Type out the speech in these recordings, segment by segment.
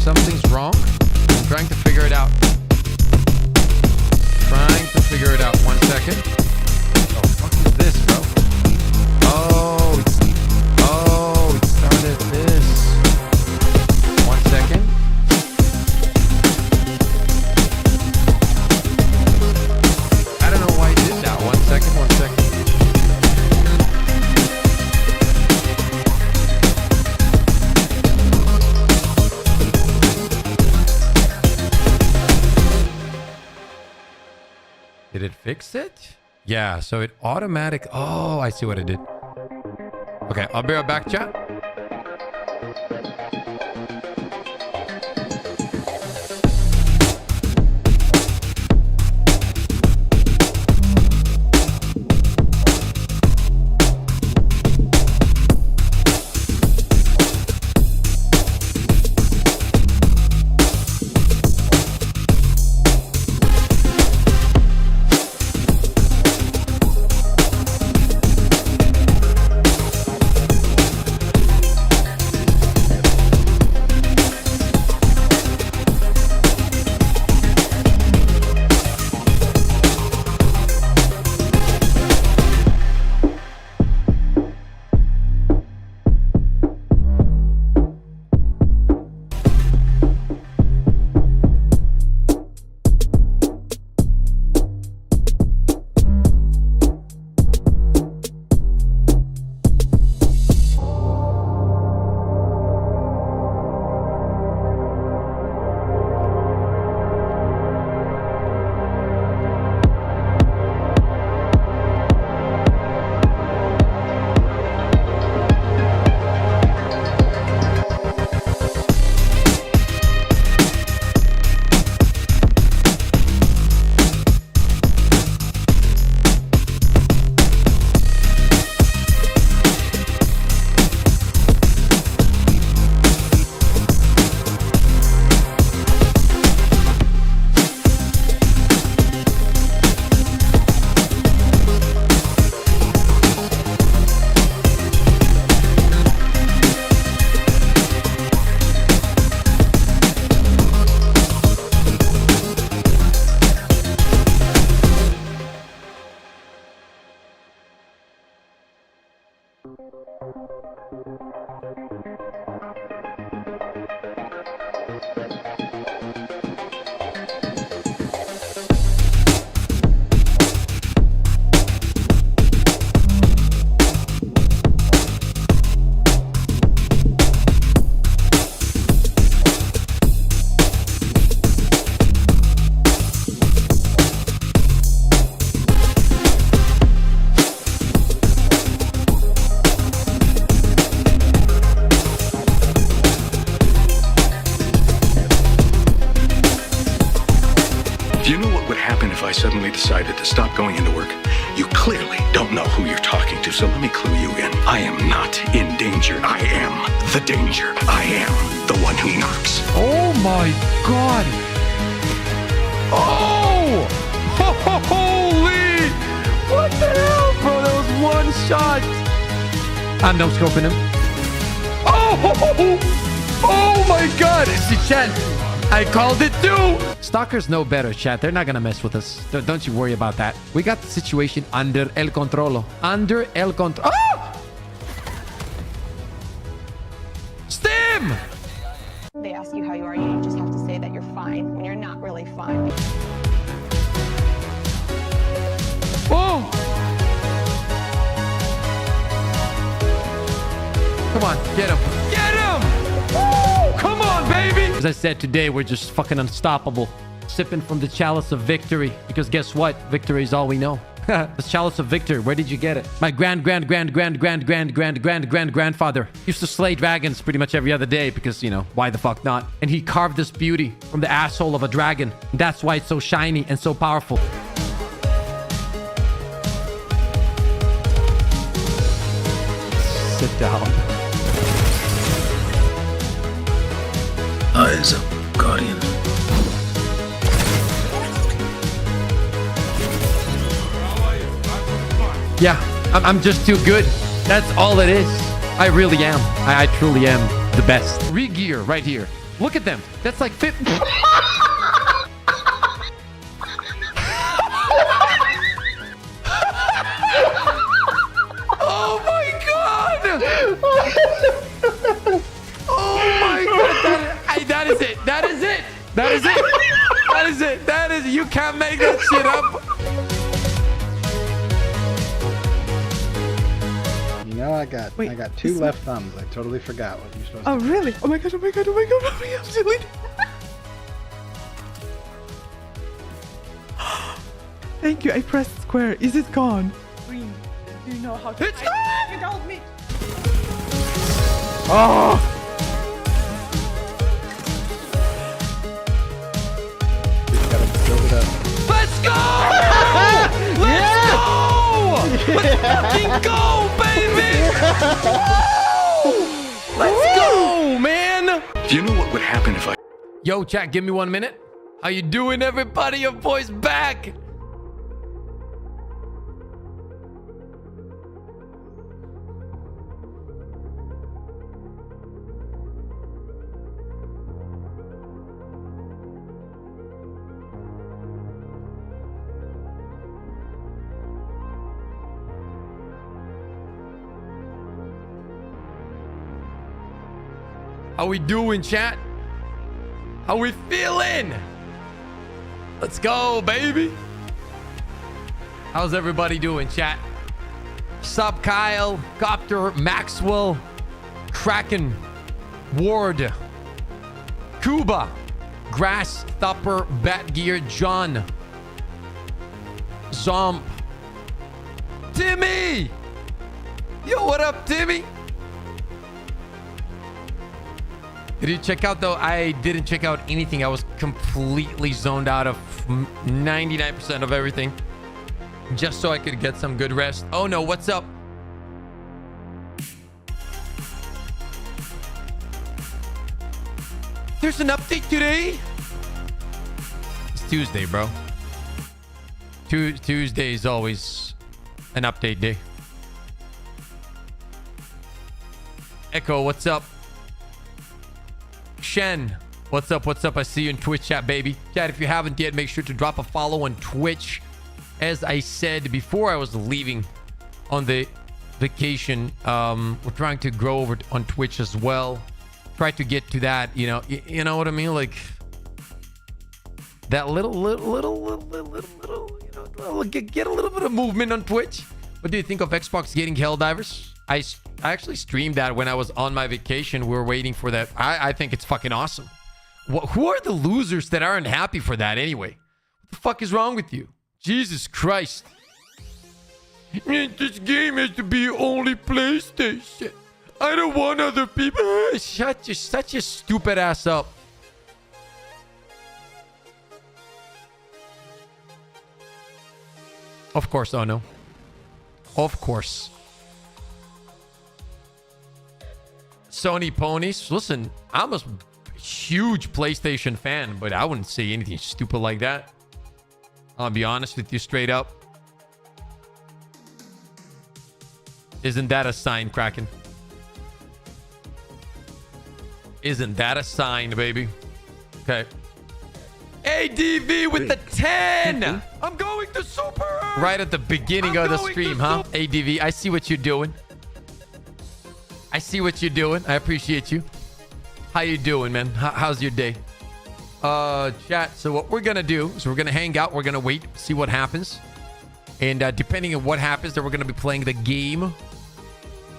something's wrong. I'm trying to figure it out. Trying to figure it out. 1 second. What the fuck is this, bro? Oh, it started this. 1 second. I don't know why it did that. 1 second, 1 second. Did it fix it? Yeah, so it automatic. Oh, I see what it did. Okay, I'll be right back, chat. Suddenly decided to stop going into work. You clearly don't know who you're talking to, so let me clue you in. I am not in danger. I am the danger. I am the one who knocks. Oh my god. Oh! Holy! What the hell, bro? That was one shot. I'm no scoping him. Oh! Oh my god! See, chat. I called it too. Stalkers know better, chat. They're not gonna mess with us. Don't you worry about that. We got the situation under el controlo. Under el control. Ah! Stim! They ask you how you are, you just have to say that you're fine when you're not really fine. Oh! Come on, get him. Get him! Woo! Come on, baby! As I said, today we're just fucking unstoppable. Sipping from the chalice of victory. Because guess what? Victory is all we know. The chalice of victory. Where did you get it? My grandfather used to slay dragons pretty much every other day because, you know, why the fuck not? And he carved this beauty from the asshole of a dragon. And that's why it's so shiny and so powerful. Sit down. Eyes up, Guardian. Yeah, I'm just too good. That's all it is. I really am. I truly am the best. Re-gear right here. Look at them. That's like 50. Oh my god! Oh my god! That is it. That is it. That is it. That is it. That is it. You can't make that shit up. You know, I got two left thumbs. I totally forgot what you're supposed to Oh, do. really? Oh my god, oh my god, oh my god, oh my god, I'm silly. Thank you, I pressed square. Is it gone? Green, do you know how to It's fight gone! without me? Oh! Just gotta build it up. Let's go! Let's go! Let's fucking go, baby! Woo! Let's go, man! Do you know what would happen if I... Yo, chat, give me 1 minute. How you doing, everybody? Your boy's back. How we doing, chat? How we feeling? Let's go, baby. How's everybody doing, chat? Sup, Kyle, Copter, Maxwell, Kraken, Ward, Cuba, Grass, Thupper, Batgear, John, Zomp, Timmy. Yo, what up, Timmy? Did you check out though? I didn't check out anything. I was completely zoned out of 99% of everything. Just so I could get some good rest. Oh no, what's up? There's an update today? It's Tuesday, bro. Tuesday is always an update day. Echo, what's up? Shen, what's up? What's up? I see you in Twitch chat, baby. Chat, if you haven't yet, make sure to drop a follow on Twitch. As I said before I was leaving on the vacation, we're trying to grow over on Twitch as well. Try to get to that, you know what I mean? Like that little, you know, get a little bit of movement on Twitch. What do you think of Xbox getting Helldivers? I actually streamed that when I was on my vacation. We were waiting for that. I think it's fucking awesome. Who are the losers that aren't happy for that anyway? What the fuck is wrong with you? Jesus Christ. This game has to be only PlayStation. I don't want other people. Shut your stupid ass up. Of course, oh no. Of course. Sony ponies. Listen, I'm a huge PlayStation fan, but I wouldn't say anything stupid like that. I'll be honest with you straight up. Isn't that a sign, Kraken? Isn't that a sign, baby? Okay. ADV with the 10! I'm going to Super! Right at the beginning of the stream, huh? ADV, I see what you're doing. I see what you're doing. I appreciate you. How you doing, man? How's your day? Chat. So what we're gonna do is we're gonna hang out. We're gonna wait, see what happens, and depending on what happens, then we're gonna be playing the game.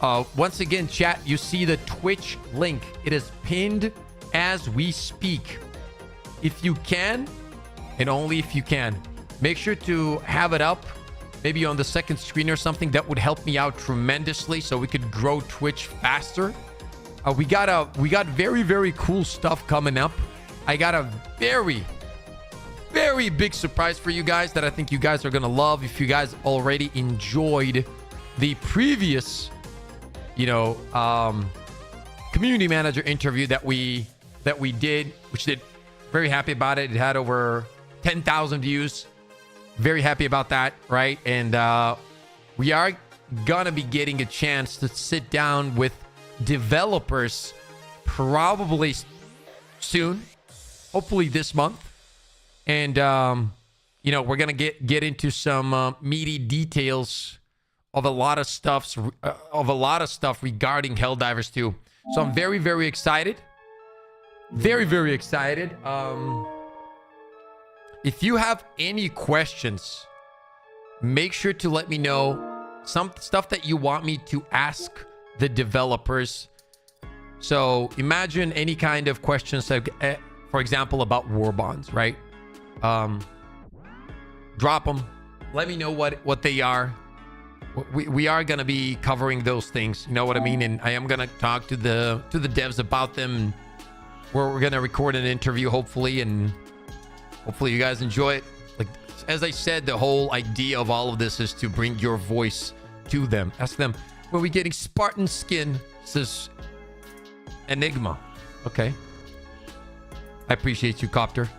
Once again, chat, you see the Twitch link. It is pinned as we speak. If you can, and only if you can, make sure to have it up. Maybe on the second screen or something. That would help me out tremendously so we could grow Twitch faster. We got very, very cool stuff coming up. I got a very, very big surprise for you guys that I think you guys are going to love. If you guys already enjoyed the previous, community manager interview that we did, which did very happy about it. It had over 10,000 views. Very happy about that, right? And we are gonna be getting a chance to sit down with developers probably soon, hopefully this month. And, you know, we're going to get into some meaty details of a lot of stuff regarding Helldivers 2. So I'm very, very excited. Very, very excited. If you have any questions, make sure to let me know some stuff that you want me to ask the developers. So imagine any kind of questions, like, for example, about warbonds, right? Drop them. Let me know what they are. We are going to be covering those things. You know what I mean? And I am going to talk to the devs about them. We're going to record an interview, hopefully, and hopefully you guys enjoy it. Like, as I said, the whole idea of all of this is to bring your voice to them. Ask them, were we getting Spartan skin? Says Enigma. Okay. I appreciate you, Copter.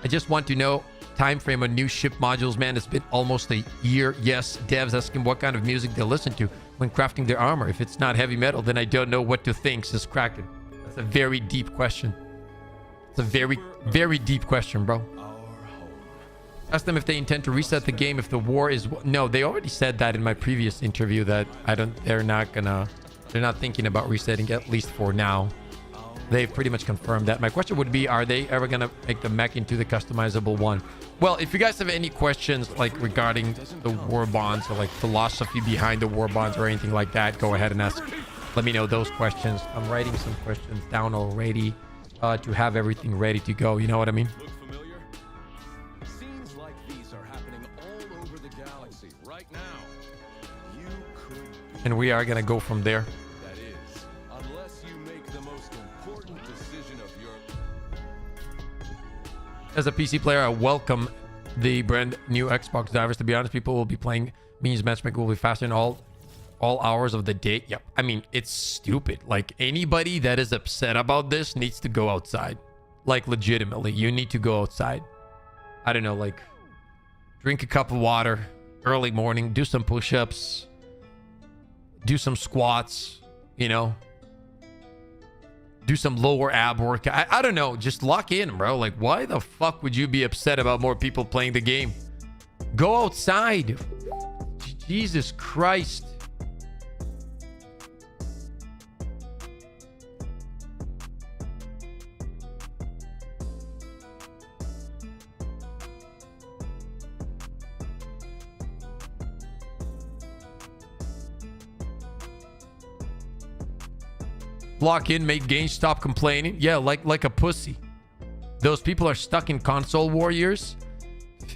I just want to know time frame on new ship modules, man. It's been almost a year. Yes, devs asking what kind of music they listen to when crafting their armor. If it's not heavy metal, then I don't know what to think, says Kraken. That's a very deep question. It's a very, very deep question, bro. Ask them if they intend to reset the game if the war is... No, they already said that in my previous interview that they're not thinking about resetting, at least for now. They've pretty much confirmed that. My question would be, are they ever going to make the mech into the customizable one? Well, if you guys have any questions like regarding the war bonds or like philosophy behind the war bonds or anything like that, go ahead and ask. Let me know those questions. I'm writing some questions down already to have everything ready to go. You know what I mean? Look familiar? Scenes like these are happening all over the galaxy right now. You could be... And we are going to go from there. That is, unless you make the most important decision of your... As a PC player, I welcome the brand new Xbox Divers. To be honest, people will be playing means matchmaking will be faster in all hours of the day. Yep. I mean, it's stupid. Like, anybody that is upset about this needs to go outside. Like, legitimately, you need to go outside. I don't know, like, drink a cup of water early morning, do some push-ups, do some squats, you know, do some lower ab work. I don't know. Just lock in, bro. Like, why the fuck would you be upset about more people playing the game? Go outside. Jesus Christ. Lock in, make games, stop complaining. Yeah, like a pussy. Those people are stuck in console warriors.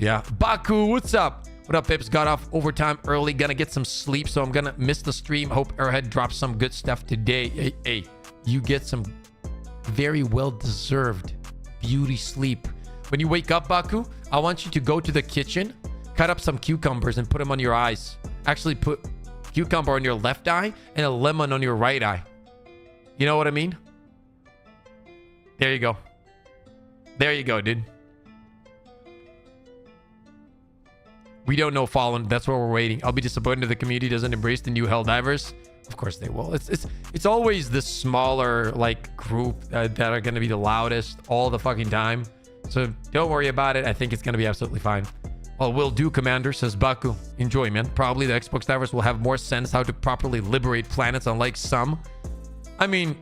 Yeah. Baku, what's up? What up, Pips? Got off overtime early. Gonna get some sleep, so I'm gonna miss the stream. Hope Airhead drops some good stuff today. Hey, you get some very well-deserved beauty sleep. When you wake up, Baku, I want you to go to the kitchen, cut up some cucumbers, and put them on your eyes. Actually, put cucumber on your left eye and a lemon on your right eye. You know what I mean? There you go. There you go, dude. We don't know Fallen. That's where we're waiting. I'll be disappointed if the community doesn't embrace the new Helldivers. Of course they will. It's always the smaller like group that are going to be the loudest all the fucking time. So don't worry about it. I think it's going to be absolutely fine. Well, will do, Commander, says Baku. Enjoy, man. Probably the Xbox Divers will have more sense how to properly liberate planets, unlike some. I mean,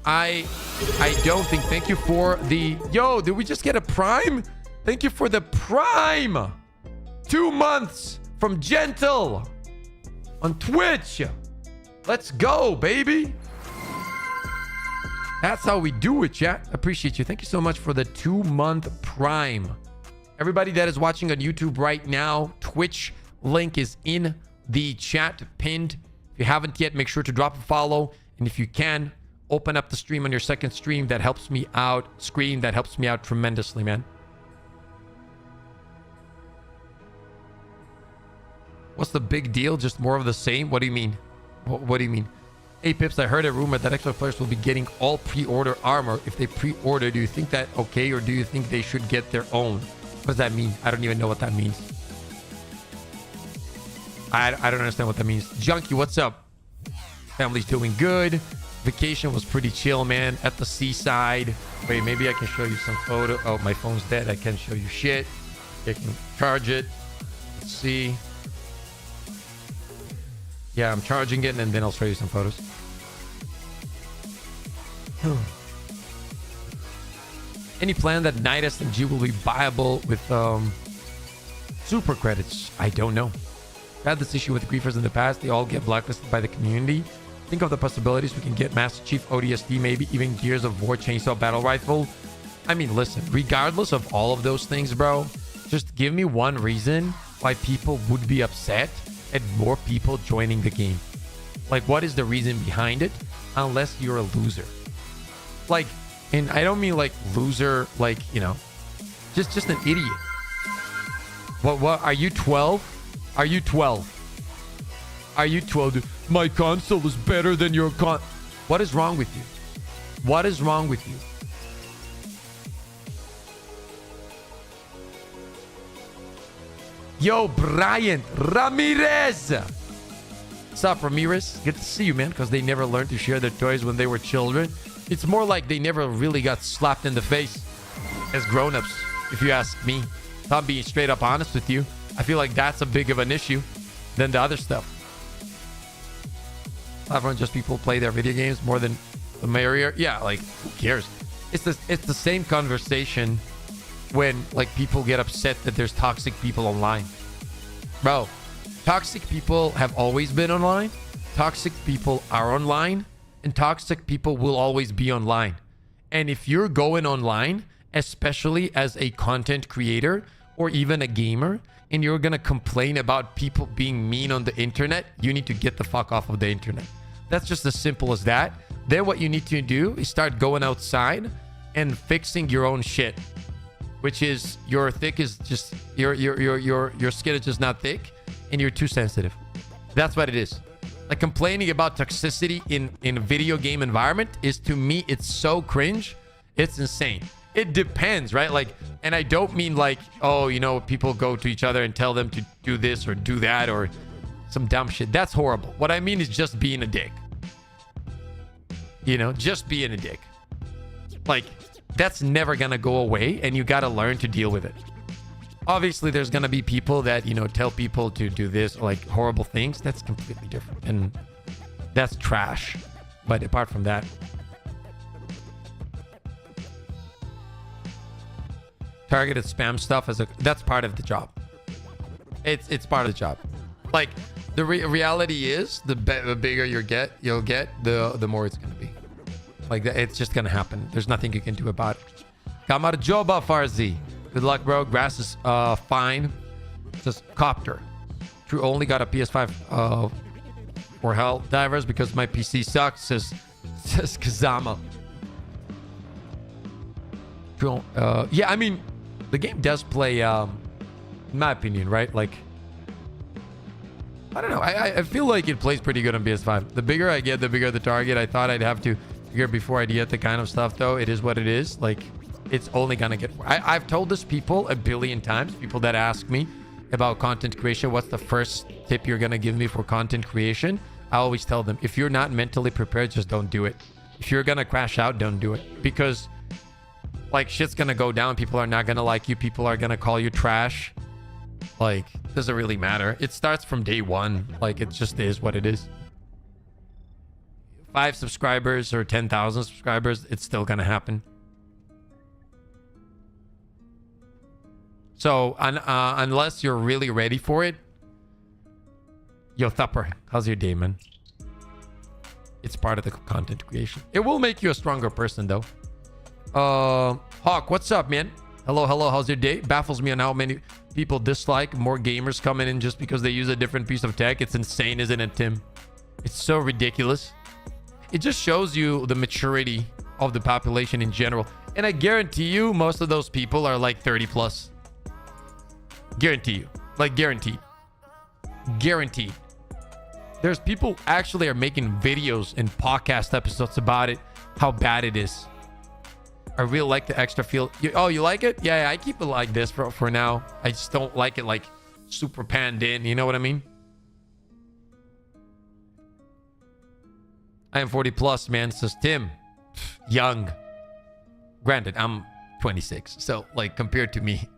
I don't think... Thank you for the... Yo, did we just get a Prime? Thank you for the Prime. 2 months from Gentle on Twitch. Let's go, baby. That's how we do it, chat. Appreciate you. Thank you so much for the 2-month Prime. Everybody that is watching on YouTube right now, Twitch link is in the chat pinned. If you haven't yet, make sure to drop a follow. And if you can, open up the stream on your second stream. That helps me out. That helps me out tremendously, man. What's the big deal? Just more of the same? What do you mean? What do you mean? Hey, Pips, I heard a rumor that Xbox players will be getting all pre-order armor if they pre-order. Do you think that okay, or do you think they should get their own? What does that mean? I don't even know what that means. I don't understand what that means. Junkie, what's up? Family's doing good. Vacation was pretty chill, man. At the seaside. Wait, maybe I can show you some photo. Oh, my phone's dead. I can't show you shit. I can charge it. Let's see. Yeah, I'm charging it, and then I'll show you some photos. Any plan that Night SMG will be viable with super credits? I don't know. I've had this issue with griefers in the past. They all get blacklisted by the community. Think of the possibilities. We can get Master Chief ODST, maybe even Gears of War Chainsaw Battle Rifle. I mean, listen, regardless of all of those things, bro, just give me one reason why people would be upset at more people joining the game. Like, what is the reason behind it? Unless you're a loser. Like, and I don't mean like loser, like, you know, just an idiot. What are you 12? Are you 12? Are you 12? My console is better than your What is wrong with you? What is wrong with you? Yo, Brian Ramirez. What's up, Ramirez? Good to see you, man, because they never learned to share their toys when they were children. It's more like they never really got slapped in the face as grown-ups, if you ask me. If I'm being straight up honest with you, I feel like that's a big of an issue than the other stuff. Everyone, just people play their video games more than the merrier. Yeah, like, who cares? It's the same conversation when like people get upset that there's toxic people online. Bro, toxic people have always been online. Toxic people are online, and toxic people will always be online. And if you're going online, especially as a content creator or even a gamer, and you're gonna complain about people being mean on the internet, you need to get the fuck off of the internet. That's just as simple as that. Then what you need to do is start going outside and fixing your own shit, which is your thick is just your skin is just not thick and you're too sensitive. That's what it is. Like, complaining about toxicity in a video game environment is, to me, it's so cringe. It's insane. It depends, right? Like, and I don't mean like, oh, you know, people go to each other and tell them to do this or do that or some dumb shit. That's horrible. What I mean is just being a dick. You know, just being a dick. Like, that's never gonna go away, and you gotta learn to deal with it. Obviously, there's gonna be people that, you know, tell people to do this or like horrible things. That's completely different, and that's trash. But apart from that, targeted spam stuff that's part of the job. It's part of the job. Like, the reality is, the bigger you'll get, the more it's gonna be. Like, it's just gonna happen. There's nothing you can do about it. Kamar Joba Farzi. Good luck, bro. Grass is fine. Just Copter. True only got a PS5 for Helldivers because my PC sucks, says Kazama. True, yeah, I mean, the game does play, in my opinion, right? Like, I don't know. I feel like it plays pretty good on PS5. The bigger I get, the bigger the target. I thought I'd have to figure before I get the kind of stuff, though. It is what it is. Like, it's only gonna get... I've told this people a billion times. People that ask me about content creation, what's the first tip you're gonna give me for content creation? I always tell them, if you're not mentally prepared, just don't do it. If you're gonna crash out, don't do it. Because, like, shit's gonna go down. People are not gonna like you. People are gonna call you trash. Like, doesn't really matter. It starts from day one. Like, it just is what it is. 5 subscribers or 10,000 subscribers, it's still gonna happen. So, unless you're really ready for it, yo, Thupper, how's your day, man? It's part of the content creation. It will make you a stronger person, though. Hawk, what's up, man? Hello, how's your day? Baffles me on how many people dislike more gamers coming in just because they use a different piece of tech. It's insane, isn't it, Tim? It's so ridiculous. It just shows you the maturity of the population in general. And I guarantee you, most of those people are like 30 plus. Guarantee you. Like, guaranteed. Guaranteed. There's people actually are making videos and podcast episodes about it, how bad it is. I really like the extra feel. Oh, you like it? Yeah, I keep it like this for now. I just don't like it like super panned in. You know what I mean? I am 40 plus, man, says Tim. Young. Granted, I'm 26. So, like, compared to me,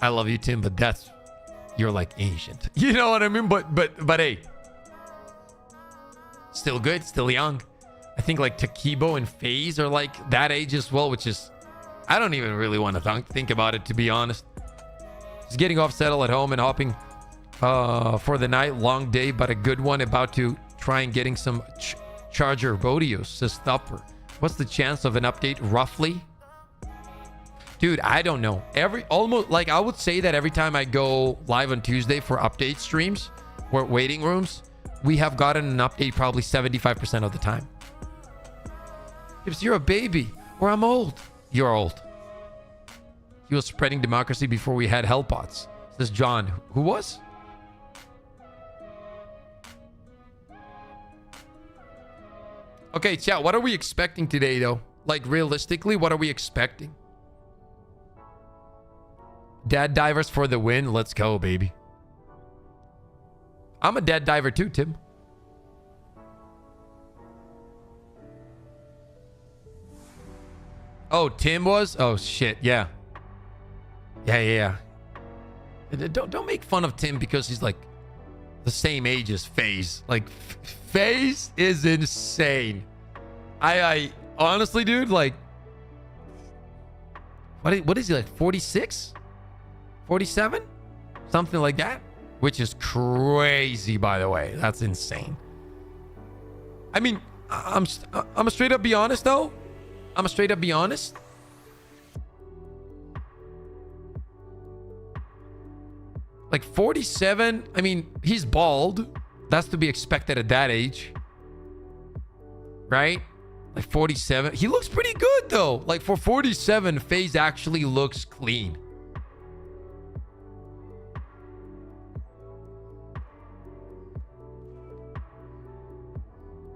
I love you, Tim, but you're like ancient. You know what I mean? But hey, still good, still young. I think like Takibo and FaZe are like that age as well, which is, I don't even really want to think about it, to be honest. Just getting off settle at home and hopping for the night. Long day, but a good one. About to try and getting some charger rodeos, says Thupper. What's the chance of an update roughly? Dude, I don't know. Almost like I would say that every time I go live on Tuesday for update streams or waiting rooms, we have gotten an update probably 75% of the time. If you're a baby or I'm old, you're old. He was spreading democracy before we had hellpots, says John. Who was? Okay, chat, what are we expecting today, though? Like, realistically, what are we expecting? Dad divers for the win. Let's go, baby. I'm a dead diver too, Tim. Oh, Tim was? Oh, shit. Yeah. Yeah. Don't make fun of Tim because he's like the same age as FaZe. Like, FaZe is insane. I honestly, dude, like, what is he, like 46? 47? Something like that? Which is crazy, by the way. That's insane. I mean, I'm a straight up be honest, though. I'm a straight up be honest. Like 47, I mean, he's bald. That's to be expected at that age. Right? Like 47. He looks pretty good, though. Like for 47, FaZe actually looks clean.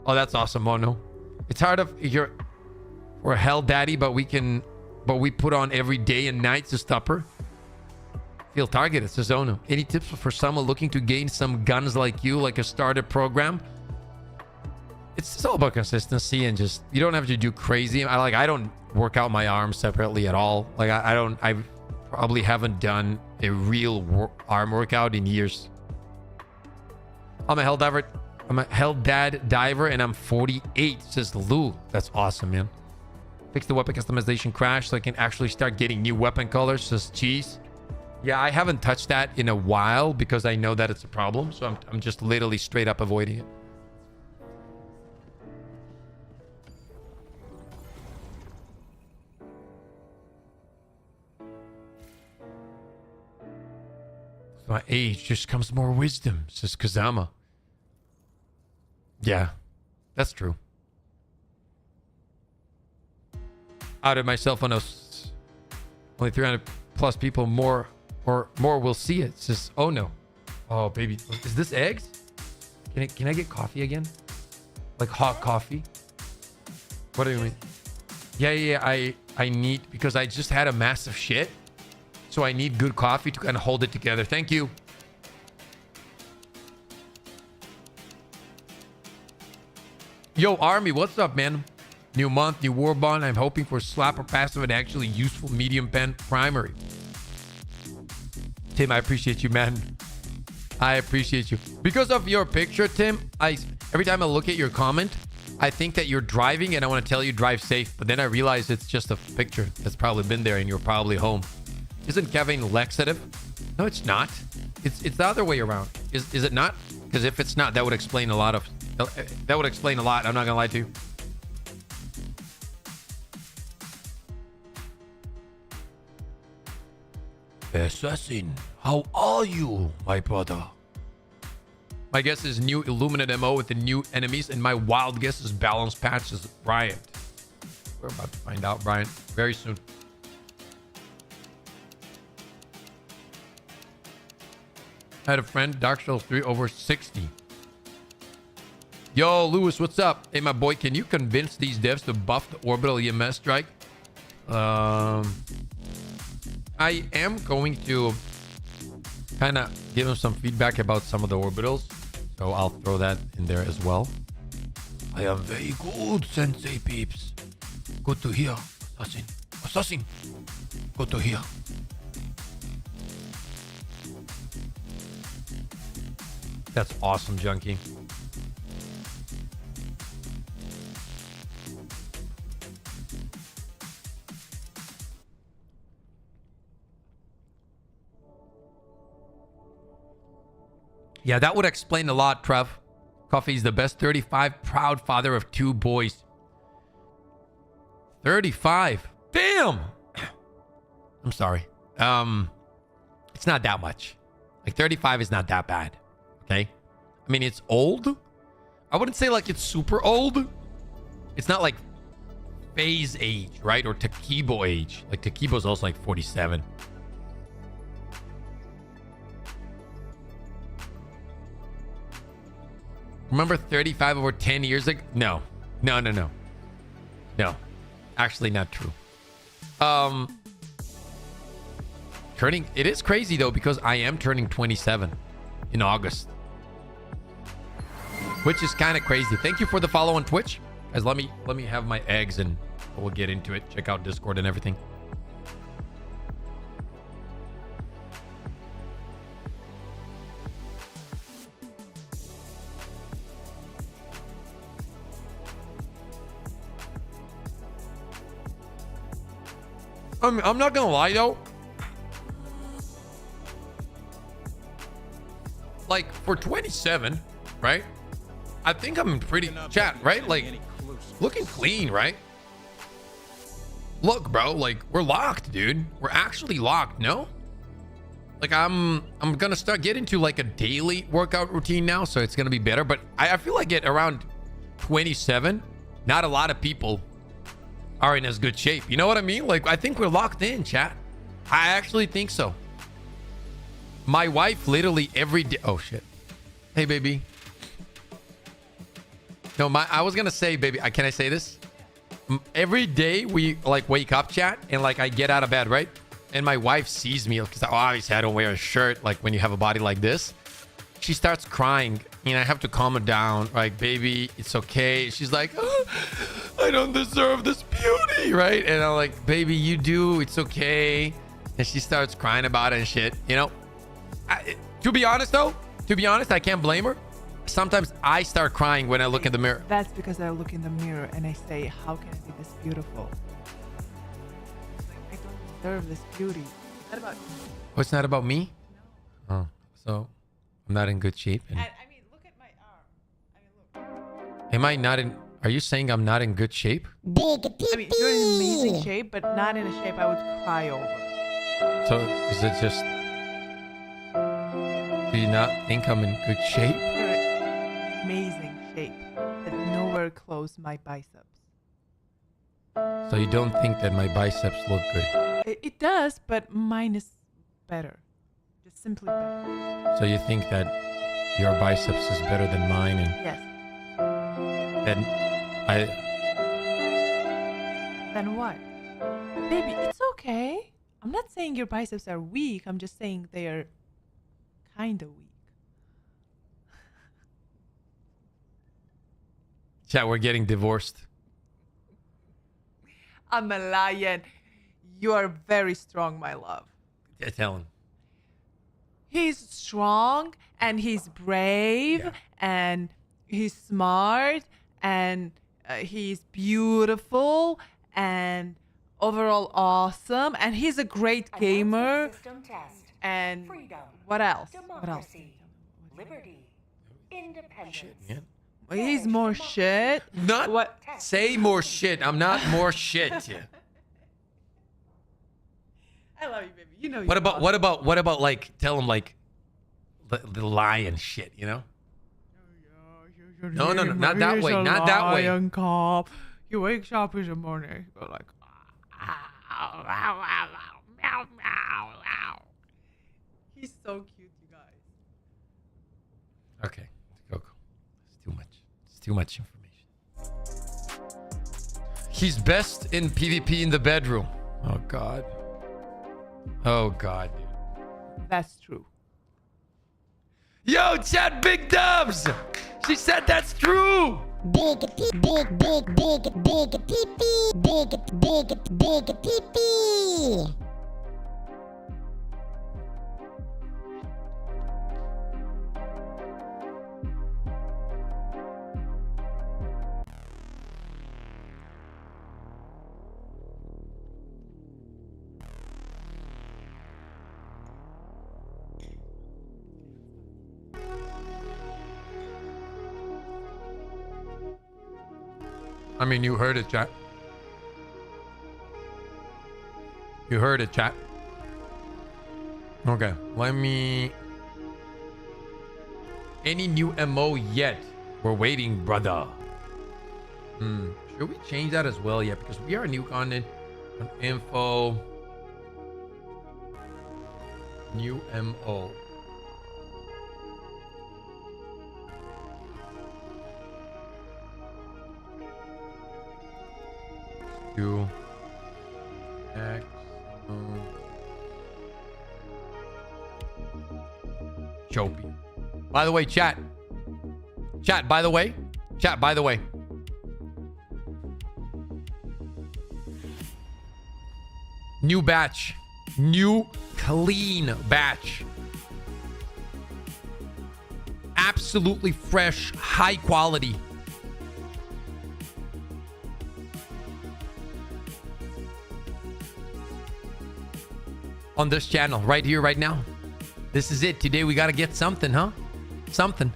Oh, that's awesome, Mono. It's hard of we're a hell daddy, but we put on every day and night to stop her. Feel targeted, says Ono. Any tips for someone looking to gain some guns like you, like a starter program? It's all about consistency and just, you don't have to do crazy. I don't work out my arms separately at all. Like I probably haven't done a real arm workout in years. I'm a Helldad diver and I'm 48, says Lou. That's awesome, man. Fix the weapon customization crash so I can actually start getting new weapon colors, says Cheese. Yeah, I haven't touched that in a while because I know that it's a problem. So I'm just literally straight up avoiding it. With my age just comes more wisdom, says Kazama. Yeah, that's true. Outed myself on only 300 plus people more will see it. Says, oh no. Oh baby, is this eggs? Can I get coffee again? Like hot coffee? What do you mean? Yeah. I need, because I just had a massive shit, so I need good coffee to kind of hold it together. Thank you. Yo, Army, what's up, man? New month, new warbond. I'm hoping for slapper passive and actually useful medium pen primary. Tim, I appreciate you, man. I appreciate you. Because of your picture, Tim, every time I look at your comment, I think that you're driving and I want to tell you drive safe. But then I realize it's just a picture that's probably been there and you're probably home. Isn't Kevin laxative? No, it's not. It's the other way around. Is it not? Because if it's not, that would explain a lot. I'm not gonna lie to you. Assassin, how are you, my brother? My guess is new Illuminate MO with the new enemies, and my wild guess is balance patch is Bryant. We're about to find out, Bryant, very soon. I had a friend, Dark Souls 3 over 60. Yo, Lewis, what's up? Hey, my boy, can you convince these devs to buff the orbital EMS strike? I am going to kind of give him some feedback about some of the orbitals. So I'll throw that in there as well. I am very good, Sensei peeps. Good to hear. Assassin. Assassin. Good to hear. That's awesome, Junkie. Yeah, that would explain a lot, Trev. Coffee's the best 35, proud father of 2 boys. 35. Damn! I'm sorry. It's not that much. Like 35 is not that bad. Okay? I mean, it's old. I wouldn't say like it's super old. It's not like phase age, right? Or Takibo age. Like Takibo's also like 47. Remember 35 over 10 years ago? No. No. Actually not true. It is crazy though, because I am turning 27 in August. Which is kind of crazy. Thank you for the follow on Twitch. Guys, let me have my eggs and we'll get into it. Check out Discord and everything. I'm not gonna lie though. Like for 27, right? I think I'm in pretty chat, right? Like looking clean, right? Look, bro, like we're locked, dude. We're actually locked, no? Like I'm gonna start getting to like a daily workout routine now, so it's gonna be better. But I feel like at around 27, not a lot of people are in as good shape. You know what I mean? Like, I think we're locked in, chat. I actually think so. My wife literally every day... Oh, shit. Hey, baby. No, I was going to say, baby, can I say this? Every day we, like, wake up, chat, and, like, I get out of bed, right? And my wife sees me, because obviously I don't wear a shirt, like, when you have a body like this. She starts crying, and I have to calm her down. Like, baby, it's okay. She's like, oh, I don't deserve this beauty, right? And I'm like, baby, you do. It's okay. And she starts crying about it and shit. You know, to be honest, I can't blame her. Sometimes I start crying when I look in the mirror. That's because I look in the mirror and I say, how can I be this beautiful? Like, I don't deserve this beauty. It's not about you. Oh, it's not about me? No. Oh, so I'm not in good shape. And I mean, look at my arm. I mean, look. am I not in... Are you saying I'm not in good shape? I mean, you're in amazing shape, but not in a shape I would cry over. So is it just... Do you not think I'm in good shape? You're in amazing shape, but nowhere close my biceps. So you don't think that my biceps look good? It does, but mine is better. Just simply better. So you think that your biceps is better than mine, and Yes. then Then what? Baby, it's okay. I'm not saying your biceps are weak. I'm just saying they are kind of weak. Chat, we're getting divorced. I'm a lion. You are very strong, my love. Yeah, tell him. He's strong and he's brave Yeah. and he's smart and he's beautiful and overall awesome and he's a great gamer. System test. And Freedom. what else? What else? Democracy. Liberty. Independence. Man. He's more shit. Not What? say more shit. I'm not more shit. Yeah. I love you, baby. You know. What about like tell him like the lion shit, you know? No, not that way. Not that way. Lion cop. He wakes up in the morning. Go like. He's so cute, you guys. Okay, go. It's too much. It's too much information. He's best in PvP in the bedroom. Oh God. Oh God, dude. That's true. Yo, chat, big dubs. She said that's true. Big teepee. I mean, you heard it, chat. You heard it, chat. Okay, let me... Any new MO yet? We're waiting, brother. Should we change that as well? Yeah, because we are new content on info. New MO. Do X chopium. By the way, chat, by the way, new batch, new clean batch, absolutely fresh, high quality. On this channel right here, right now. This is it. Today we got to get something, huh? Something.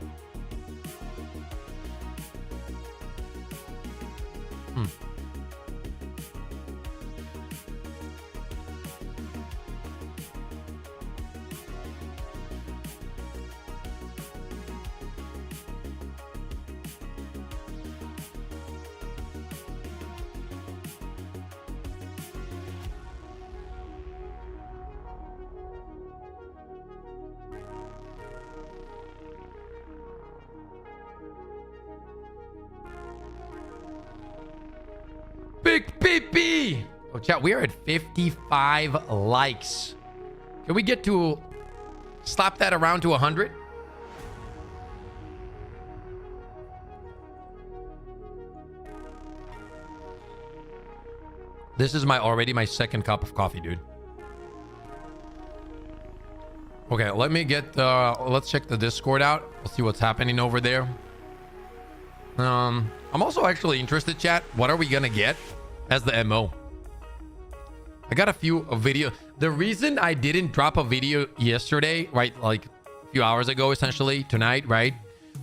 Big PP. Oh, chat, we are at 55 likes. Can we get to slap that around to 100? This is already my second cup of coffee, dude. Okay, let me get let's check the Discord out. Let's see what's happening over there. I'm also actually interested, chat. What are we gonna get as the MO? I got a few video. The reason I didn't drop a video yesterday, right, like a few hours ago, essentially tonight, right,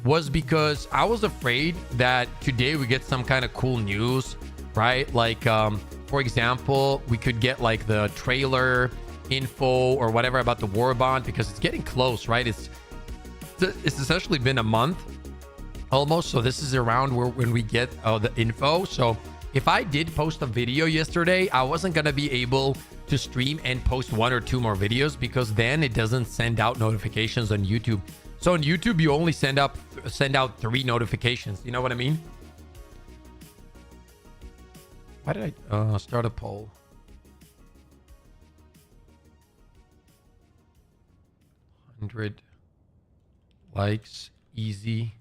was because I was afraid that today we get some kind of cool news, right? Like, for example, we could get like the trailer info or whatever about the warbond, because it's getting close, right? It's essentially been a month almost, so this is around when we get the info. So if I did post a video yesterday, I wasn't gonna be able to stream and post 1 or 2 more videos, because then it doesn't send out notifications on YouTube. So on YouTube you only send out 3 notifications. You know what I mean? Why did I start a poll? 100 likes, easy.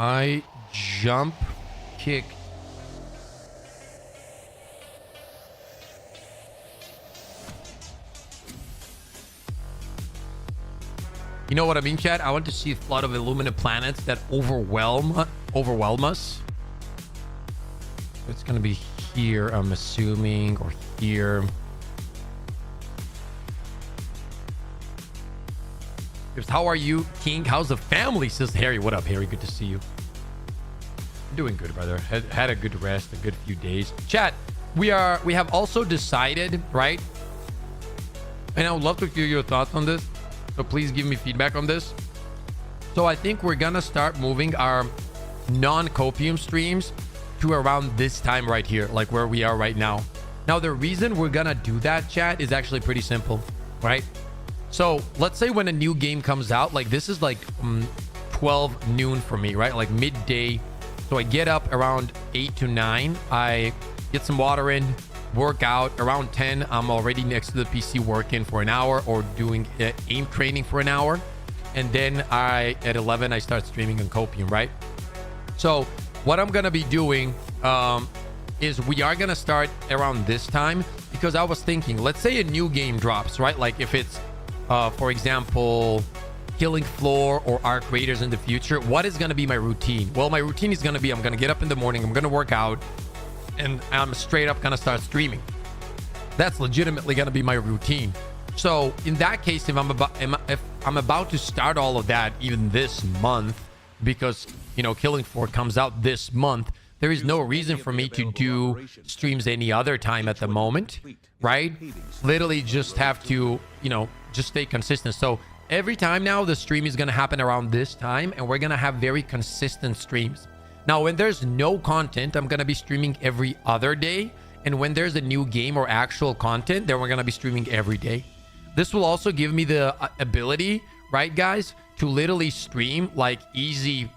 I jump kicked. You know what I mean, chat? I want to see a flood of illuminate planets that overwhelm us. It's gonna be here, I'm assuming, or here. How are you, King? How's the family? Says Harry. What up, Harry? Good to see you. I'm doing good, brother. Had a good rest, a good few days. Chat, we have also decided, right? And I would love to hear your thoughts on this. So please give me feedback on this. So I think we're gonna start moving our non-copium streams to around this time right here, like where we are right now. Now, the reason we're gonna do that, chat, is actually pretty simple, right? So let's say when a new game comes out, like this is like 12 noon for me, right? Like midday. So I get up around 8 to 9. I get some water in, work out. Around 10, I'm already next to the PC working for an hour or doing aim training for an hour. And then at 11, I start streaming on Chopium, right? So what I'm going to be doing is we are going to start around this time, because I was thinking, let's say a new game drops, right? Like if it's, for example, Killing Floor or Arc Raiders in the future, what is going to be my routine? Well, my routine is going to be, I'm going to get up in the morning, I'm going to work out, and I'm straight up going to start streaming. That's legitimately going to be my routine. So in that case, if I'm about to start all of that even this month, because, you know, Killing Floor comes out this month, there is no reason for me to do streams any other time at the moment, right? Literally just have to, you know, just stay consistent. So every time now, the stream is going to happen around this time, and we're going to have very consistent streams. Now, when there's no content, I'm going to be streaming every other day. And when there's a new game or actual content, then we're going to be streaming every day. This will also give me the ability, right, guys, to literally stream like easy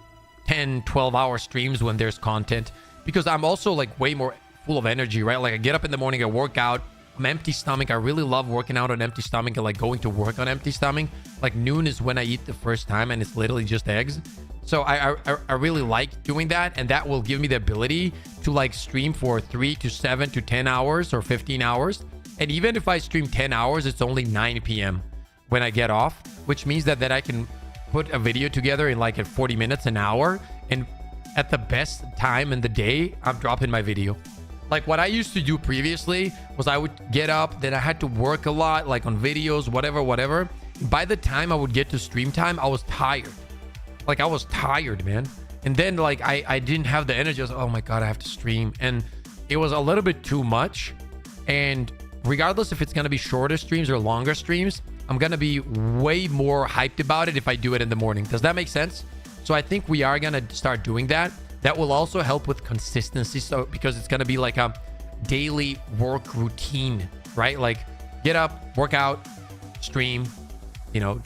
10, 12-hour streams when there's content. Because I'm also like way more full of energy, right? Like I get up in the morning, I work out. I'm empty stomach. I really love working out on empty stomach and like going to work on empty stomach. Like noon is when I eat the first time, and it's literally just eggs. So I really like doing that, and that will give me the ability to like stream for 3 to 7 to 10 hours or 15 hours. And even if I stream 10 hours, it's only 9 p.m. when I get off, which means that I can put a video together in like 40 minutes, an hour, and at the best time in the day, I'm dropping my video. Like what I used to do previously was I would get up, then I had to work a lot, like on videos, whatever. By the time I would get to stream time, I was tired. Like I was tired, man. And then like I didn't have the energy. I was like, oh my God, I have to stream. And it was a little bit too much. And regardless if it's going to be shorter streams or longer streams, I'm going to be way more hyped about it if I do it in the morning. Does that make sense? So I think we are going to start doing that. That will also help with consistency. So because it's going to be like a daily work routine, right? Like get up, work out, stream, you know,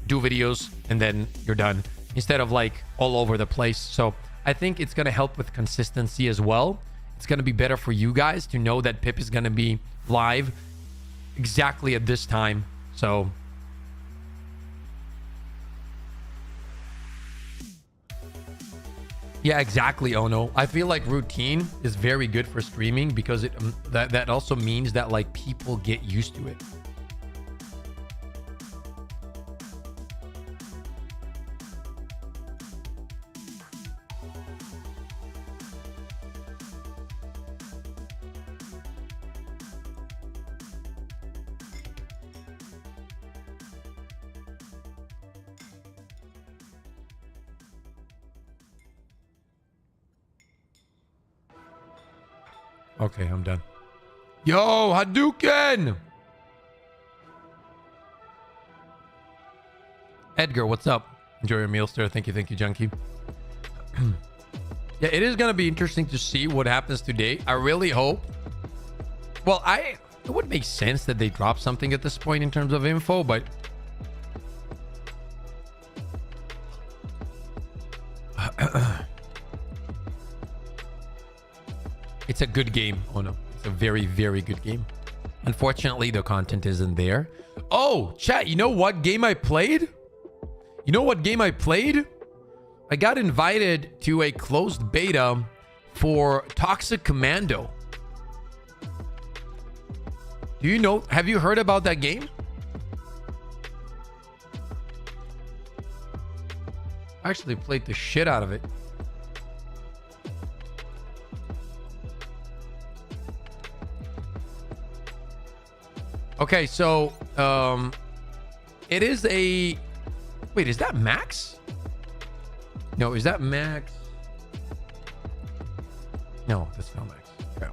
do videos, and then you're done, instead of like all over the place. So I think it's going to help with consistency as well. It's going to be better for you guys to know that Pip is going to be live exactly at this time. So yeah, exactly, Ono. I feel like routine is very good for streaming, because it that also means that like people get used to it. Okay, I'm done. Yo, Hadouken! Edgar, what's up? Enjoy your meal, sir. Thank you, Junkie. Yeah, it is going to be interesting to see what happens today. I really hope. Well, it would make sense that they drop something at this point in terms of info, but it's a good game. Oh no, it's a very, very good game. Unfortunately, the content isn't there. Oh, chat, you know what game I played? I got invited to a closed beta for Toxic Commando. Do you know? Have you heard about that game? I actually played the shit out of it. Okay, so it is a... Wait, is that Max? No, is that Max? No, that's not Max. Okay.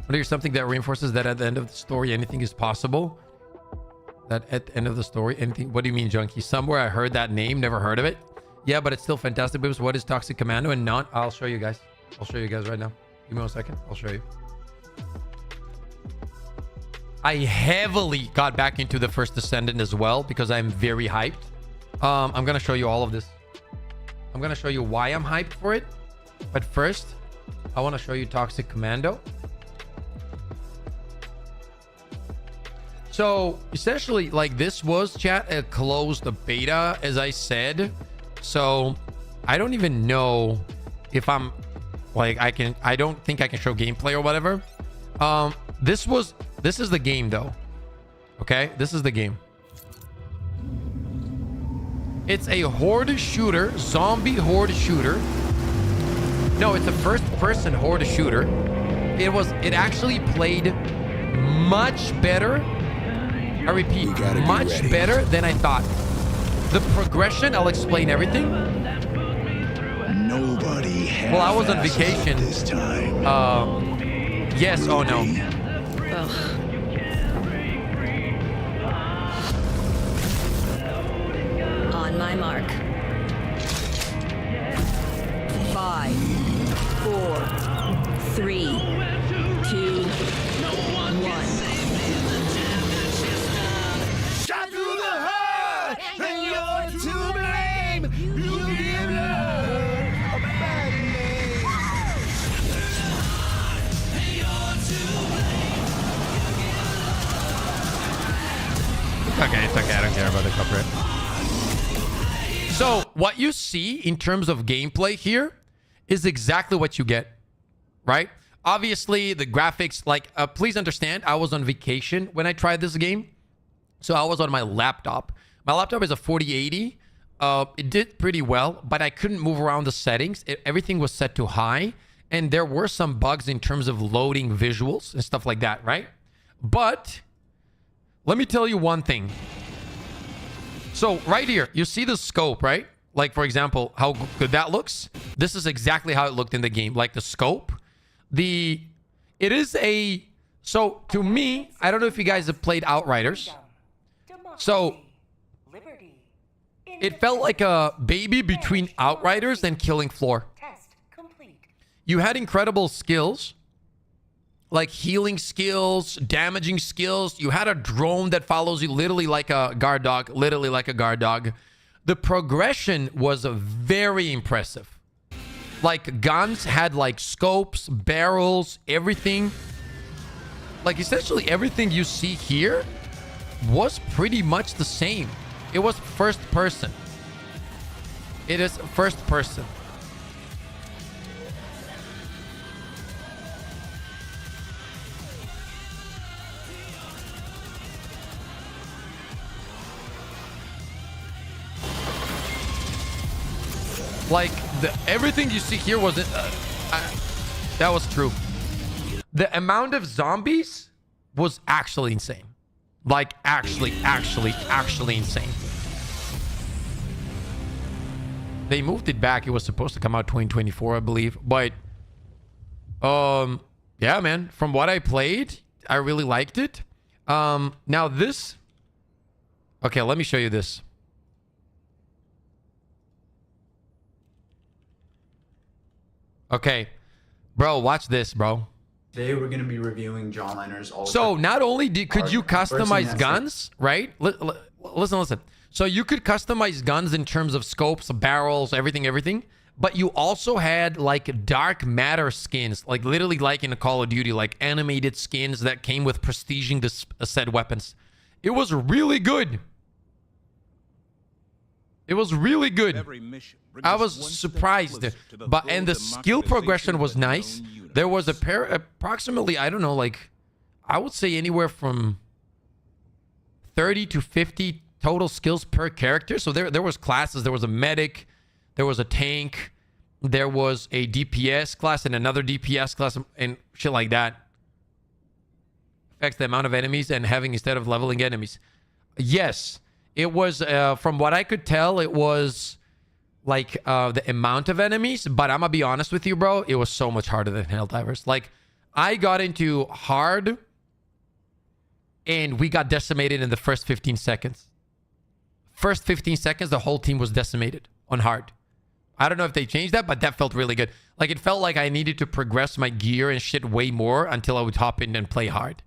But here's something that reinforces that at the end of the story, anything is possible. That at the end of the story, anything... What do you mean, Junkie? Somewhere I heard that name, never heard of it. Yeah, but it's still fantastic. What is Toxic Commando and not? I'll show you guys. I'll show you guys right now. Give me 1 second. I'll show you. I heavily got back into the first Descendant as well because I'm very hyped. I'm going to show you all of this. I'm going to show you why I'm hyped for it. But first, I want to show you Toxic Commando. So essentially, like, this was, chat, a closed beta, as I said. So I don't even know if I'm like, I don't think I can show gameplay or whatever. This is the game though. Okay, this is the game. It's a horde shooter, zombie horde shooter. No, it's a first person horde shooter. It actually played much better. I repeat, much better than I thought. The progression, I'll explain everything. Nobody has. Well, I was on vacation this time. Yes, oh no. On my mark. 5, 4, 3, 2, 1. Shot through the heart, and you're to blame. You give love a bad name. Okay, it's okay. I don't care about the copyright. So what you see in terms of gameplay here is exactly what you get, right? Obviously, the graphics, like, please understand, I was on vacation when I tried this game. So I was on my laptop. My laptop is a 4080. It did pretty well, but I couldn't move around the settings. Everything was set to high. And there were some bugs in terms of loading visuals and stuff like that, right? But let me tell you one thing. So right here, you see the scope, right? Like, for example, how good that looks. This is exactly how it looked in the game. Like the scope. So to me, I don't know if you guys have played Outriders. So it felt like a baby between Outriders and Killing Floor. You had incredible skills, like healing skills, damaging skills. You had a drone that follows you literally like a guard dog, The progression was very impressive. Like, guns had like scopes, barrels, everything. Like, essentially everything you see here was pretty much the same. It was first person. It is first person. Like, everything you see here wasn't... that was true. The amount of zombies was actually insane. Like, actually insane. They moved it back. It was supposed to come out 2024, I believe. But, yeah, man. From what I played, I really liked it. Now this... Okay, let me show you this. Okay, bro, watch this, bro. Today we're going to be reviewing jawliners. So not only could you customize guns, right? Listen. So you could customize guns in terms of scopes, barrels, everything. But you also had like dark matter skins, like literally like in a Call of Duty, like animated skins that came with prestiging this said weapons. It was really good. It was really good. I was surprised. And the skill progression was nice. There was approximately, I don't know, like, I would say anywhere from 30 to 50 total skills per character. So there was classes. There was a medic. There was a tank. There was a DPS class and another DPS class and shit like that. Affects the amount of enemies and having instead of leveling enemies. Yes. It was, from what I could tell, it was like the amount of enemies. But I'm going to be honest with you, bro. It was so much harder than Helldivers. Like, I got into hard and we got decimated in the first 15 seconds. First 15 seconds, the whole team was decimated on hard. I don't know if they changed that, but that felt really good. Like, it felt like I needed to progress my gear and shit way more until I would hop in and play hard.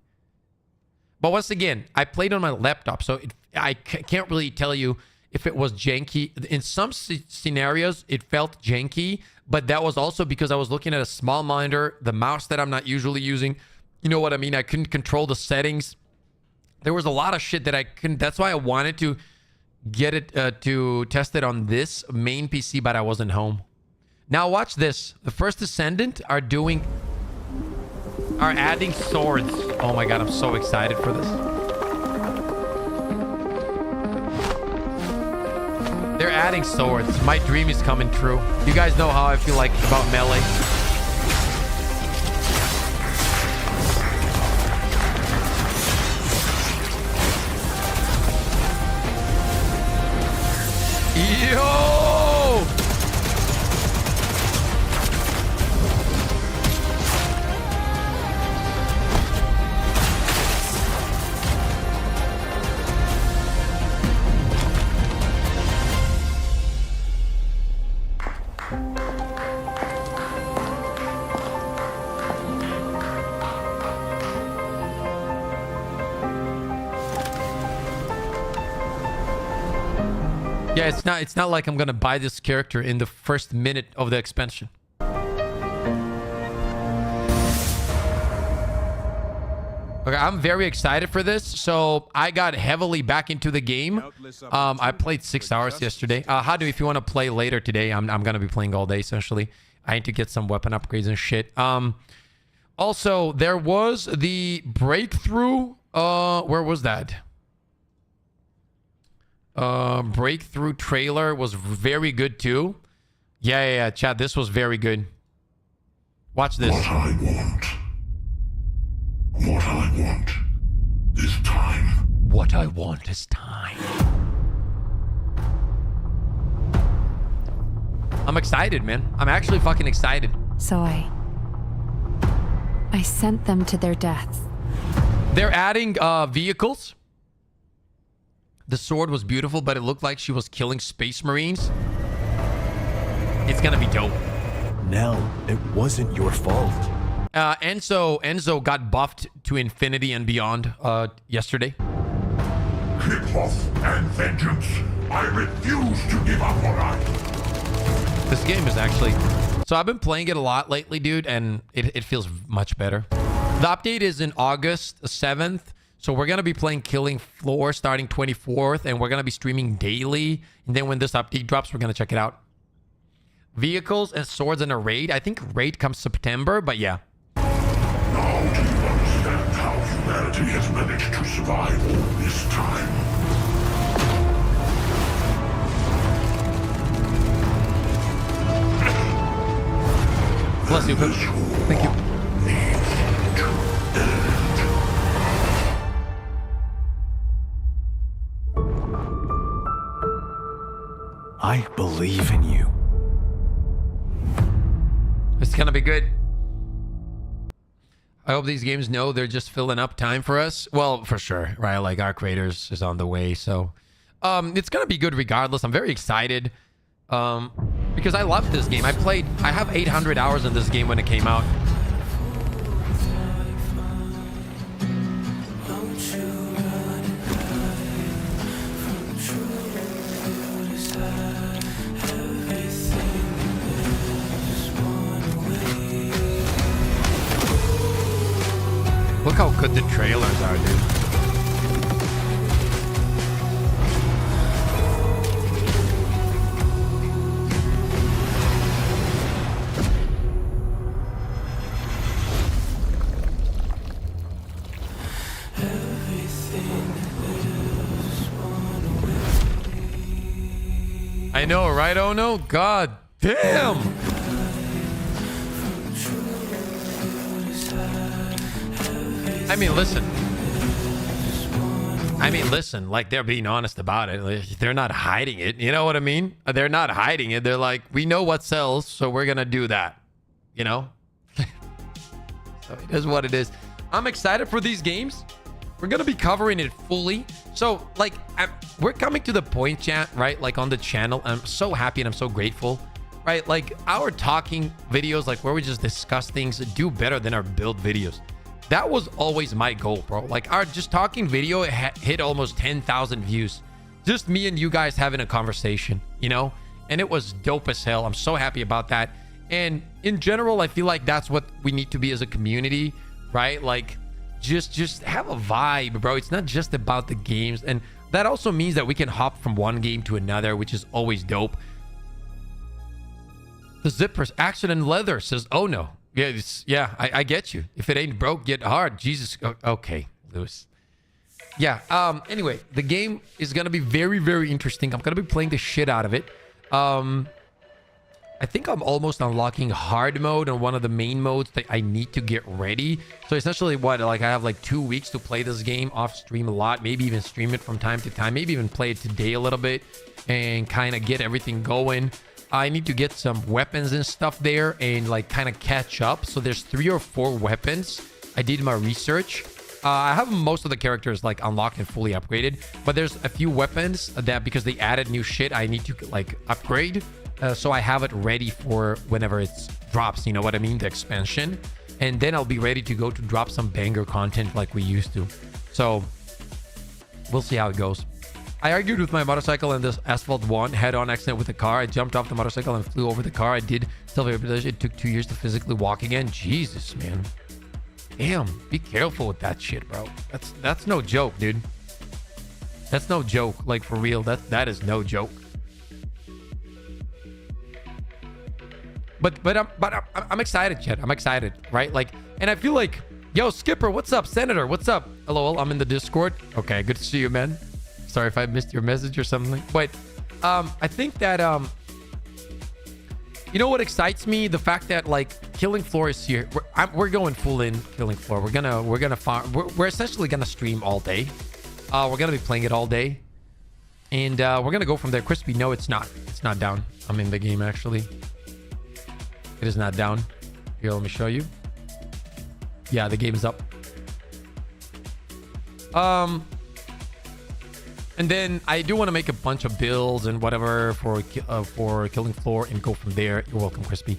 But once again, I played on my laptop, so I can't really tell you if it was janky. In some scenarios, it felt janky, but that was also because I was looking at a small monitor, the mouse that I'm not usually using. You know what I mean? I couldn't control the settings. There was a lot of shit that I couldn't. That's why I wanted to get it to test it on this main PC, but I wasn't home. Now watch this. The First Descendant are adding swords. Oh my god, I'm so excited for this. They're adding swords. My dream is coming true. You guys know how I feel like about melee. Yo! Yeah, it's not like I'm gonna buy this character in the first minute of the expansion. Okay, I'm very excited for this. So I got heavily back into the game. I played 6 hours yesterday. Hadu, if you want to play later today, I'm gonna be playing all day essentially. I need to get some weapon upgrades and shit. Also, there was the breakthrough. Where was that? Breakthrough trailer was very good too. Yeah, chat, this was very good. Watch this. What I want is time. What I want is time. I'm excited, man. I'm actually fucking excited. So I sent them to their deaths. They're adding vehicles. The sword was beautiful, but it looked like she was killing space marines. It's gonna be dope. Nell, it wasn't your fault. Enzo got buffed to infinity and beyond yesterday. Kickoff and vengeance. I refuse to give up on us. This game is actually... So I've been playing it a lot lately, dude, and it feels much better. The update is in August 7th. So we're going to be playing Killing Floor starting 24th, and we're going to be streaming daily. And then when this update drops, we're going to check it out. Vehicles and swords in a raid. I think raid comes September, but yeah. Now do you understand how humanity has managed to survive all this time? Bless you, thank you. I believe in you. It's gonna be good. I hope these games know they're just filling up time for us. Well, for sure, right? Like, our creators is on the way, so it's gonna be good regardless. I'm very excited because I love this game. I have 800 hours in this game when it came out. Look how good the trailers are, dude. I know, right? Oh no, god damn. I mean, listen, like, they're being honest about it. Like, they're not hiding it. You know what I mean? They're not hiding it. They're like, we know what sells, so we're going to do that. You know? So it is what it is. I'm excited for these games. We're going to be covering it fully. So, like, we're coming to the point, chat, right? Like, on the channel. I'm so happy and I'm so grateful right? Like our talking videos, like where we just discuss things, do better than our build videos. That was always my goal, bro. Like our just talking video hit almost 10,000 views. Just me and you guys having a conversation, you know? And it was dope as hell. I'm so happy about that. And in general, I feel like that's what we need to be as a community, right? Like just have a vibe, bro. It's not just about the games. And that also means that we can hop from one game to another, which is always dope. The zippers, action and leather says, oh no. Yeah, I get you. If it ain't broke, get hard. Jesus. Okay, Lewis. Yeah. Anyway, the game is gonna be very, very interesting. I'm gonna be playing the shit out of it. I think I'm almost unlocking hard mode on one of the main modes that I need to get ready. So essentially what, like I have like 2 weeks to play this game off stream a lot, maybe even stream it from time to time, maybe even play it today a little bit and kind of get everything going. I need to get some weapons and stuff there and like kind of catch up. So there's 3 or 4 weapons. I did my research. I have most of the characters like unlocked and fully upgraded, but there's a few weapons that because they added new shit, I need to like upgrade. So I have it ready for whenever it drops, you know what I mean? The expansion. And then I'll be ready to go to drop some banger content like we used to. So we'll see how it goes. I argued with my motorcycle in this Asphalt 1 head-on accident with a car. I jumped off the motorcycle and flew over the car. I did self-rehabilitation. It took 2 years to physically walk again. Jesus, man. Damn, be careful with that shit, bro. That's no joke, dude. That's no joke. Like, for real, that is no joke. But I'm excited, Chet. I'm excited, right? Like, and I feel like, yo, Skipper, what's up? Senator, what's up? Hello, I'm in the Discord. Okay, good to see you, man. Sorry if I missed your message or something. But I think that you know what excites me? The fact that like Killing Floor is here. We're going full in Killing Floor. We're gonna farm. We're essentially gonna stream all day. We're gonna be playing it all day, and we're gonna go from there. Crispy, no, it's not. It's not down. I'm in the game actually. It is not down. Here, let me show you. Yeah, the game is up. And then I do want to make a bunch of builds and whatever for Killing Floor and go from there. You're welcome, Crispy.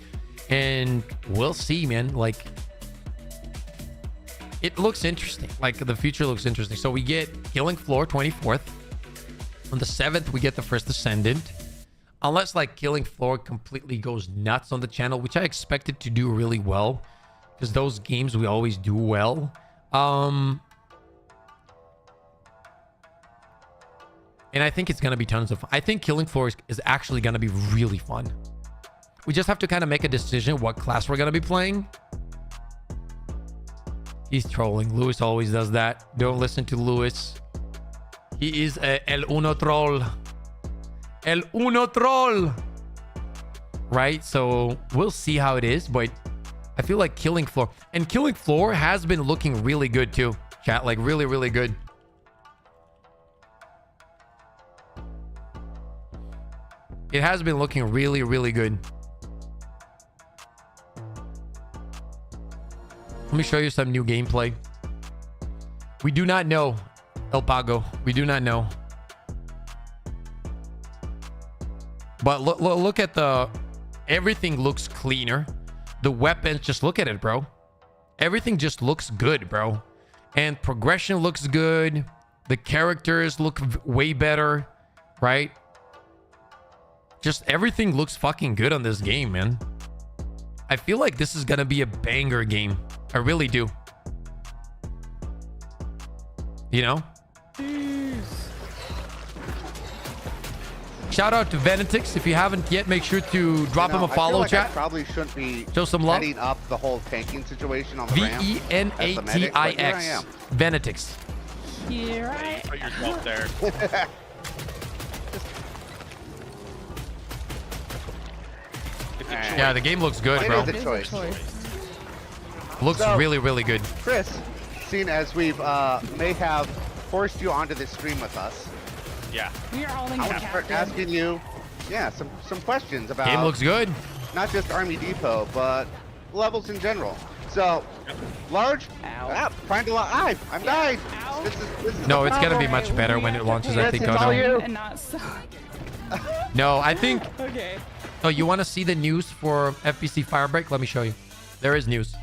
And we'll see, man. Like, it looks interesting. Like, the future looks interesting. So we get Killing Floor 24th. On the 7th, we get the first Ascendant. Unless, like, Killing Floor completely goes nuts on the channel, which I expect it to do really well. Because those games, we always do well. And I think it's going to be tons of fun. I think Killing Floor is actually going to be really fun. We just have to kind of make a decision what class we're going to be playing. He's trolling. Lewis always does that. Don't listen to Lewis. He is El Uno Troll. El Uno Troll. Right? So we'll see how it is. But I feel like Killing Floor. And Killing Floor has been looking really good too. Chat, like really, really good. It has been looking really, really good. Let me show you some new gameplay. We do not know, El Pago. We do not know. But look at the... Everything looks cleaner. The weapons, just look at it, bro. Everything just looks good, bro. And progression looks good. The characters look way better, right? Just everything looks fucking good on this game, man. I feel like this is gonna be a banger game. I really do. You know? Jeez. Shout out to Venetix. If you haven't yet, make sure to drop him a follow, chat. I probably shouldn't be show some love. Setting up the whole tanking situation on the ramp. Venatix. Venetix. Here I put yourself there. Yeah, the game looks good, bro. Looks really, really good. Chris, seeing as we've may have forced you onto this stream with us. Yeah. I want to start asking you, some questions about. Game looks good. Not just Army Depot, but levels in general. So, large. Trying to I'm dying. This is no, it's gonna be much better when it launches. I think. It's all you. And not so. No, I think. Okay. So you want to see the news for FPC Firebreak? Let me show you. There is news.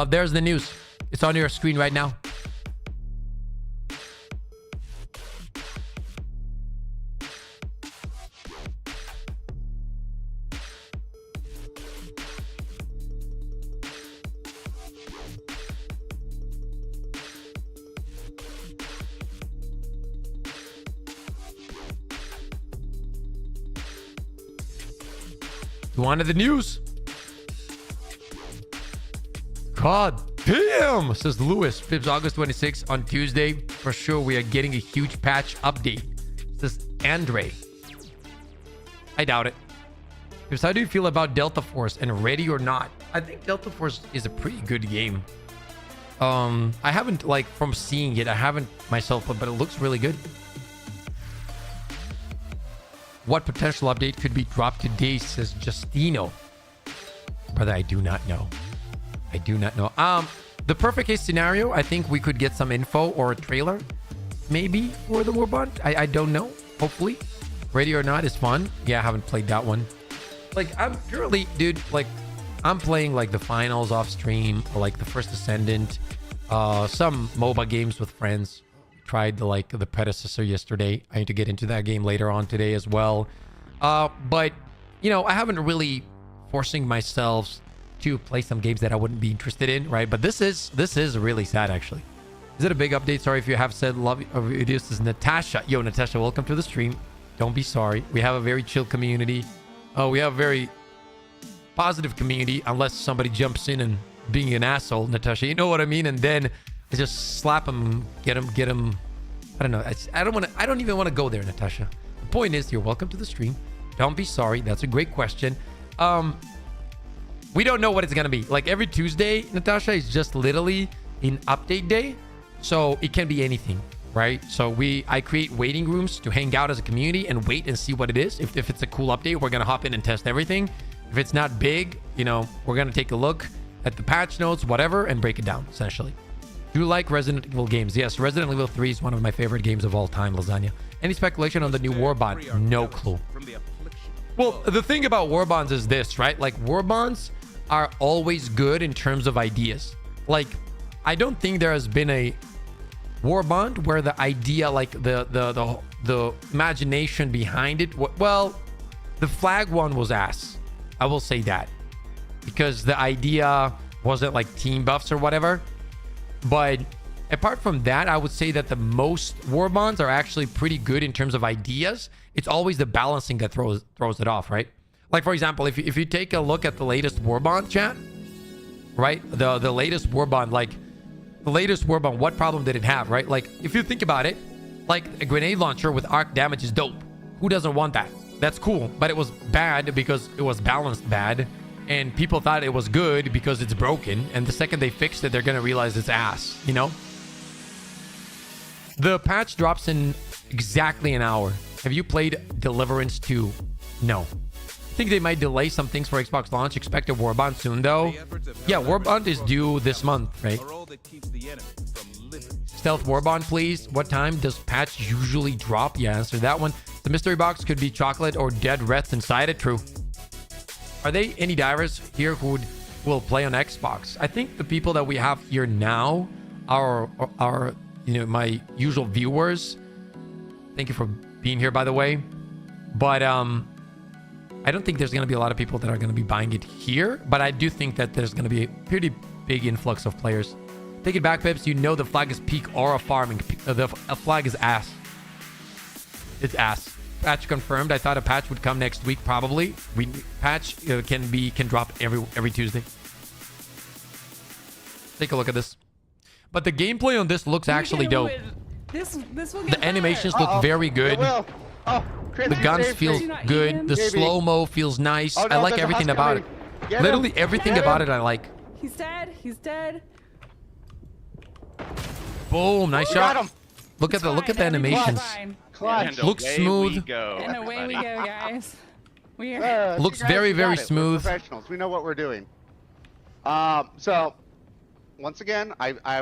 There's the news. It's on your screen right now. You wanted the news? God damn, says Lewis. Fibs August 26th on Tuesday. For sure, we are getting a huge patch update. Says Andre. I doubt it. Fibs, how do you feel about Delta Force and Ready or Not? I think Delta Force is a pretty good game. I haven't, like, from seeing it, I haven't myself, but it looks really good. What potential update could be dropped today, says Justino. Brother, I do not know. I do not know. The perfect case scenario, I think we could get some info or a trailer, maybe, for the warbond. I don't know. Hopefully. Ready or Not is fun. Yeah, I haven't played that one. Like, I'm purely, dude, like, I'm playing, like, the finals off stream, or, like, the First Ascendant, some MOBA games with friends. Tried, the predecessor yesterday. I need to get into that game later on today as well. But, you know, I haven't really forcing myself to play some games that I wouldn't be interested in, right? But this is really sad, actually. Is it a big update? Sorry if you have said love you. This is Natasha. Yo, Natasha, welcome to the stream. Don't be sorry. We have a very chill community. We have a very positive community, unless somebody jumps in and being an asshole, Natasha. You know what I mean? And then I just slap him, get him. I don't know. I don't even want to go there, Natasha. The point is, you're welcome to the stream. Don't be sorry. That's a great question. We don't know what it's going to be. Like, every Tuesday, Natasha, is just literally in update day. So it can be anything, right? So I create waiting rooms to hang out as a community and wait and see what it is. If it's a cool update, we're going to hop in and test everything. If it's not big, you know, we're going to take a look at the patch notes, whatever, and break it down, essentially. Do you like Resident Evil games? Yes, Resident Evil 3 is one of my favorite games of all time, Lasagna. Any speculation on the new warbond? No clue. Well, the thing about warbonds is this, right? Like, warbonds are always good in terms of ideas. Like, I don't think there has been a warbond where the idea, like the imagination behind it, well, the flag one was ass. I will say that, because the idea wasn't like team buffs or whatever. But apart from that, I would say that the most warbonds are actually pretty good in terms of ideas. It's always the balancing that throws it off, right? Like, for example, if you take a look at the latest warbond, chat, right? The latest warbond, like, the latest warbond, what problem did it have, right? Like, if you think about it, like, a grenade launcher with arc damage is dope. Who doesn't want that? That's cool. But it was bad because it was balanced bad. And people thought it was good because it's broken. And the second they fixed it, they're going to realize it's ass, you know? The patch drops in exactly an hour. Have you played Deliverance 2? No. I think they might delay some things for Xbox launch. Expect a warbond soon, though. Yeah, warbond is due this month, right? Stealth warbond, please. What time does patch usually drop? Yeah, answer that one. The mystery box could be chocolate or dead rats inside it. True. Are there any divers here who will play on Xbox? I think the people that we have here now are you know, my usual viewers. Thank you for being here, by the way. But I don't think there's going to be a lot of people that are going to be buying it here. But I do think that there's going to be a pretty big influx of players. Take it back, Pips. You know the flag is peak aura farming. The flag is ass. It's ass. Patch confirmed. I thought a patch would come next week, probably. Patch can drop every Tuesday. Take a look at this. But the gameplay on this looks actually dope. This will get the animations look very good. The guns feel good. The slow-mo feels nice. I like everything about it. Get Literally him. everything Get about him. it I like. He's dead. He's dead. Boom, nice Got shot. him. Look at the Everything's animations. fine. Clutch. Looks smooth. And away we go, guys. We are. Looks guys, very, we got very it. We're smooth. professionals. We know what we're doing. So once again,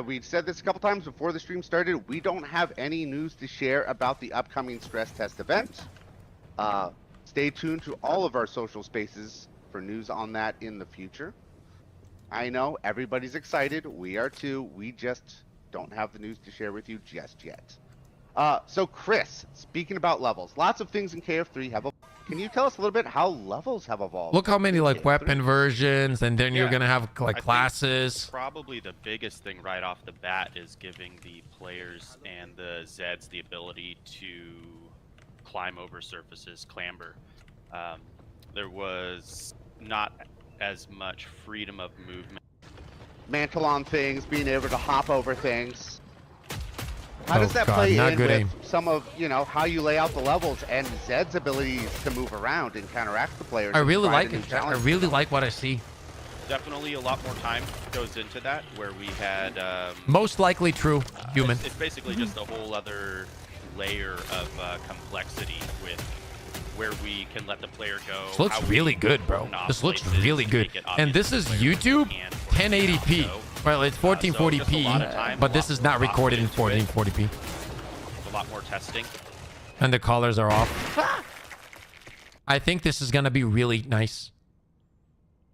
we said this a couple times before the stream started. We don't have any news to share about the upcoming stress test event. Stay tuned to all of our social spaces for news on that in the future. I know everybody's excited. We are too. We just don't have the news to share with you just yet. So Chris, speaking about levels, lots of things in KF3 have. Can you tell us a little bit how levels have evolved? Look how many like KF3? weapon versions, and then you're Yeah. gonna have like I think classes. Probably the biggest thing right off the bat is giving the players and the Zeds the ability to climb over surfaces, clamber. There was not as much freedom of movement. Mantle on things, being able to hop over things. How does that God, play not in good with aim. some of, how you lay out the levels and Zed's abilities to move around and counteract the players? I and really provide like a new it. I challenge? really like what I see. Definitely a lot more time goes into that, where we had Most likely true, human. It's basically just a whole other layer of complexity with where we can let the player go. This looks how really we good, bro. open off This looks places really to good. make it And this obvious is the player YouTube can 1080p. go. Well, it's So just a 1440p, lot of time, but a this lot is not more recorded in thought into it. 1440p. A lot more testing. And the colors are off. I think this is gonna be really nice.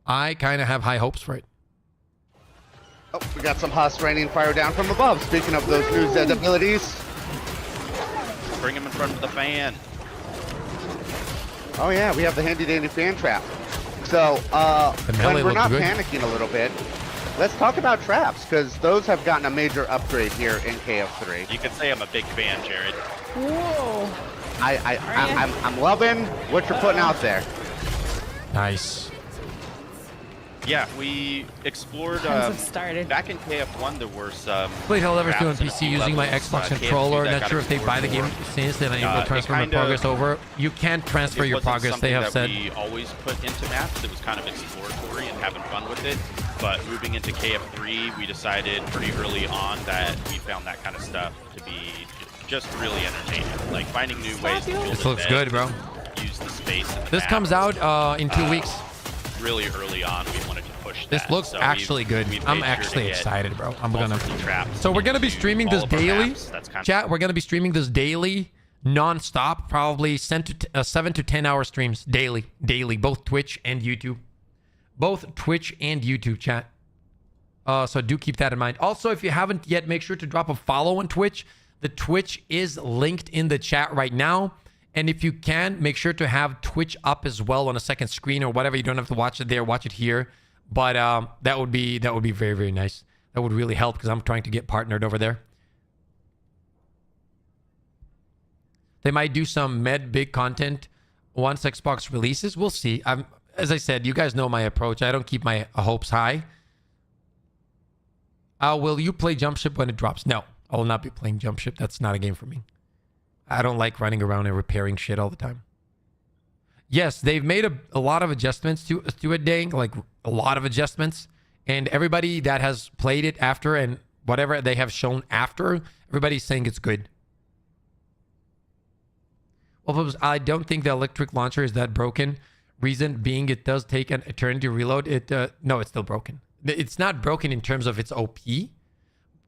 I kind of have high hopes for it. Oh, we got some Huss raining fire down from above. Speaking of those new Zed abilities. Bring him in front of the fan. Oh yeah, we have the handy dandy fan trap. So, melee when we're looks not good. panicking a little bit, let's talk about traps, because those have gotten a major upgrade here in KF3. You could say I'm a big fan, Jared. Whoa. I'm loving what you're putting out there. Nice. Yeah, we explored Friends have started. back in KF1. There were some. Played Helldivers 2 on traps and PC using my levels, Xbox KF2 controller. that Not got sure if they buy the game explored more. since then I'm able to It transfer my kinda- progress over. You can't transfer It your wasn't progress, they something have that said. we always put into maps. It was kind of exploratory and having fun with it. But moving into KF3, we decided pretty early on that we found that kind of stuff to be just really entertaining. Like finding new ways to build This a looks bed, good, bro. use the space. In the This map. comes out in 2 weeks. Really early on, we wanted to push This that. looks So actually good. we've I'm made sure to actually get excited, bro. I'm gonna. multiple traps So we're gonna be into streaming all this of our daily. maps. That's kind of Chat, we're gonna be streaming this daily, non-stop, probably 7 to 10 hour streams daily, both Twitch and YouTube, both Twitch and YouTube. Chat. So do keep that in mind. Also, if you haven't yet, make sure to drop a follow on Twitch. The Twitch is linked in the chat right now. And if you can, make sure to have Twitch up as well on a second screen or whatever. You don't have to watch it there, watch it here. But that would be very, very nice. That would really help because I'm trying to get partnered over there. They might do some big content once Xbox releases. We'll see. As I said, you guys know my approach. I don't keep my hopes high. Will you play Jump Ship when it drops? No, I will not be playing Jump Ship. That's not a game for me. I don't like running around and repairing shit all the time. Yes, they've made a lot of adjustments to it, Dang. Like a lot of adjustments. And everybody that has played it after and whatever they have shown after, everybody's saying it's good. Well, I don't think the electric launcher is that broken. Reason being it does take an eternity to reload. No, it's still broken. It's not broken in terms of its OP,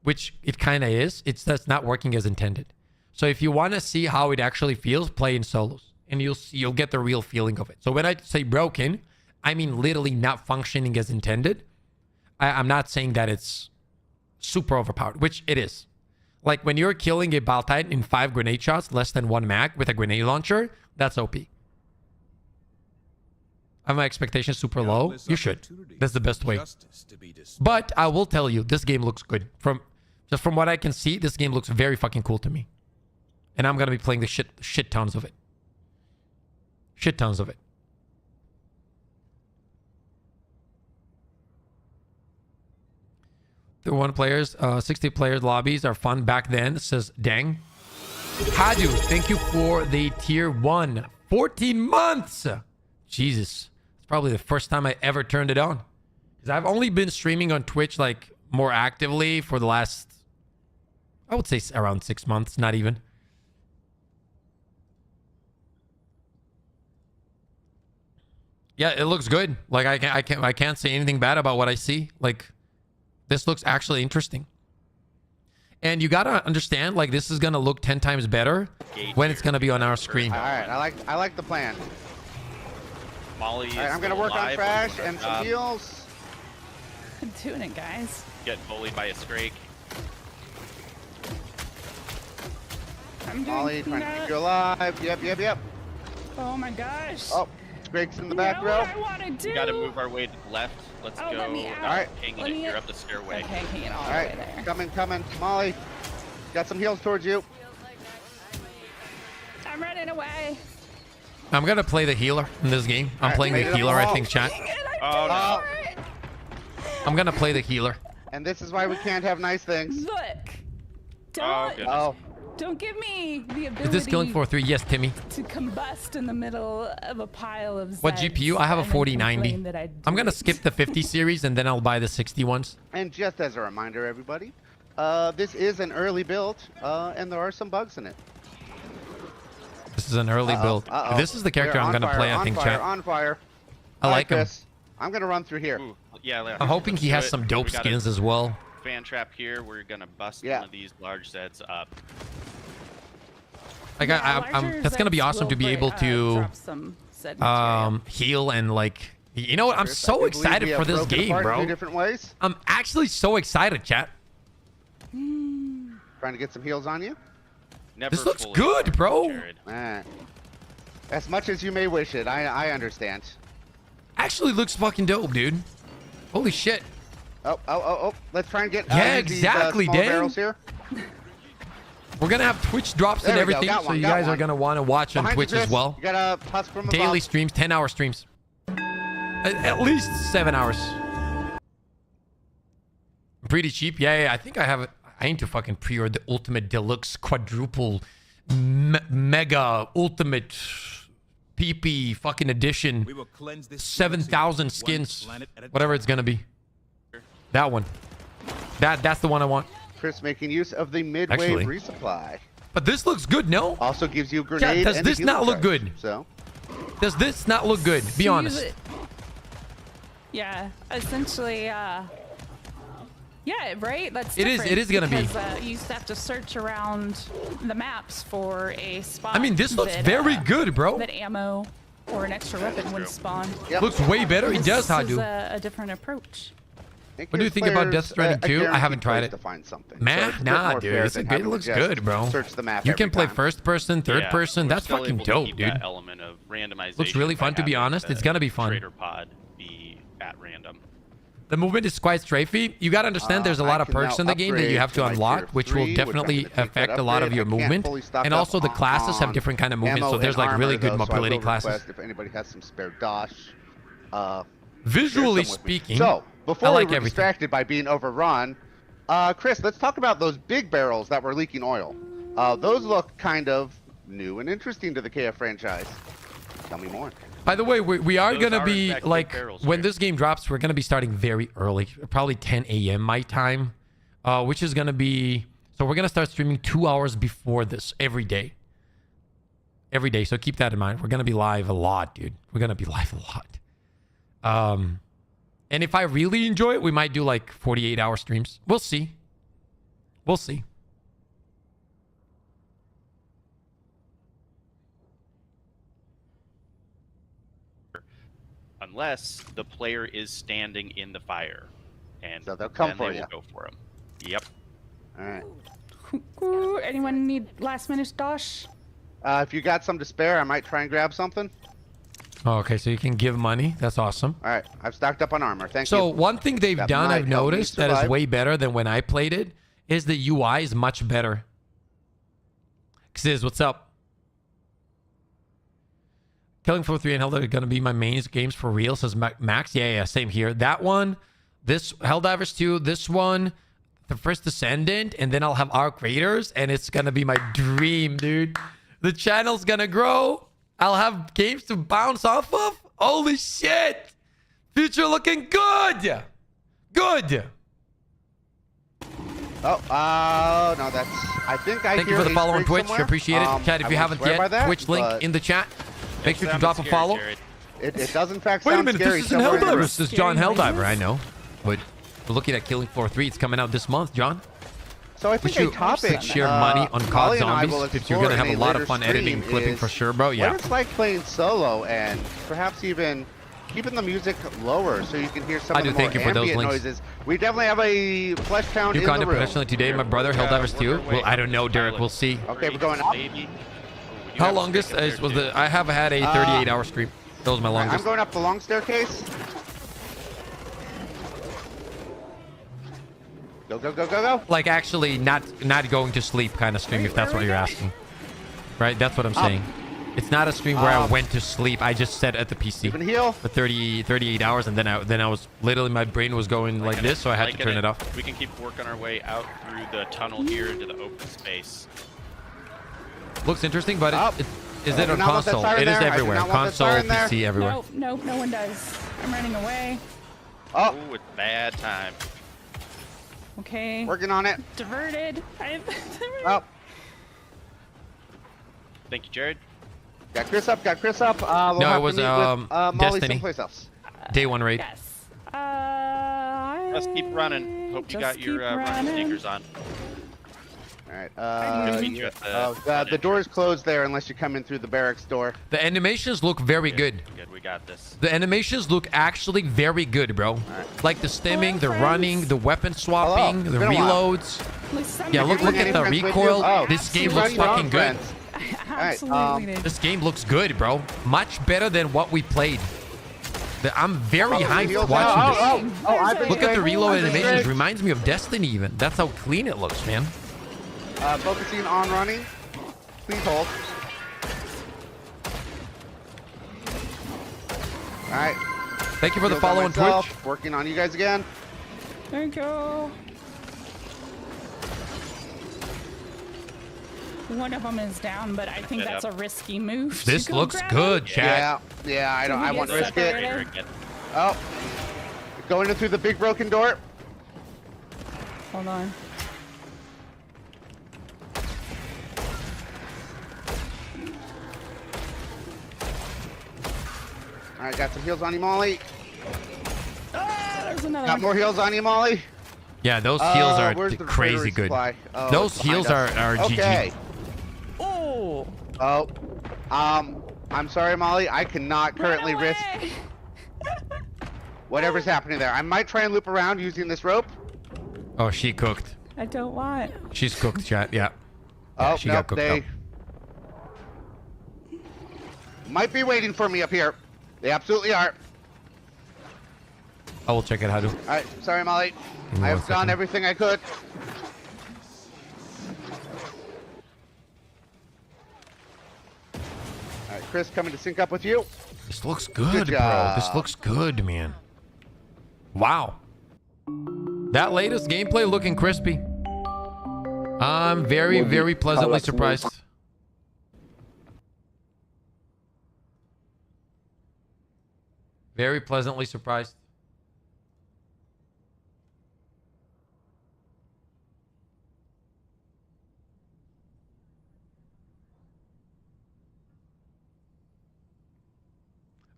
which it kind of is. It's just not working as intended. So if you want to see how it actually feels, play in solos, and you'll get the real feeling of it. So when I say broken, I mean literally not functioning as intended. I'm not saying that it's super overpowered, which it is. Like when you're killing a Bile Titan in 5 grenade shots, less than 1 mag with a grenade launcher, that's OP. Are my expectations super low? You should. That's the best way. But I will tell you, this game looks good. From what I can see, this game looks very fucking cool to me. And I'm going to be playing the shit tons of it. Shit tons of it. The 1 players, 60 players lobbies are fun back then, says Dang. Hadu, thank you for the tier 1. 14 months! Jesus. It's probably the first time I ever turned it on. Because I've only been streaming on Twitch like more actively for the last, I would say around 6 months, not even. Yeah, it looks good. Like I can't say anything bad about what I see. Like this looks actually interesting. And you gotta understand, like this is gonna look 10 times better when it's gonna be on our screen. All right, I like the plan. Molly is All right, I'm gonna work on alive, trash doing and her some job. heals. I'm doing it, guys. Getting bullied by a Scrake. I'm doing Molly trying to cleanup. keep you alive. Yep. Oh my gosh. Oh, Greg's in the back You know row. what I want to do? We gotta move our way to the left. Let's Oh, go. let me out. All right. Hanging Let it me here out. up the stairway. Okay, hanging all All the way right, there. coming. Molly, got some heals towards you. I'm running away. I'm gonna play the healer in this game. I'm Alright, playing made the it healer, I all. think, chat. Oh no. I'm gonna play the healer. And this is why we can't have nice things. Look. Oh, Don't, goodness. don't give me the ability Is this killing for 3? Yes, Timmy. to combust in the middle of a pile of What Zeds GPU? I have a and then 4090. complain that I I'm gonna do it. skip the 50 series and then I'll buy the 60 ones. And just as a reminder, everybody, this is an early build, and there are some bugs in it. This is an early build. This is the character They're I'm on gonna fire, play, I on think, fire, chat. On fire. I like him. Chris. I'm gonna run through here. Ooh, yeah, I'm hoping he has some dope skins as well. Fan trap here. We're gonna bust Yeah. one of these large Zeds up. Like Larger that's gonna be Zeds awesome will to be able to drop some Zed material. heal and like, you know what? I'm Chris, I so do believe excited we for have this broken game, apart in bro. 2 different ways. I'm actually so excited, chat. Trying to get some heals on you. Never This looks fully good, armed, bro. Jared. Alright. As much as you may wish it, I understand. Actually looks fucking dope, dude. Holy shit. Oh. Let's try and get Yeah, these, exactly, small Dan. barrels here. We're gonna have Twitch drops There and we go, everything, got so one, you got guys are one. gonna want to watch on Behind you, Twitch as Chris. well. You got a husk from Daily above. streams, 10-hour streams. At least 7 hours. Pretty cheap. Yeah, I think I have it. I need to fucking pre-order the ultimate deluxe quadruple mega ultimate PP fucking edition. 7,000 skins. Whatever it's gonna be. That one. That's the one I want. Chris making use of the mid-wave Actually. resupply. But this looks good, no? Also gives you a Yeah, grenade. does and a this healing not look charge. good? So Does this not look good? Be Use honest. it. Yeah, essentially, yeah, right? That's It is- different it is gonna be. because, you used to have to search around the maps for a spot. I mean, this looks that, very good, bro. That ammo or an extra weapon would spawn. Looks way better. It does, This is Hadu. a different approach. What do you think about Death Stranding 2? I haven't tried it. To find something. Man, So it's a bit nah, more dude. fair It's than it having to looks just good, bro. Search the map You every can play time. first person, third Yeah, person. we're That's still fucking able to dope, keep dude. That element of randomization Looks really by fun, to be having honest. the It's gonna be fun. Trader pod be at random. The movement is quite strafey. You gotta understand there's a lot of can now perks in the game that you upgrade have to to my unlock, tier which 3, will which I'm definitely gonna take that affect a lot of upgrade. your I can't movement. fully stock And up also the classes have on different kind of movement, ammo so there's and like armor, really good though, so I mobility will classes. request if anybody has some spare dosh. Visually share some with me. speaking, So before I like we were everything. distracted by being overrun, Chris, let's talk about those big barrels that were leaking oil. Those look kind of new and interesting to the KF franchise. Tell me more. By the way, we are Those going to are, be, in fact, big like, barrels when here. this game drops, we're going to be starting very early. Probably 10 a.m. my time, which is going to be... So we're going to start streaming 2 hours before this every day. Every day, so keep that in mind. We're going to be live a lot, dude. We're going to be live a lot. And if I really enjoy it, we might do, like, 48-hour streams. We'll see. We'll see. Unless the player is standing in the fire, and So they'll come then for they you. will go for him. Yep. All right. Ooh, anyone need last minute dosh? If you got some to spare, I might try and grab something. Oh, okay, so you can give money. That's awesome. All right, I've stocked up on armor. Thank you. So one thing they've That done, might I've help me noticed, that is survive. way better than when I played it, is the UI is much better. Xiz, what's up? Killing Floor 3 and Helldive are going to be my main games for real, says Max. Yeah, same here. That one, this Helldivers 2, this one, the first Descendant, and then I'll have Arc Raiders, and it's going to be my dream, dude. The channel's going to grow. I'll have games to bounce off of. Holy shit! Future looking good! Good! Oh, no, that's... I think I Thank you hear for the a follow on scrape Twitch. somewhere. Appreciate it. Chat, if I you won't haven't swear by yet, that, Twitch link but in the chat. Make sure to drop a follow. It does, in fact, Wait a sound minute, scary. this isn't somewhere in the Helldivers. room. This is John Helldiver, I know. But we're looking at Killing Floor 3. It's coming out this month, John. So I think Would you a topic share money on COD Molly and I will Zombies? If explore you're going to have in a lot of later fun editing and stream clipping is for sure, bro. Yeah. What it's like playing solo and perhaps even keeping the music lower so you can hear some of the more thank you for those ambient links. noises. We definitely have a flesh pound New in the content room. professionally today, my brother, Helldivers 2. Well, I don't know, Derek. We'll see. Okay, we're going up. How long this was the... I have had a 38-hour stream. That was my longest. I'm going up the long staircase. Go, go, go, go, go. Like, actually not going to sleep kind of stream, if that's what you're asking. Right? That's what I'm saying. It's not a stream where I went to sleep. I just sat at the PC for 38 hours, and then I was literally, my brain was going like this, so I had to turn it off. We can keep working our way out through the tunnel here into the open space. Looks interesting, but is it on not want that console? siren It is there. I do everywhere. not want that Console, siren there. PC, everywhere. Nope, nope, no one does. I'm running away. Oh, Ooh, it's bad time. Okay. working on it. Diverted. Oh, Thank you, Jared. got Chris up, got Chris up. We'll No, have it was to meet with, Molly Destiny. someplace else. Day 1 raid. Yes. Let's keep running. Hope you got your running sneakers on. All right. Gonna meet you at The door is closed there unless you come in through the barracks door. The animations look very good. Good, we got this. The animations look actually very good, bro. Like the stimming, the running, the weapon swapping, the Been a while. reloads. Yeah, look at the recoil. This game looks fucking good. Absolutely. This game looks good, bro. Much better than what we played. I'm very hyped watching this. Look at the reload animations. Reminds me of Destiny even. That's how clean it looks, man. Focusing on running. Please hold. All right. Thank you for the Heals follow on myself. Twitch. Working on you guys again. There you go. One of them is down, but I think that's a risky move. This to go looks grab good, it. chat. Yeah, I don't. Can we I won't get risk it. separated? Oh, going in through the big broken door. Hold on. All right, got some heals on you, Molly. There's another Got one. more heals on you, Molly. Yeah, those heals are where's the crazy refrigerator good. supply? Oh, Those it's behind heals us. are Okay. GG. Oh. I'm sorry, Molly. I cannot currently risk whatever's happening there. I might try and loop around using this rope. Oh, she cooked. I don't want. She's cooked, chat. Yeah. Oh, she nope, got cooked they up. might be waiting for me up here. They absolutely are. I will check it out. All right, sorry, Molly. Give me I one have done second. everything I could. All right, Chris, coming to sync up with you. This looks good, bro. job. This looks good, man. Wow. That latest gameplay looking crispy. I'm very, very pleasantly surprised. Very pleasantly surprised.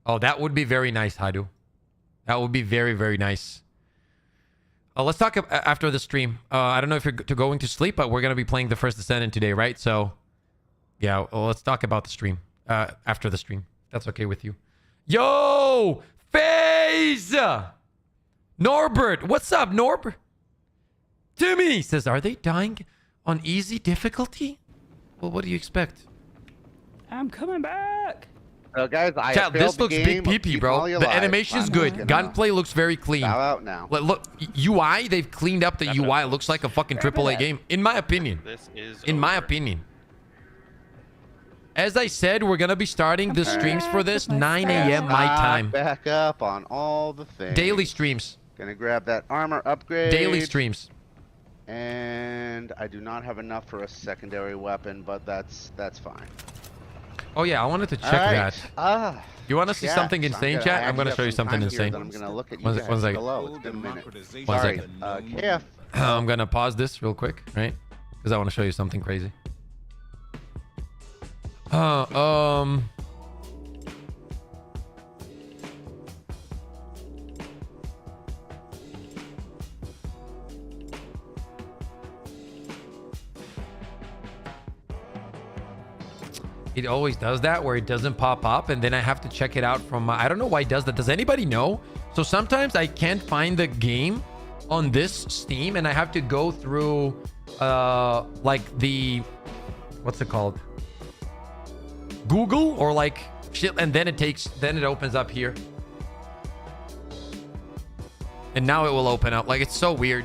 Oh, that would be very nice, Hadu. That would be very, very nice. Let's talk after the stream. I don't know if you're going to sleep, but we're going to be playing the first Descendant today, right? So, yeah, well, let's talk about the stream after the stream. If that's okay with you. Yo! FaZe! Norbert! What's up, Norbert? Timmy says, are they dying on easy difficulty? Well, what do you expect? I'm coming back. So, guys, I Chat, failed this the looks game big of peepee, Keep bro. Molly The alive. animation's I'm good. just gonna Gunplay looks very clean. bow out now. Look, UI, they've cleaned up the UI. It looks like a fucking AAA game, in my opinion. This is In my opinion. As I said, we're going to be starting the streams for this 9 a.m. my time. Back up on all the things. Daily streams. Gonna grab that armor upgrade. Daily streams. And I do not have enough for a secondary weapon, but that's fine. Oh yeah, I wanted to check that. You want to see something insane, chat? I'm gonna show you something insane. I'm gonna look at you One guys second. below. It's been a minute. One Sorry, second. KF. I'm gonna pause this real quick, right? Because I want to show you something crazy. It always does that where it doesn't pop up and then I have to check it out from I don't know why it does that. Does anybody know? So sometimes I can't find the game on this Steam and I have to go through like the what's it called? Google or like shit, and then it opens up here. And now it will open up. Like, it's so weird.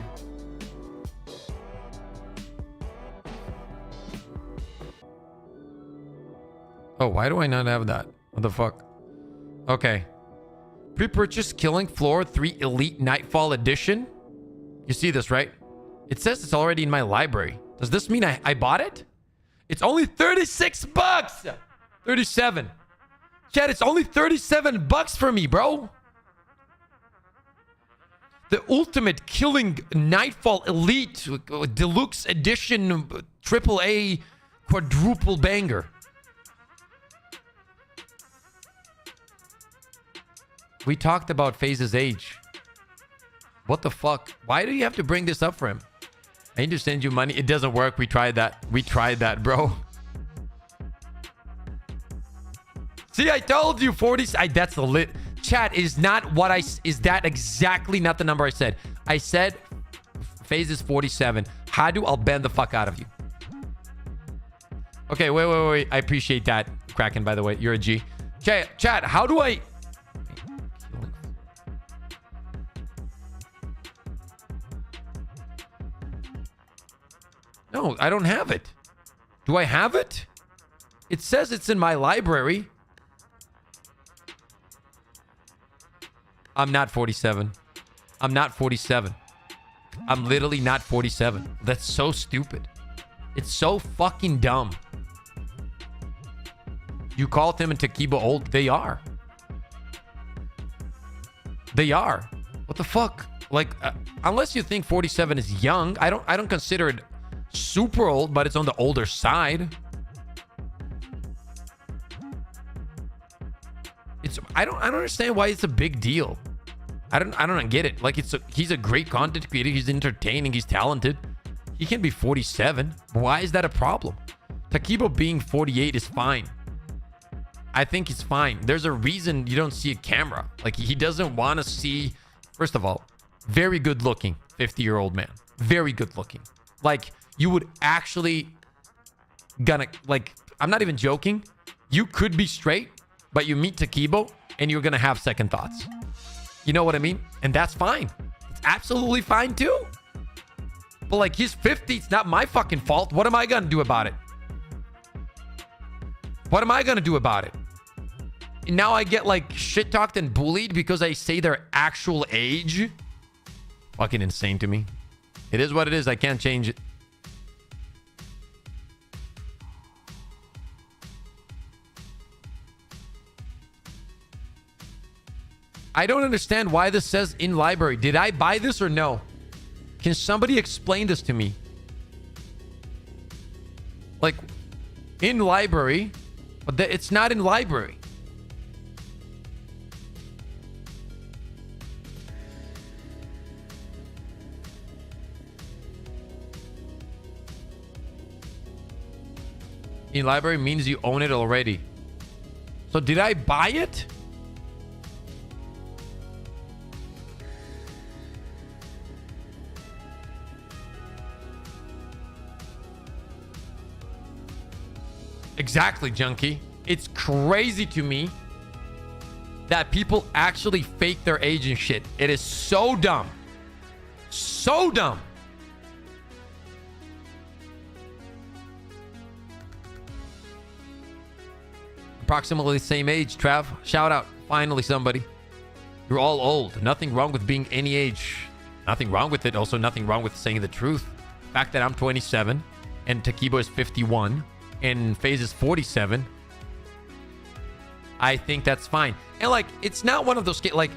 Oh, why do I not have that? What the fuck? Okay. Pre-purchase Killing Floor 3 Elite Nightfall Edition. You see this, right? It says it's already in my library. Does this mean I bought it? It's only 36 bucks. 37. Chat, it's only 37 bucks for me, bro. The Ultimate Killing Nightfall Elite Deluxe Edition AAA quadruple banger. We talked about FaZe's age. What the fuck? Why do you have to bring this up for him? I need to send you money. It doesn't work. We tried that. We tried that, bro. See, I told you 40. That's the lit. Chat is not what I... Is that exactly not the number I said? I said FaZe is 47. Hadu, I'll bend the fuck out of you. Okay, wait. I appreciate that, Kraken, by the way. You're a G. Chat, how do I... No, I don't have it. Do I have it? It says it's in my library. I'm not 47. I'm not 47. I'm literally not 47. That's so stupid. It's so fucking dumb. You call Tim and Takiba old? They are. They are. What the fuck? Like, unless you think 47 is young, I don't consider it super old, but it's on the older side. I don't understand why it's a big deal. I don't get it. Like, he's a great content creator. He's entertaining. He's talented. He can be 47. Why is that a problem? Takiba being 48 is fine. I think it's fine. There's a reason you don't see a camera. Like, he doesn't want to see... First of all, very good looking 50-year-old man. Very good looking. Like, you would actually gonna... Like, I'm not even joking. You could be straight, but you meet Takibo and you're gonna have second thoughts. You know what I mean? And that's fine. It's absolutely fine too. But like, he's 50. It's not my fucking fault. What am I gonna do about it? What am I gonna do about it? And now I get like shit talked and bullied because I say their actual age. Fucking insane to me. It is what it is. I can't change it. I don't understand why this says in library. Did I buy this or no? Can somebody explain this to me? Like, in library, but it's not in library. In library means you own it already. So did I buy it? Exactly, Junkie. It's crazy to me that people actually fake their age and shit. It is so dumb. So dumb. Approximately the same age, Trav. Shout out. Finally, somebody. You're all old. Nothing wrong with being any age. Nothing wrong with it. Also, nothing wrong with saying the truth. The fact that I'm 27 and Takibo is 51 and FaZe is 47. I think that's fine. And like, it's not one of those like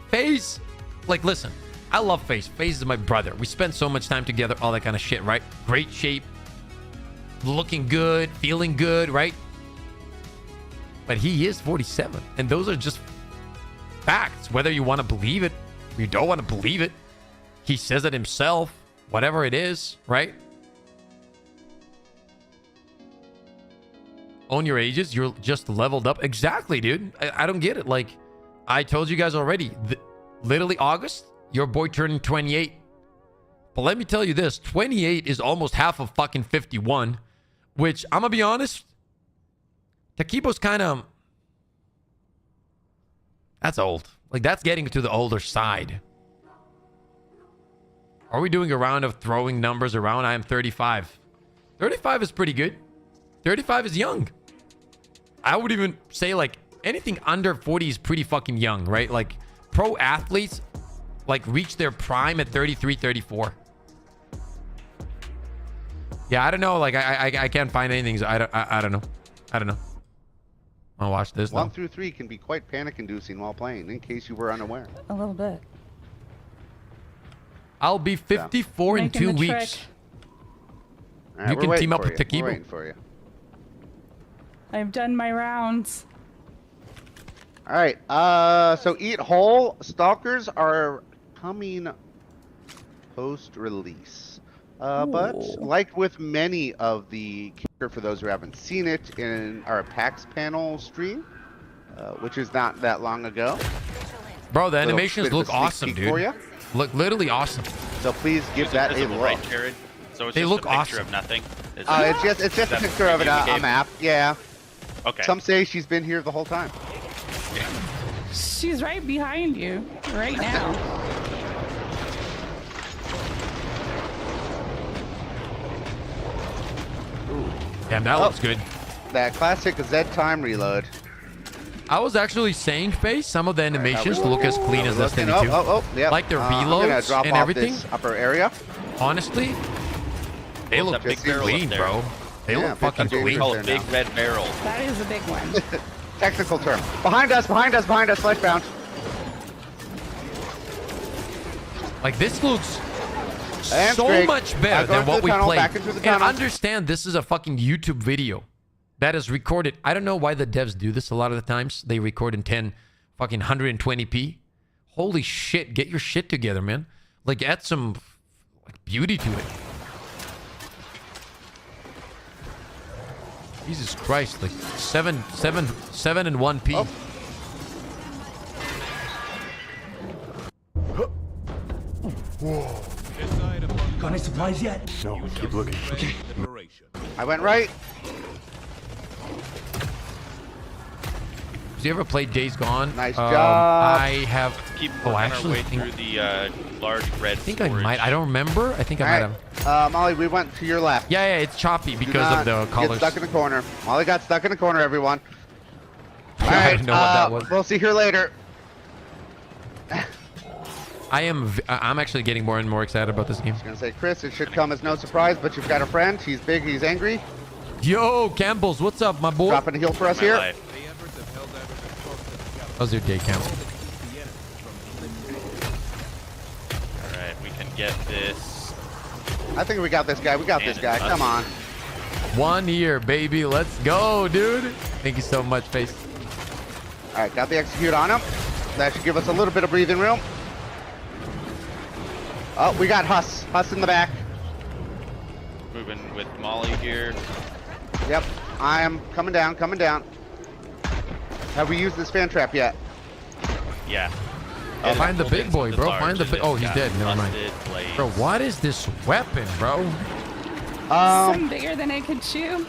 FaZe. Like, listen, I love FaZe. FaZe is my brother. We spend so much time together, all that kind of shit, right? Great shape, looking good, feeling good, right? But he is 47, and those are just facts. Whether you want to believe it or you don't want to believe it, he says it himself. Whatever it is, right? Own your ages. You're just leveled up. Exactly, dude. I don't get it. Like, I told you guys already. Literally August, your boy turning 28. But let me tell you this. 28 is almost half of fucking 51. Which, I'm going to be honest, Takibo's kind of... That's old. Like, that's getting to the older side. Are we doing a round of throwing numbers around? I am 35. 35 is pretty good. 35 is young. I would even say, like, anything under 40 is pretty fucking young, right? Like, pro athletes, like, reach their prime at 33, 34. Yeah, I don't know. Like, I can't find anything. So I don't know. I don't know. I'll watch this. 1 through 3 can be quite panic-inducing while playing, in case you were unaware. A little bit. I'll be 54 in 2 weeks. Right, you can team up with Takibo. We're waiting for you. I've done my rounds. All right. So Eat Whole Stalkers are coming post-release. But like with many of the, for those who haven't seen it, in our PAX panel stream, which is not that long ago. Bro, the animations look awesome, dude. Look literally awesome. So please give that a look. So it's they just look a picture awesome. of nothing. It's just a picture of a map. Yeah. Okay. Some say she's been here the whole time. She's right behind you right now. Damn, that looks good. That classic Z time reload. I was actually saying, FaZe, some of the animations look as clean as Destiny 2. Yep. Like their reloads and everything. This upper area. Honestly, they look clean, bro. They look fucking clean. Big red barrel. That is a big one. Technical term. Behind us, fleshbound. Like, this looks so much better than what we played. And understand, this is a fucking YouTube video that is recorded. I don't know why the devs do this a lot of the times. They record in 120p. Holy shit, get your shit together, man. Like, add some like beauty to it. Jesus Christ, like 7 and 1p. Oh. Whoa. Got any supplies yet? No, keep looking. Okay. I went right. Have you ever played Days Gone? Nice job. I have. Keep actually, our way through the large red. I think I might. I don't remember. I think I might have. Molly, we went to your left. Yeah, it's choppy because of the colors. Get stuck in the corner. Molly got stuck in the corner, everyone. All I right, don't know what that was. We'll see her later. I'm actually getting more and more excited about this game. I was gonna say, Chris, it should come as no surprise, but you've got a friend. He's big. He's angry. Yo, Campbell's, what's up, my boy? Dropping a heal for us here. How's your day, Campbell? All right, we can get this. I think we got this guy. We got this guy. Come on. 1 year, baby. Let's go, dude. Thank you so much, FaZe. All right, got the execute on him. That should give us a little bit of breathing room. Oh, we got Huss. Huss in the back. Moving with Molly here. Yep, I am coming down, coming down. Have we used this fan trap yet? Yeah. Find the big boy, bro. Find the big. Oh, he's dead. Never mind. Bro, what is this weapon, bro? Something bigger than I could chew.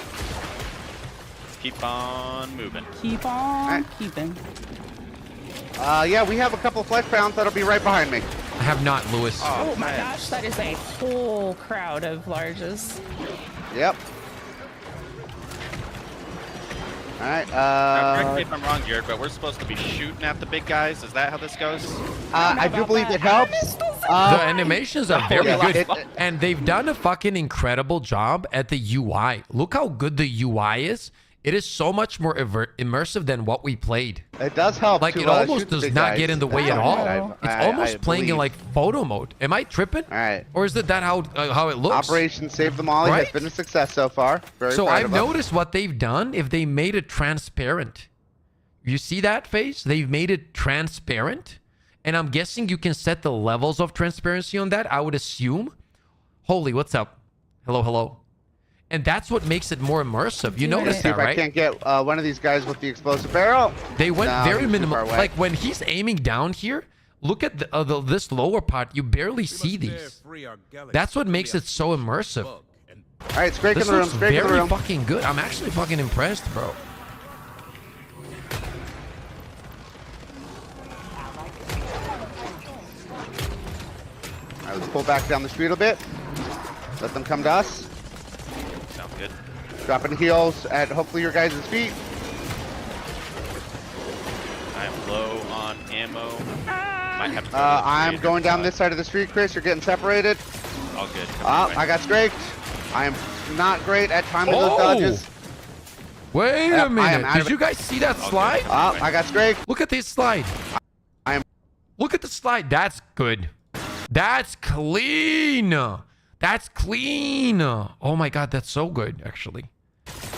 Keep on moving. Keep on keeping. Yeah, we have a couple flesh pounds that'll be right behind me. I have not, Lewis. Oh my gosh, that is a whole crowd of larges. Yep. All right. Now, correct me if I'm wrong, Jared, but we're supposed to be shooting at the big guys. Is that how this goes? I do believe it helps. The animations are very good, and they've done a fucking incredible job at the UI. Look how good the UI is. it is so much more immersive than what we played. It does help. Like, it almost does not get in the way at all. It's almost playing in like photo mode. Am I tripping? All right. Or is it that how it looks? Operation Save the Molly has been a success so far. Very so proud I've of us. noticed what they've done. If they made it transparent, you see that face? They've made it transparent, and I'm guessing you can set the levels of transparency on that. I would assume. Holy, what's up? Hello, hello. And that's what makes it more immersive. You notice that, right? I can't get one of these guys with the explosive barrel. They went very minimal. far away. Like when he's aiming down here, look at this lower part. You barely see these. That's what makes it so immersive. All right, Scrake in This the room. looks Scrake in the very room. fucking good. I'm actually fucking impressed, bro. All right, let's pull back down the street a bit. Let them come to us. Sounds good. Dropping heals at hopefully your guys' feet. I'm low on ammo. Might have to I'm going down this side of the street, Chris. You're getting separated. All good. I got Scraked. I am not great at timing those dodges. Wait Yep, a minute. Did you guys see that slide? I got Scraked. Look at this slide. Look at the slide. That's good. That's clean. That's clean. Oh my god, that's so good, actually.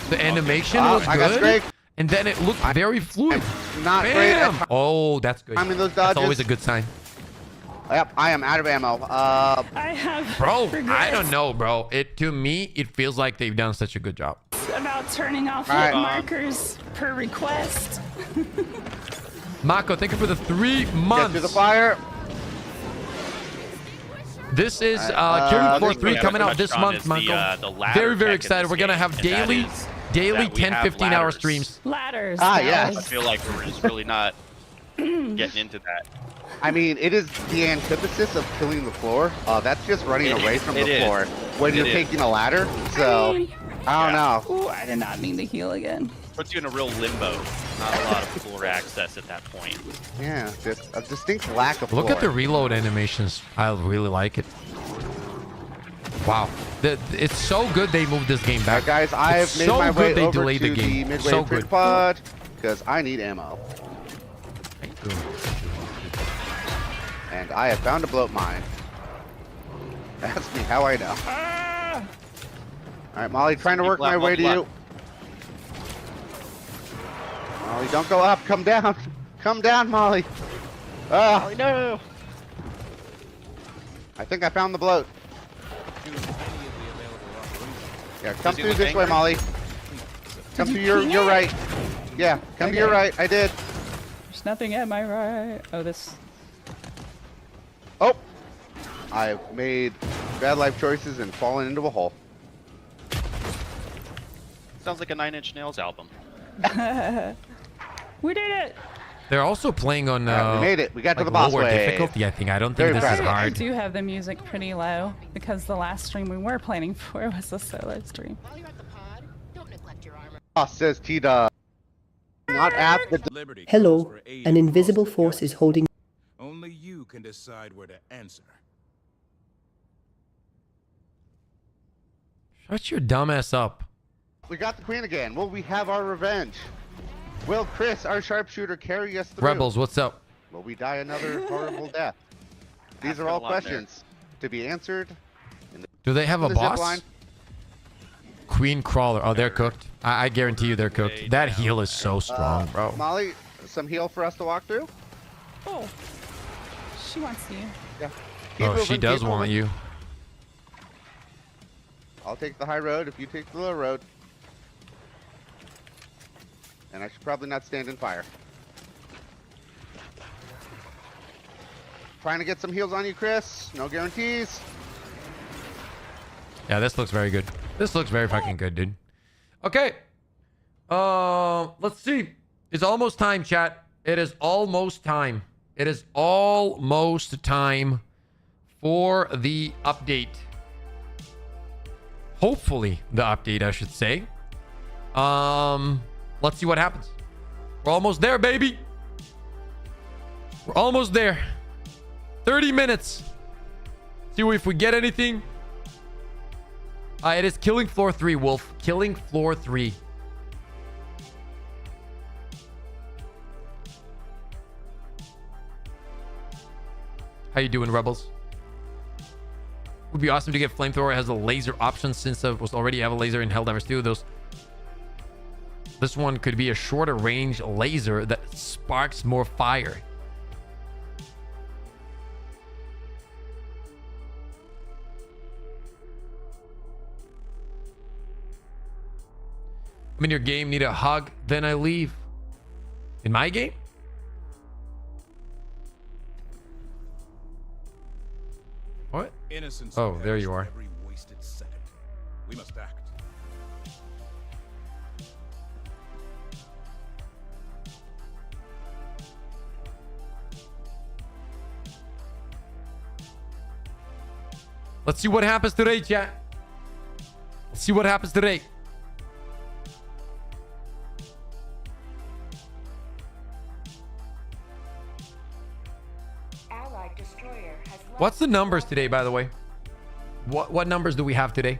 The animation was I got good, Scraked. and then it looked very fluid. Not great at Oh, that's good. timing those That's dodges. always a good sign. Yep, I am out of ammo. I have Bro, I regrets don't know, bro. To me, it feels like they've done such a good job. about turning off All right. hit markers per request. Mako, thank you for the 3 Get months. through the fire. This is Alright, Killing Floor this 3 we coming haven't out this touched on month, is the, Mako. ladder Very, very tech in excited. this We're going to game, have and daily that we 10, have 15 hour ladders. streams. Ladders. Ah, that yes. I was- feel like we're just really not getting into that. I mean, it is the antithesis of killing the floor. That's just running away from it the is. floor when It you're is. taking a ladder. So, I don't know. Ooh, I did not mean to heal again. Puts you in a real limbo. Not a lot of floor access at that point. Yeah, just a distinct lack of Look floor. at the reload animations. I really like it. Wow. It's so good they moved this game back. Guys, I've It's made so my way good they over delayed to the the game. midway So trigger good. pod because I need ammo. And I have found a bloat mine. Ask me how I know. All right, Molly, trying to work my way to you. Molly, don't go up. Come down. Come down, Molly. Molly, no. I think I found the bloat. Yeah, come Busy through with this way, anger? Molly. Come to your right. Yeah, come to your right. I did. There's nothing at my right. Oh, this. Oh! I've made bad life choices and fallen into a hole. Sounds like a 9 Inch Nails album. We did it! They're also playing on we made it. We got to like the boss lower wave. difficulty, I think. I don't Very think this is proud of I hard. do have the music pretty low because the last stream we were planning for was a solo stream. Boss says T-Dub. Not at the... Hello, an invisible force is holding... Only you can decide where to answer. Shut your dumbass up. We got the queen again. Will we have our revenge? Will Chris, our sharpshooter, carry us through? Rebels, what's up? Will we die another horrible death? These are all questions to be answered. In the, Do they have a the zip boss? line. Queen Crawler. Oh, they're cooked. I guarantee you they're cooked. That heal is so strong, bro. Molly, some heal for us to walk through? Oh. She wants you. Yeah. Oh, she does want you. I'll take the high road if you take the low road. And I should probably not stand in fire. Trying to get some heals on you, Chris. No guarantees. Yeah, this looks very good. This looks very fucking good, dude. Okay. Let's see. It's almost time, chat. It is almost time. It is almost time for the update. Hopefully, the update, I should say. Let's see what happens. We're almost there, baby. We're almost there. 30 minutes. See if we get anything. It is Killing Floor 3, Wolf. Killing Floor 3. How you doing, Rebels? Would be awesome to get flamethrower. It has a laser option since I was already have a laser in Helldivers 2. This one could be a shorter range laser that sparks more fire. I'm in your game, need a hug, then I leave. In my game? What? Innocence oh, there you are. every wasted second. We must act. Let's see what happens today, chat. Let's see what happens today. Allied destroyer has What's the numbers today, by the way? What numbers do we have today?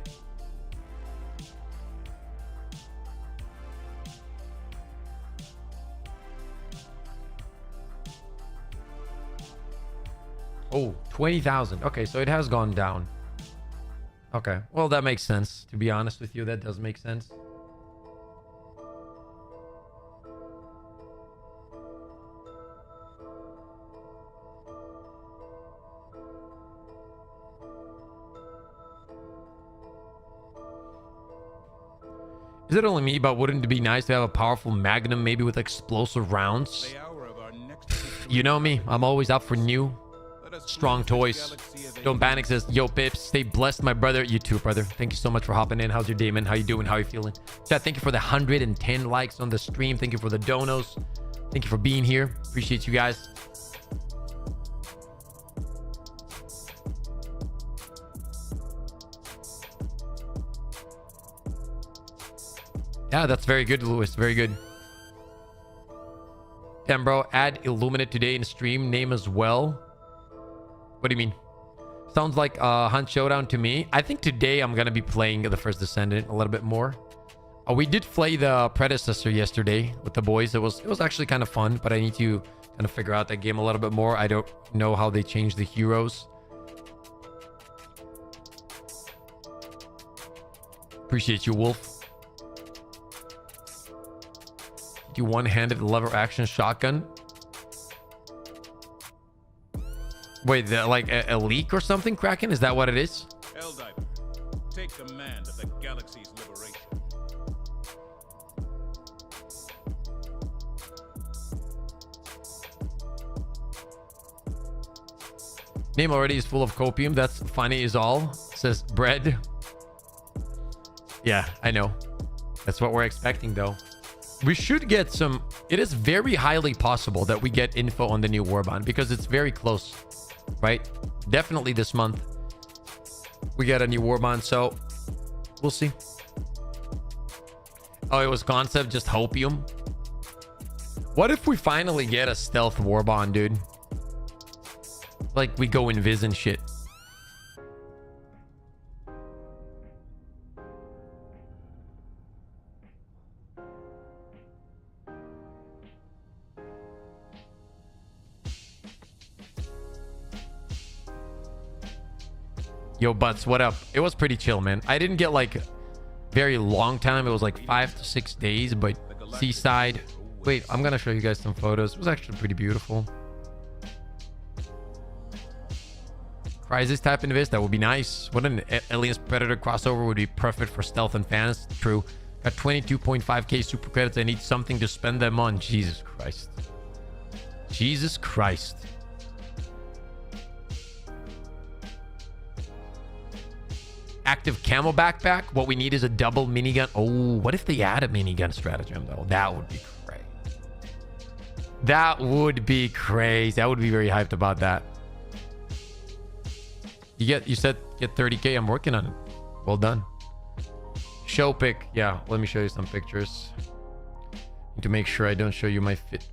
Oh, 20,000. Okay, so it has gone down. Okay, well, that makes sense. To be honest with you, that does make sense. Is it only me, but wouldn't it be nice to have a powerful magnum, maybe with explosive rounds? You know me, I'm always up for new, strong toys. Don't Panic says, yo, Pips, stay blessed, my brother. You too, brother. Thank you so much for hopping in. How's your day, man? How you doing? How you feeling? Chat, thank you for the 110 likes on the stream. Thank you for the donos. Thank you for being here. Appreciate you guys. Yeah, that's very good, Lewis. Very good. Damn, bro. Add Illuminate today in stream name as well. What do you mean? Sounds like Hunt Showdown to me. I think today I'm going to be playing the First Descendant a little bit more. We did play the Predecessor yesterday with the boys. It was actually kind of fun, but I need to kind of figure out that game a little bit more. I don't know how they changed the heroes. Appreciate you, Wolf. Do one-handed lever action shotgun? Wait, like a leak or something, Kraken? Is that what it is? Helldiver, take command of the galaxy's liberation. Name already is full of copium. That's funny is all. Says bread. Yeah, I know. That's what we're expecting, though. We should get some... It is very highly possible that we get info on the new warbond because it's very close, right? Definitely this month we get a new warbond, so we'll see. Oh, it was concept, just hopium. What if we finally get a stealth warbond, dude? Like we go invis and shit. Yo, Butts, what up? It was pretty chill, man. I didn't get like very long time. It was like 5 to 6 days, but seaside. Wait, I'm gonna show you guys some photos. It was actually pretty beautiful. Crisis type invis, that would be nice. What an Aliens Predator crossover would be perfect for stealth and fans. True. Got 22.5k super credits. I need something to spend them on. Jesus Christ. Jesus Christ. Active camo backpack. What we need is a double minigun. Oh, what if they add a minigun stratagem though? That would be crazy. That would be crazy. I would be very hyped about that. You said get 30k. I'm working on it. Well done. Show pic. Yeah, let me show you some pictures. Need to make sure I don't show you my feet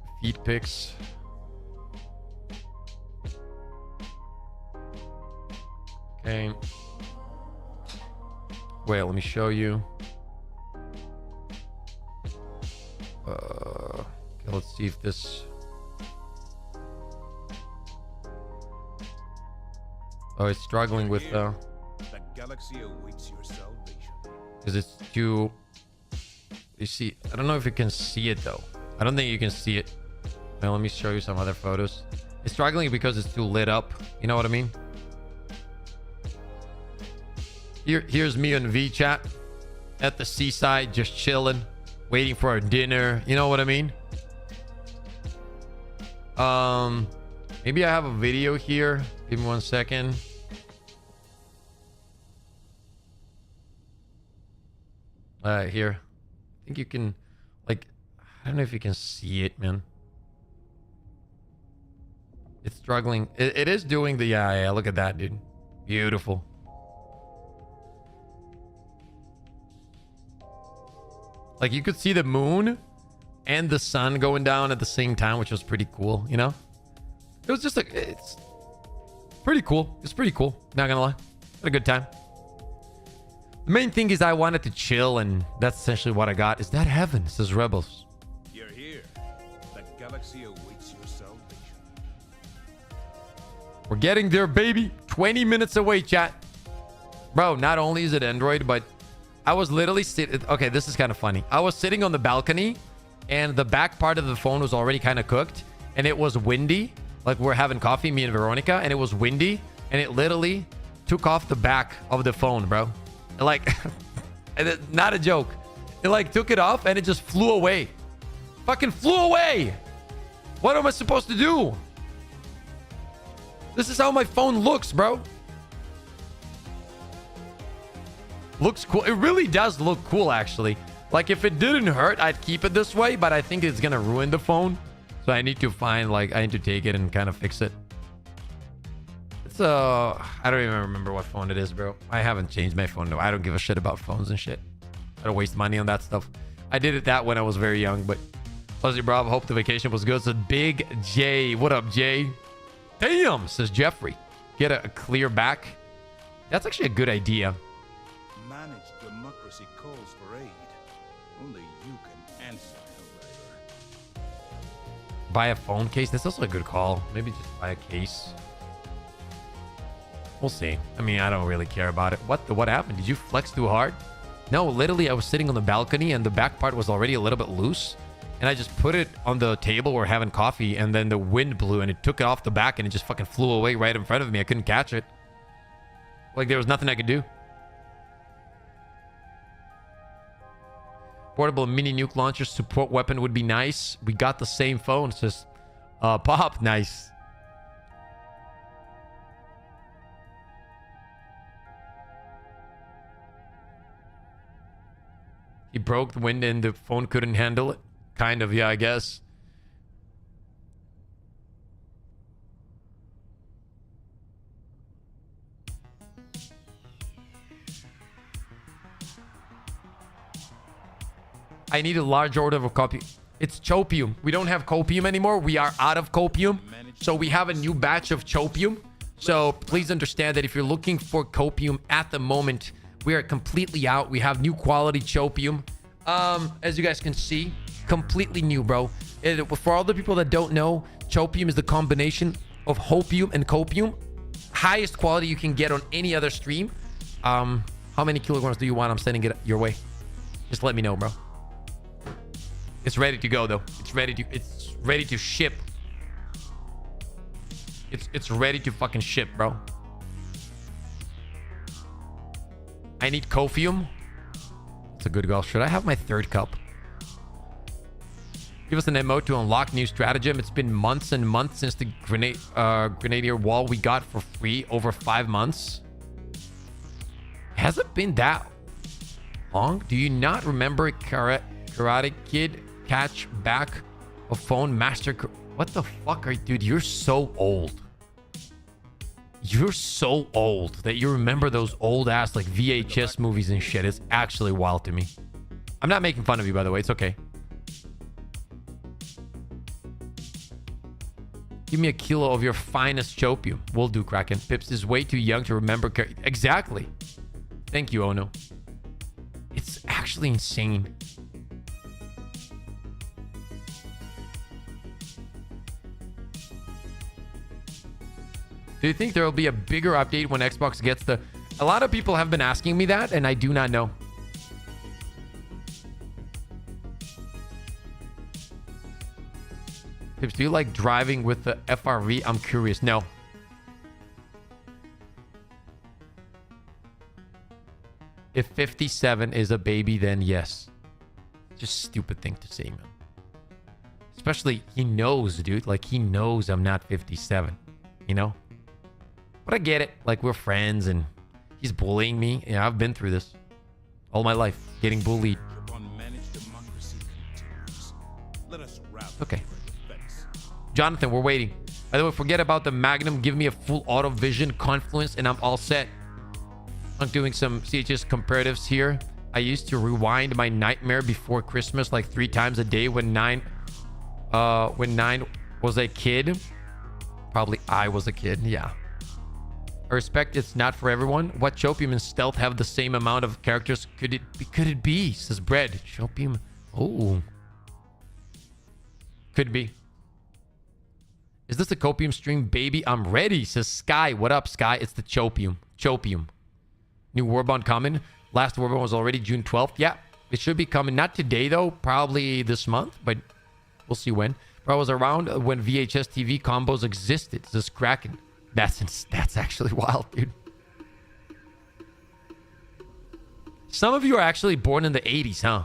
pics. Okay. Wait, let me show you. Okay, let's see if this... Oh, it's struggling with The galaxy awaits your salvation. because it's too. You see, I don't know if you can see it though. I don't think you can see it. Now let me show you some other photos. It's struggling because it's too lit up. You know what I mean? Here's me on VChat at the seaside, just chilling, waiting for our dinner. You know what I mean? Maybe I have a video here. Give me 1 second. Here. I think you can, like, I don't know if you can see it, man. It's struggling. It is doing the, yeah, look at that, dude. Beautiful. Like, you could see the moon and the sun going down at the same time, which was pretty cool, you know? It was just like, it's pretty cool. It's pretty cool. Not gonna lie. Had a good time. The main thing is I wanted to chill, and that's essentially what I got. Is that heaven? Says Rebels. You're here. The galaxy awaits your salvation. We're getting there, baby. 20 minutes away, chat. Bro, not only is it Android, but I was literally sitting... Okay, this is kind of funny. I was sitting on the balcony, and the back part of the phone was already kind of cooked, and it was windy. Like, we're having coffee, me and Veronica, and it was windy, and it literally took off the back of the phone, bro. Like, and it's not a joke. It, like, took it off, and it just flew away. Fucking flew away! What am I supposed to do? This is how my phone looks, bro. Looks cool. It really does look cool, actually. Like, if it didn't hurt, I'd keep it this way, but I think it's gonna ruin the phone. So I need to find, like, I need to take it and kind of fix it. It's I don't even remember what phone it is, bro. I haven't changed my phone. No, I don't give a shit about phones and shit. I don't waste money on that stuff. I did it that when I was very young, but Fuzzy Bravo, hope the vacation was good. Said Big J. What up, Jay? Damn, says Jeffrey. Get a clear back. That's actually a good idea. Managed democracy calls for aid. Only you can answer, Helldiver. Buy a phone case. That's also a good call. Maybe just buy a case. We'll see. I mean, I don't really care about it. What happened? Did you flex too hard? No, literally, I was sitting on the balcony and the back part was already a little bit loose. And I just put it on the table. We're having coffee, and then the wind blew and it took it off the back and it just fucking flew away right in front of me. I couldn't catch it. Like, there was nothing I could do. Portable mini nuke launcher support weapon would be nice. We got the same phone. Says Pop. Nice. He broke the wind and the phone couldn't handle it. Kind of, yeah, I guess. I need a large order of copium. It's chopium. We don't have copium anymore. We are out of copium. So we have a new batch of chopium. So please understand that if you're looking for copium at the moment, we are completely out. We have new quality chopium. As you guys can see, completely new, bro. For all the people that don't know, chopium is the combination of hopium and copium. Highest quality you can get on any other stream. How many kilograms do you want? I'm sending it your way. Just let me know, bro. It's ready to go, though. It's ready to ship. It's ready to fucking ship, bro. I need copium. It's a good goal. Should I have my third cup? Give us an emote to unlock new stratagem. It's been months and months since the grenadier wall we got for free. Over 5 months. Has it been that long? Do you not remember Karate Kid catch back a phone master? What the fuck are you, dude? You're so old. You're so old that you remember those old ass like VHS movies and shit. It's actually wild to me. I'm not making fun of you, by the way. It's okay. Give me a kilo of your finest chopium. Will do, Kraken. Pips is way too young to remember. Exactly. Thank you, Ono. It's actually insane. Do you think there will be a bigger update when Xbox gets the... A lot of people have been asking me that, and I do not know. Pips, do you like driving with the FRV? I'm curious. No. If 57 is a baby, then yes. Just a stupid thing to say, man. Especially, he knows, dude. Like, he knows I'm not 57. You know? But I get it. Like, we're friends and he's bullying me. Yeah, I've been through this all my life. Getting bullied. Okay. Jonathan, we're waiting. By the way, forget about the Magnum. Give me a full auto vision confluence and I'm all set. I'm doing some CHS comparatives here. I used to rewind my nightmare before Christmas like 3 times a day when 9 was a kid. Probably I was a kid. Yeah. I respect it's not for everyone. What chopium and stealth have the same amount of characters? Could it be? Says Bread. Chopium. Oh. Could be. Is this a copium stream, baby? I'm ready, says Sky. What up, Sky? It's the chopium. Chopium. New warbond coming. Last warbond was already June 12th. Yeah, it should be coming. Not today, though. Probably this month, but we'll see when. But I was around when VHS TV combos existed. Says Kraken. That's actually wild, dude. Some of you are actually born in the 80s, huh?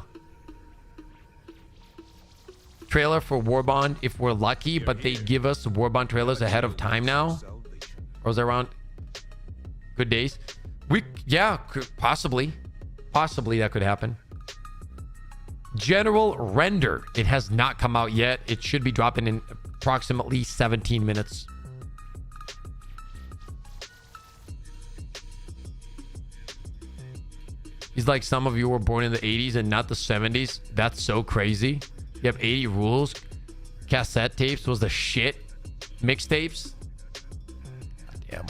Trailer for Warbond if we're lucky, but they give us Warbond trailers ahead of time now. Or was it around good days? Yeah, possibly that could happen. General Render. It has not come out yet. It should be dropping in approximately 17 minutes. He's like, some of you were born in the 80s and not the 70s. That's so crazy. You have 80 rules. Cassette tapes was the shit. Mixtapes. Damn.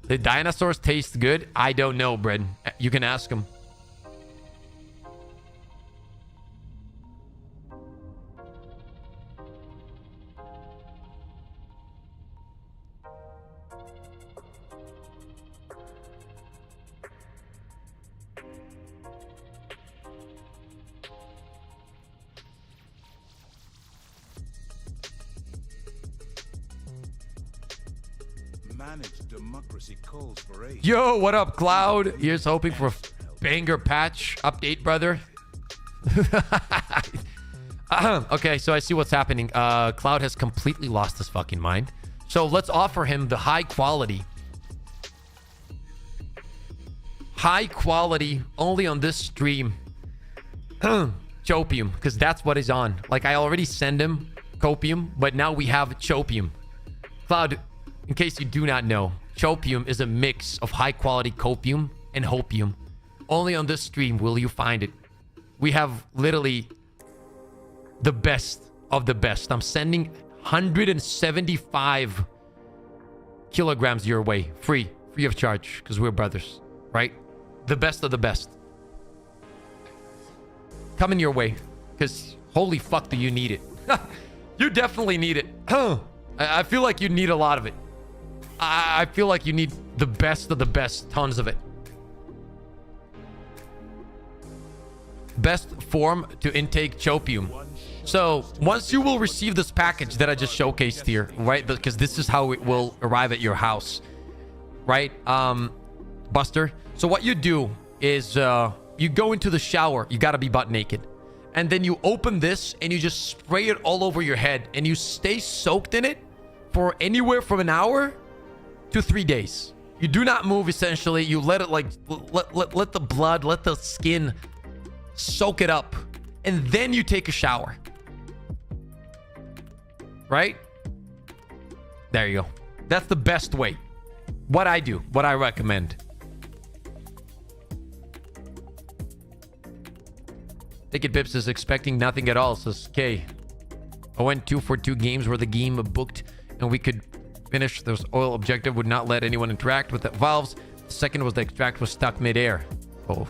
The dinosaurs taste good? I don't know, Brad. You can ask him. Yo, what up, Cloud? Here's hoping for a banger patch update, brother. Okay, so I see what's happening. Cloud has completely lost his fucking mind. So let's offer him the high quality, only on this stream, chopium, because that's what is on. Like, I already send him copium, but now we have chopium. Cloud, in case you do not know, chopium is a mix of high-quality copium and hopium. Only on this stream will you find it. We have literally the best of the best. I'm sending 175 kilograms your way. Free of charge, because we're brothers, right? The best of the best. Coming your way, because holy fuck do you need it. You definitely need it. I feel like you need a lot of it. I feel like you need the best of the best. Tons of it. Best form to intake chopium. So once you will receive this package that I just showcased here, right? Because this is how it will arrive at your house, right? Buster. So what you do is you go into the shower. You got to be butt naked. And then you open this and you just spray it all over your head. And you stay soaked in it for anywhere from an hour to 3 days. You do not move, essentially. You let it, like, let the blood, let the skin soak it up. And then you take a shower. Right? There you go. That's the best way. What I do, what I recommend. Ticket Pips is expecting nothing at all, says K. I went 2 for 2 games where the game booked and we could finish. This oil objective would not let anyone interact with the valves. The second was the extract was stuck midair. Oh,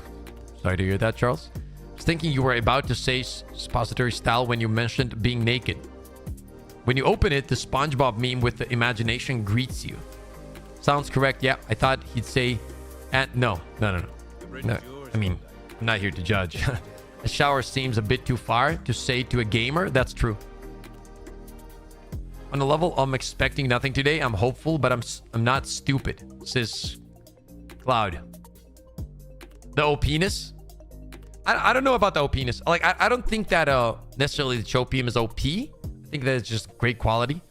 sorry to hear that, Charles. I was thinking you were about to say suppository style when you mentioned being naked. When you open it, the SpongeBob meme with the imagination greets you. Sounds correct. Yeah, I thought he'd say, and no. I mean, I'm not here to judge. A shower seems a bit too far to say to a gamer. That's true. On the level, I'm expecting nothing today. I'm hopeful, but I'm not stupid, says Cloud. The OP-ness? I don't know about the OP-ness. Like, I don't think that necessarily the chopium is OP. I think that it's just great quality.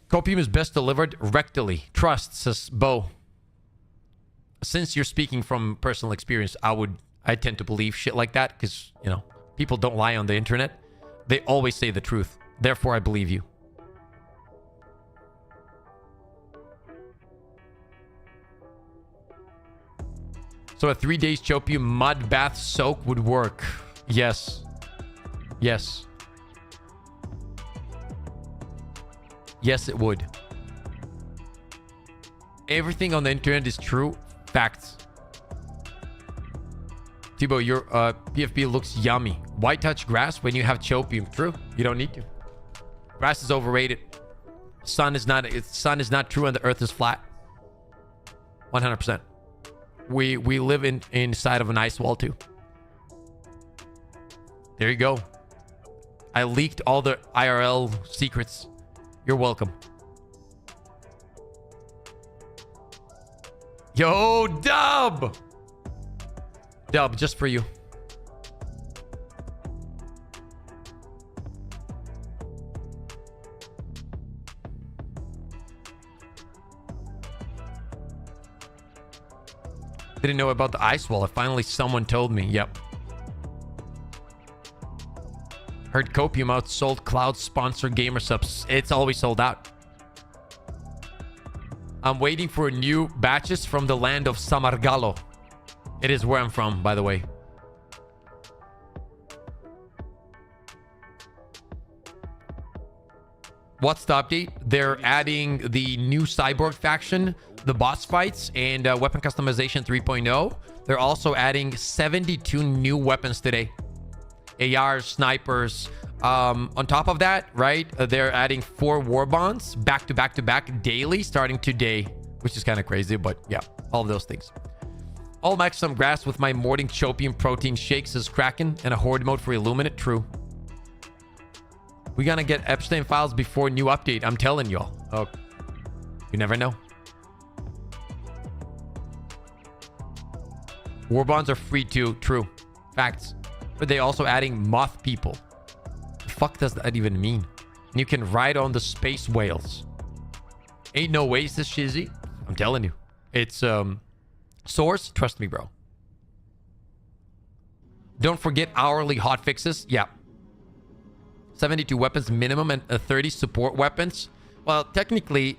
Copium is best delivered rectally. Trust, says Bo. Since you're speaking from personal experience, I tend to believe shit like that because, you know, people don't lie on the internet. They always say the truth. Therefore, I believe you. So a 3 days chopium mud bath soak would work. Yes. Yes. Yes, it would. Everything on the internet is true. Facts. Thibaut, your PFP looks yummy. Why touch grass when you have chopium? True. You don't need to. Grass is overrated. Sun is not true and the earth is flat. 100%. We live inside of an ice wall too. There you go. I leaked all the IRL secrets. You're welcome. Yo, Dub! Dub, just for you. Didn't know about the ice wall. Finally, someone told me. Yep. Heard Copium outsold Cloud sponsored gamer subs. It's always sold out. I'm waiting for new batches from the land of Samargalo. It is where I'm from, by the way. What's the update? They're adding the new Cyborg faction, the boss fights, and weapon customization 3.0. They're also adding 72 new weapons today. ARs, snipers. On top of that, right, they're adding 4 warbonds back to back to back daily starting today, which is kind of crazy, but yeah, all of those things. I'll match some grass with my morning chopium protein shakes as Kraken and a horde mode for Illuminate. True. We're gonna get Epstein files before new update. I'm telling y'all. Oh, you never know. Warbonds are free too. True. Facts. But they also adding moth people. The fuck does that even mean? And you can ride on the space whales. Ain't no way, says Shizzy. I'm telling you. It's source. Trust me, bro. Don't forget hourly hotfixes. Yeah. 72 weapons minimum and 30 support weapons. Well, technically,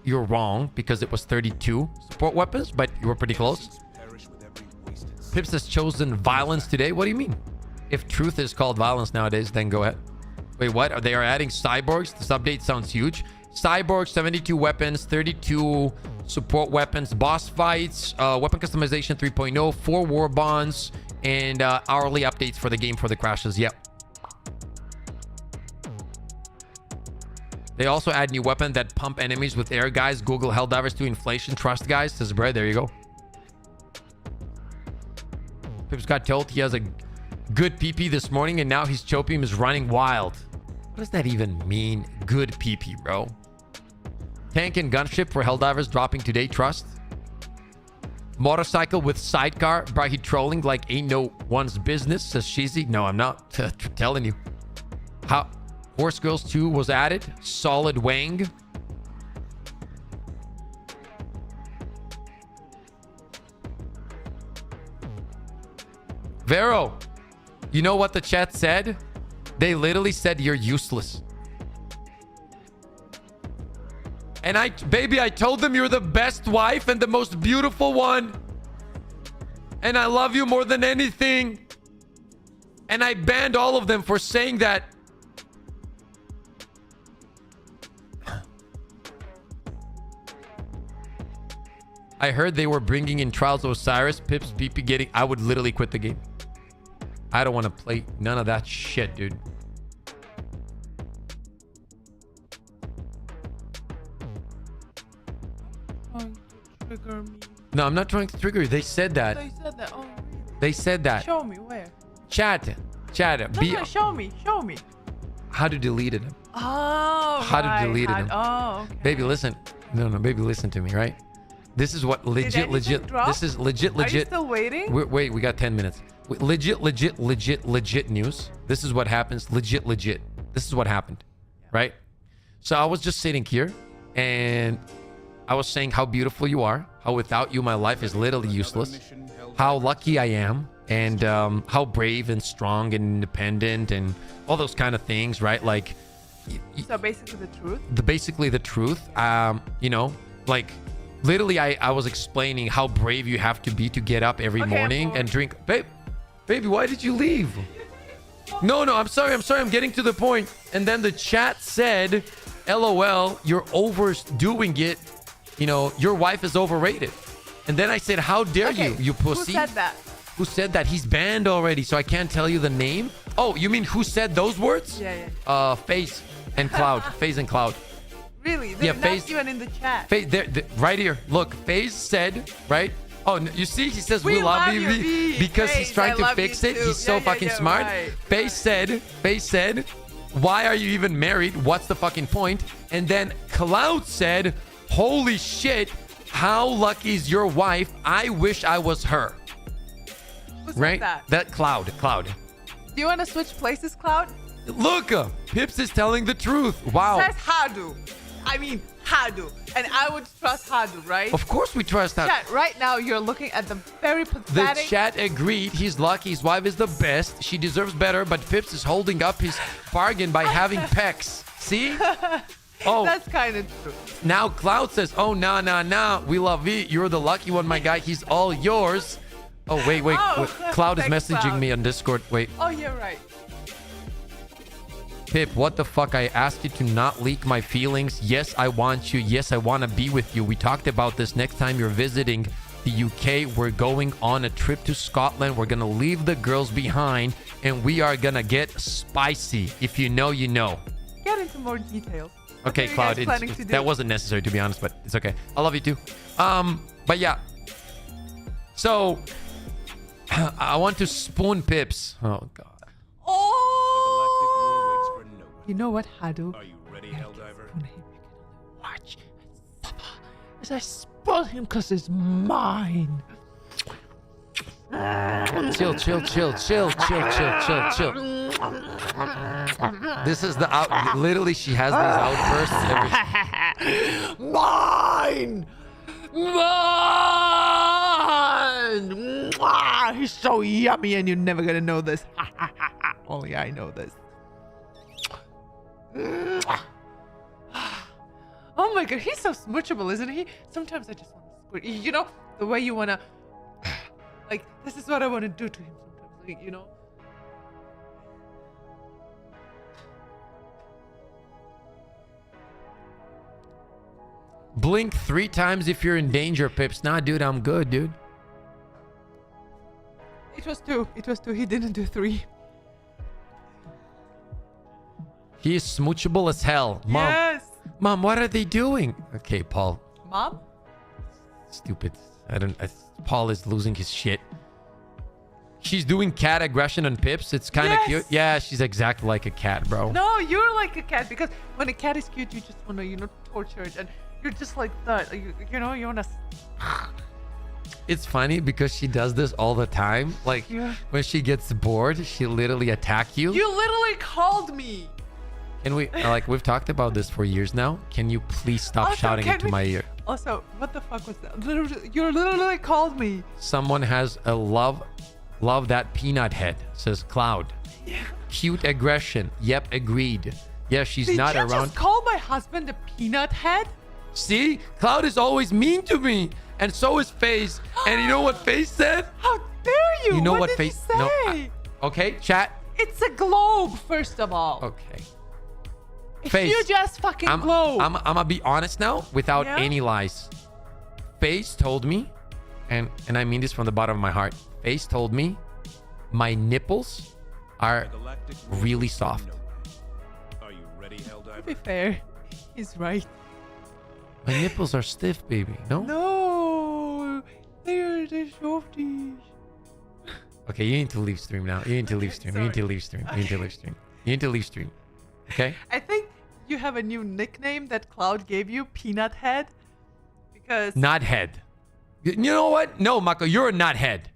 you're wrong because it was 32 support weapons, but you were pretty close. Pips has chosen violence today. What do you mean? If truth is called violence nowadays, then go ahead. Wait, what? They are adding cyborgs? This update sounds huge. Cyborgs, 72 weapons, 32 support weapons, boss fights, weapon customization 3.0, 4 war bonds, and hourly updates for the game for the crashes. Yep. They also add new weapon that pump enemies with air, guys. Google Helldivers to inflation. Trust, guys. Says Brad. There you go. Pips got told he has a good PP this morning, and now his chopium is running wild. What does that even mean? Good PP, bro. Tank and gunship for Helldivers dropping today. Trust. Motorcycle with sidecar. Bro, he trolling like ain't no one's business. Says Shizzy. No, I'm not. Telling you. How... Horse Girls 2 was added. Solid Wang. Vero, you know what the chat said? They literally said you're useless. And I told them you're the best wife and the most beautiful one. And I love you more than anything. And I banned all of them for saying that. I heard they were bringing in Trials of Osiris, Pips, PP getting... I would literally quit the game. I don't want to play none of that shit, dude. trigger me. No, I'm not trying to trigger you. They said that. They said that. Oh, They said that. show me where. Chat. No, show me. Show me. How to delete it. Oh, How to delete it. Oh, okay. Baby, listen. No, baby, listen to me, right? This is what legit. Drop? This is legit. Are you still waiting? Wait, we got 10 minutes. Legit news. This is what happens. Legit. This is what happened, right? So I was just sitting here, and I was saying how beautiful you are, how without you my life is literally useless, how lucky I am, and how brave and strong and independent and all those kind of things, right? Like, so basically the truth. Basically the truth. You know, like literally I was explaining how brave you have to be to get up every morning and drink. Baby, why did you leave? No, I'm sorry. I'm getting to the point. And then the chat said, LOL, you're overdoing it. You know, your wife is overrated. And then I said, how dare you pussy? Who said that? Who said that? He's banned already, so I can't tell you the name. Oh, you mean who said those words? Yeah. FaZe and Cloud. FaZe and Cloud. Really? They're not even in the chat. Right here. Look, FaZe said, right? Oh, you see, he says we love you because he's trying to fix it. He's so fucking smart. Right. FaZe said, why are you even married? What's the fucking point? And then Cloud said, holy shit, how lucky is your wife? I wish I was her. Who said right? That Cloud. Do you want to switch places, Cloud? Look, Pips is telling the truth. Wow. It says Hadu. I mean Hadu. And I would trust Hadu, right? Of course we trust that. Chat, right now you're looking at the very pathetic... The chat agreed. He's lucky. His wife is the best. She deserves better, but Pips is holding up his bargain by having pecs. See? Oh, that's kind of true. Now Cloud says, oh, nah. We love you. You're the lucky one, my guy. He's all yours. Oh, wait. Cloud is messaging me on Discord. Wait. Oh, you're right. Pip, what the fuck? I asked you to not leak my feelings. Yes, I want you. Yes, I want to be with you. We talked about this. Next time you're visiting the UK, we're going on a trip to Scotland. We're going to leave the girls behind, and we are going to get spicy. If you know, you know. Get into more details. Okay, Cloud, that wasn't necessary, to be honest, but it's okay. I love you too. But yeah. So, I want to spoon Pips. Oh, God. Oh! You know what, Hadu? Are you ready, Helldiver? Watch and suffer as I spoil him because it's mine. Chill. This is the out. Literally, she has these outbursts. Mine. He's so yummy, and you're never gonna know this. Only I know this. Oh my god, he's so smoochable, isn't he? Sometimes I just want to squirt. You know, the way you wanna. Like, this is what I want to do to him sometimes, like, you know? Blink 3 times if you're in danger, Pips. Nah, dude, I'm good, dude. It was 2. He didn't do 3. He is smoochable as hell. Mom. Yes. Mom, what are they doing? Okay, Paul. Mom? Stupid. Paul is losing his shit. She's doing cat aggression on Pips. It's kind of cute. Yeah, she's exactly like a cat, bro. No, you're like a cat, because when a cat is cute, you just want to, you know, torture it, and you're just like that. You know, you want to. It's funny because she does this all the time. Like, when she gets bored, she literally attacks you. You literally called me. Can we, we've talked about this for years now. Can you please stop shouting into my ear? Also, what the fuck was that? You literally called me. Someone has a love that peanut head, says Cloud. Yeah. Cute aggression. Yep, agreed. Yeah, she's not around. Did you just call my husband a peanut head? See? Cloud is always mean to me. And so is FaZe. And you know what FaZe said? How dare you? You know what did FaZe say? No, okay, chat. It's a globe, first of all. Okay. FaZe, you just fucking globe. I'm gonna be honest now, without any lies. FaZe told me, and I mean this from the bottom of my heart. FaZe told me my nipples are really soft. Are you ready, Helldiver? To be fair, he's right. My nipples are stiff, baby. No? No. They're softies. Okay, you need to leave stream now. You need to leave stream. You need to leave stream. You need to leave stream. You need to leave stream. Okay? I think you have a new nickname that Cloud gave you, Peanut Head. Because... Not head. You know what? No, Mako, you're a not head.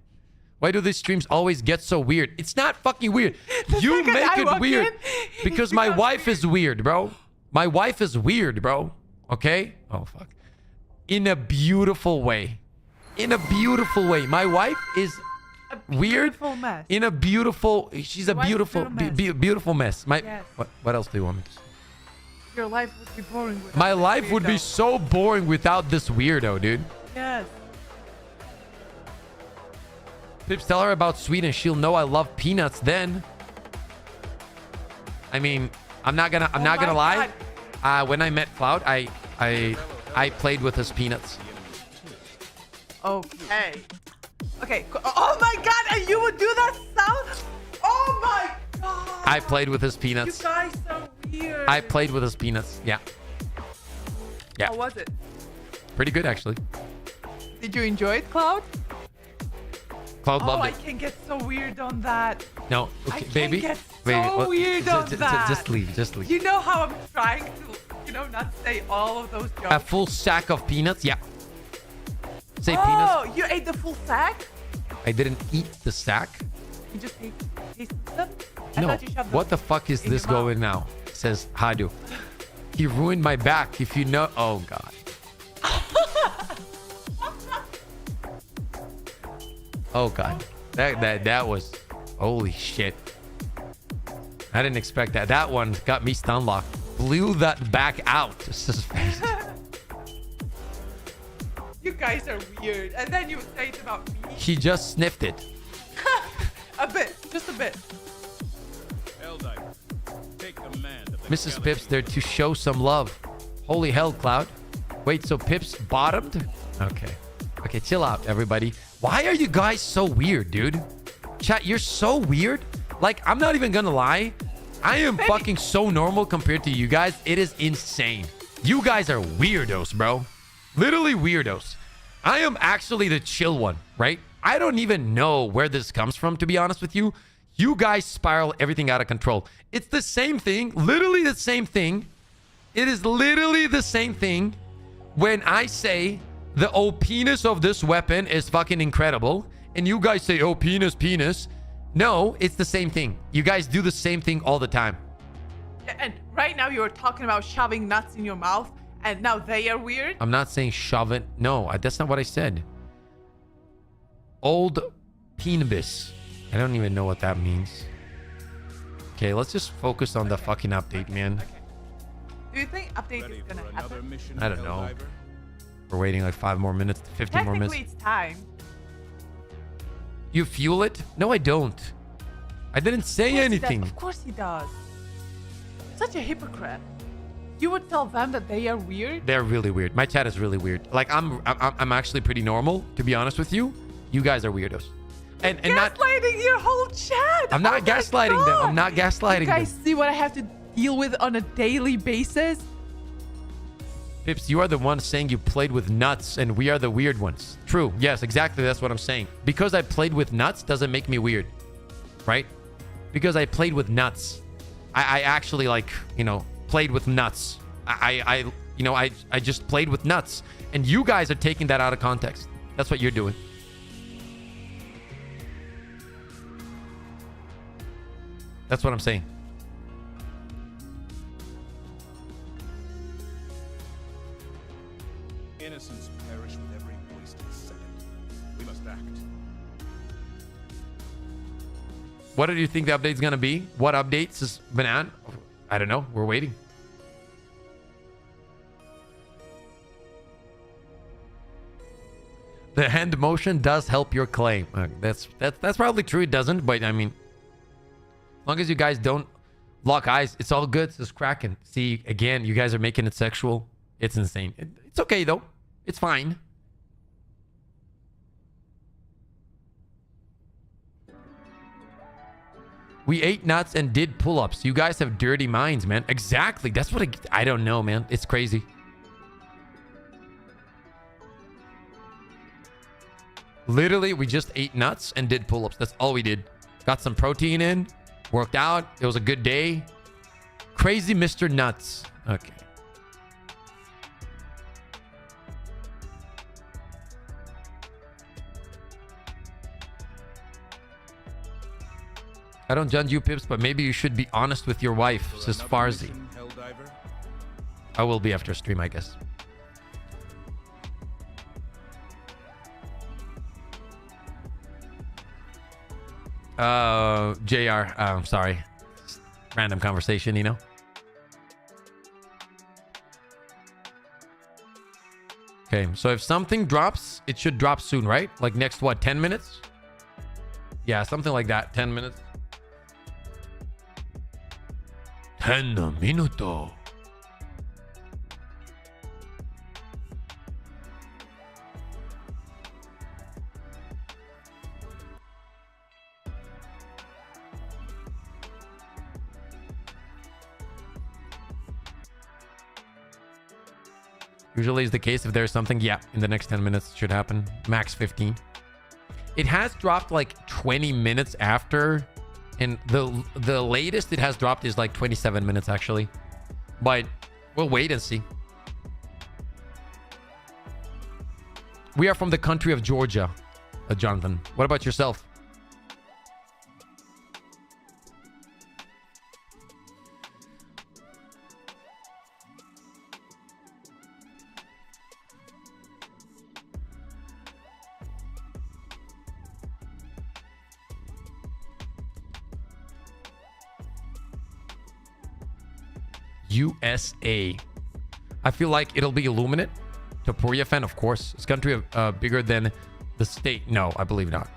Why do these streams always get so weird? It's not fucking weird. You make it weird because my wife is weird, bro. My wife is weird, bro. Okay? Oh, fuck. In a beautiful way. In a beautiful way. My wife is weird. Mess. In a beautiful... She's a beautiful, beautiful mess. Yes. What else do you want me to say? Your life would be boring without My life would be so boring without this weirdo, dude. Yes. Pips, tell her about Sweden. She'll know I love peanuts then. I mean, I'm not gonna lie. When I met Cloud, I played with his peanuts. Okay. Okay. Oh my god, and you would do that sound? Oh my god. I played with his peanuts. You guys are weird. I played with his peanuts. Yeah. Yeah. How was it? Pretty good, actually. Did you enjoy it, Cloud? Cloud loved I it. can get so weird on that. No, okay, baby. Get so weird on that. Just leave. Just leave. You know how I'm trying to, not say all of those jokes. A full sack of peanuts? Yeah. Say peanuts. Oh, you ate the full sack? I didn't eat the sack. You just tasted them? No. What the fuck is this going now? It says Hadu. He ruined my back. If you know. Oh god. Oh god. That was. Holy shit. I didn't expect that. That one got me stun locked. Blew that back out. Just his face. You guys are weird. And then you would say it about me. He just sniffed it. A bit. Just a bit. Helldive, take command of the Mrs. Pips there to show some love. Holy hell, Cloud. Wait, so Pips bottomed? Okay. Okay, chill out, everybody. Why are you guys so weird, dude? Chat, you're so weird. Like, I'm not even gonna lie. I am fucking so normal compared to you guys. It is insane. You guys are weirdos, bro. Literally weirdos. I am actually the chill one, right? I don't even know where this comes from, to be honest with you. You guys spiral everything out of control. It's the same thing. Literally the same thing. It is literally the same thing when I say the OP-ness of this weapon is fucking incredible. And you guys say, oh, penis. No, it's the same thing. You guys do the same thing all the time. And right now you're talking about shoving nuts in your mouth. And now they are weird? I'm not saying shove it. No, that's not what I said. Old penis. I don't even know what that means. Okay, let's just focus on the fucking update, man. Okay. Do you think update is gonna happen? I don't know. We're waiting like 5 more minutes, 15 more minutes. Technically, it's time. You fuel it? No, I don't. I didn't say anything. Of course he does. Such a hypocrite. You would tell them that they are weird? They're really weird. My chat is really weird. Like, I'm actually pretty normal, to be honest with you. You guys are weirdos. And not gaslighting your whole chat. I'm not gaslighting them. I'm not gaslighting them. You guys see what I have to deal with on a daily basis? Pips, you are the one saying you played with nuts and we are the weird ones. True. Yes, exactly. That's what I'm saying. Because I played with nuts doesn't make me weird. Right? Because I played with nuts. I actually, like, played with nuts. I just played with nuts. And you guys are taking that out of context. That's what you're doing. That's what I'm saying. Innocents perish with every wasted second. We must act. What do you think the update's gonna be? What updates is Banan? I don't know. We're waiting. The hand motion does help your claim. That's probably true. It doesn't, but I mean, as long as you guys don't lock eyes, it's all good. It's just cracking. See, again, you guys are making it sexual. It's insane. It's okay though. It's fine. We ate nuts and did pull-ups. You guys have dirty minds, man. Exactly. That's what I don't know, man. It's crazy. Literally, we just ate nuts and did pull-ups. That's all we did. Got some protein in, worked out. It was a good day. Crazy Mr. Nuts. Okay. I don't judge you, Pips, but maybe you should be honest with your wife, says Farzi. I will be after stream, I guess. JR, I'm sorry. Random conversation, you know? Okay, so if something drops, it should drop soon, right? Like next, what, 10 minutes? Yeah, something like that. 10 minutes. 10 minuto. Usually is the case if there's something, yeah, in the next 10 minutes it should happen. Max 15. It has dropped like 20 minutes after, and the latest it has dropped is like 27 minutes actually. But we'll wait and see. We are from the country of Georgia, Jonathan. What about yourself? USA. I feel like it'll be Illuminate. Topuria fan, of course. This country bigger than the state. No, I believe not.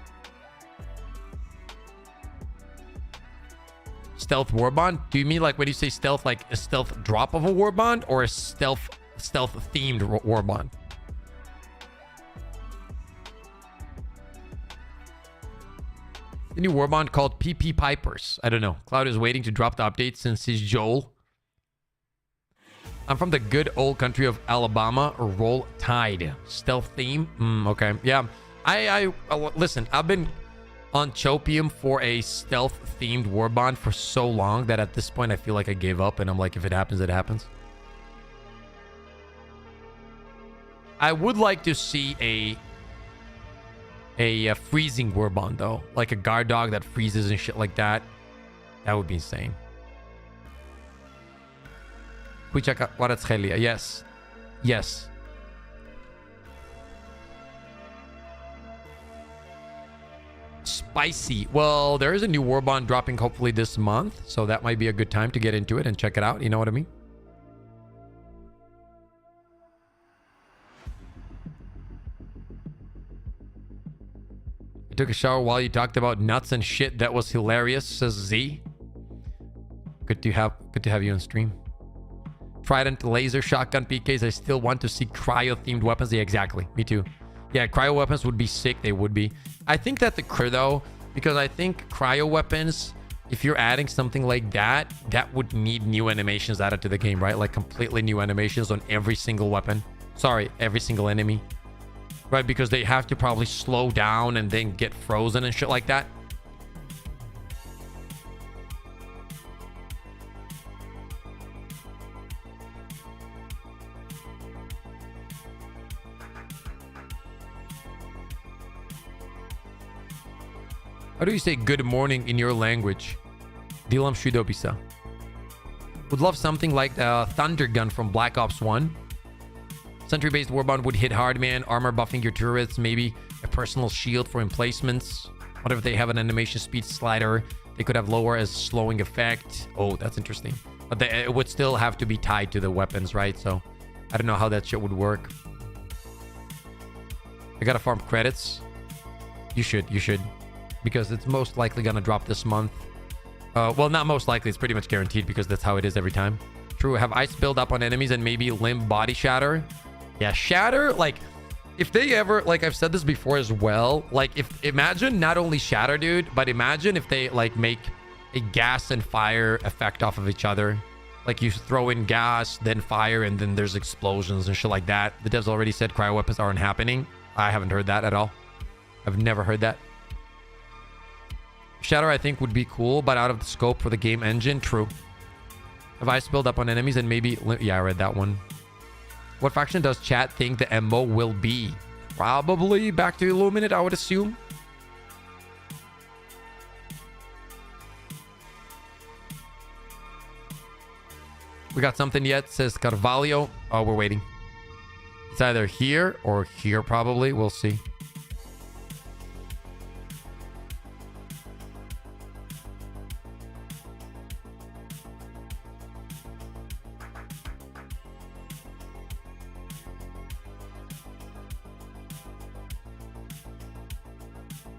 Stealth warbond? Do you mean like when you say stealth, like a stealth drop of a warbond, or a stealth themed warbond? The new warbond called PP Pipers. I don't know. Cloud is waiting to drop the update since he's Joel. I'm from the good old country of Alabama. Roll Tide. Stealth theme. Okay. Yeah. I listen, I've been on chopium for a stealth themed warbond for so long that at this point I feel like I gave up, and I'm like, if it happens, it happens. I would like to see a freezing warbond though, like a guard dog that freezes and shit like that. That would be insane. We check out what it's Helia. Yes. Yes. Spicy. Well, there is a new warbond dropping hopefully this month, so that might be a good time to get into it and check it out. You know what I mean? I took a shower while you talked about nuts and shit. That was hilarious, says Z. Good to have you on stream. Trident, laser, shotgun, PKs. I still want to see cryo-themed weapons. Yeah, exactly. Me too. Yeah, cryo weapons would be sick. They would be. I think that the though, because I think cryo weapons, if you're adding something like that, that would need new animations added to the game, right? Like completely new animations on every single weapon. Sorry, every single enemy. Right? Because they have to probably slow down and then get frozen and shit like that. How do you say good morning in your language? Dilam Shudobisa. Would love something like the Thunder Gun from Black Ops 1. Sentry-based warbond would hit hard, man. Armor buffing your turrets. Maybe a personal shield for emplacements. What if they have an animation speed slider? They could have lower as slowing effect. Oh, that's interesting. But it would still have to be tied to the weapons, right? So I don't know how that shit would work. I gotta farm credits. You should. Because it's most likely gonna drop this month. Well, not most likely. It's pretty much guaranteed because that's how it is every time. True. Have ice build up on enemies and maybe limb body shatter. Yeah, shatter. Like, if they ever, like I've said this before as well. Like, imagine not only shatter, dude, but imagine if they like make a gas and fire effect off of each other. Like you throw in gas, then fire, and then there's explosions and shit like that. The devs already said cryo weapons aren't happening. I haven't heard that at all. I've never heard that. Shatter, I think, would be cool, but out of the scope for the game engine. True. Have I spilled up on enemies and maybe... Yeah, I read that one. What faction does chat think the MO will be? Probably back to Illuminate, I would assume. We got something yet, says Carvalho. Oh, we're waiting. It's either here or here, probably. We'll see.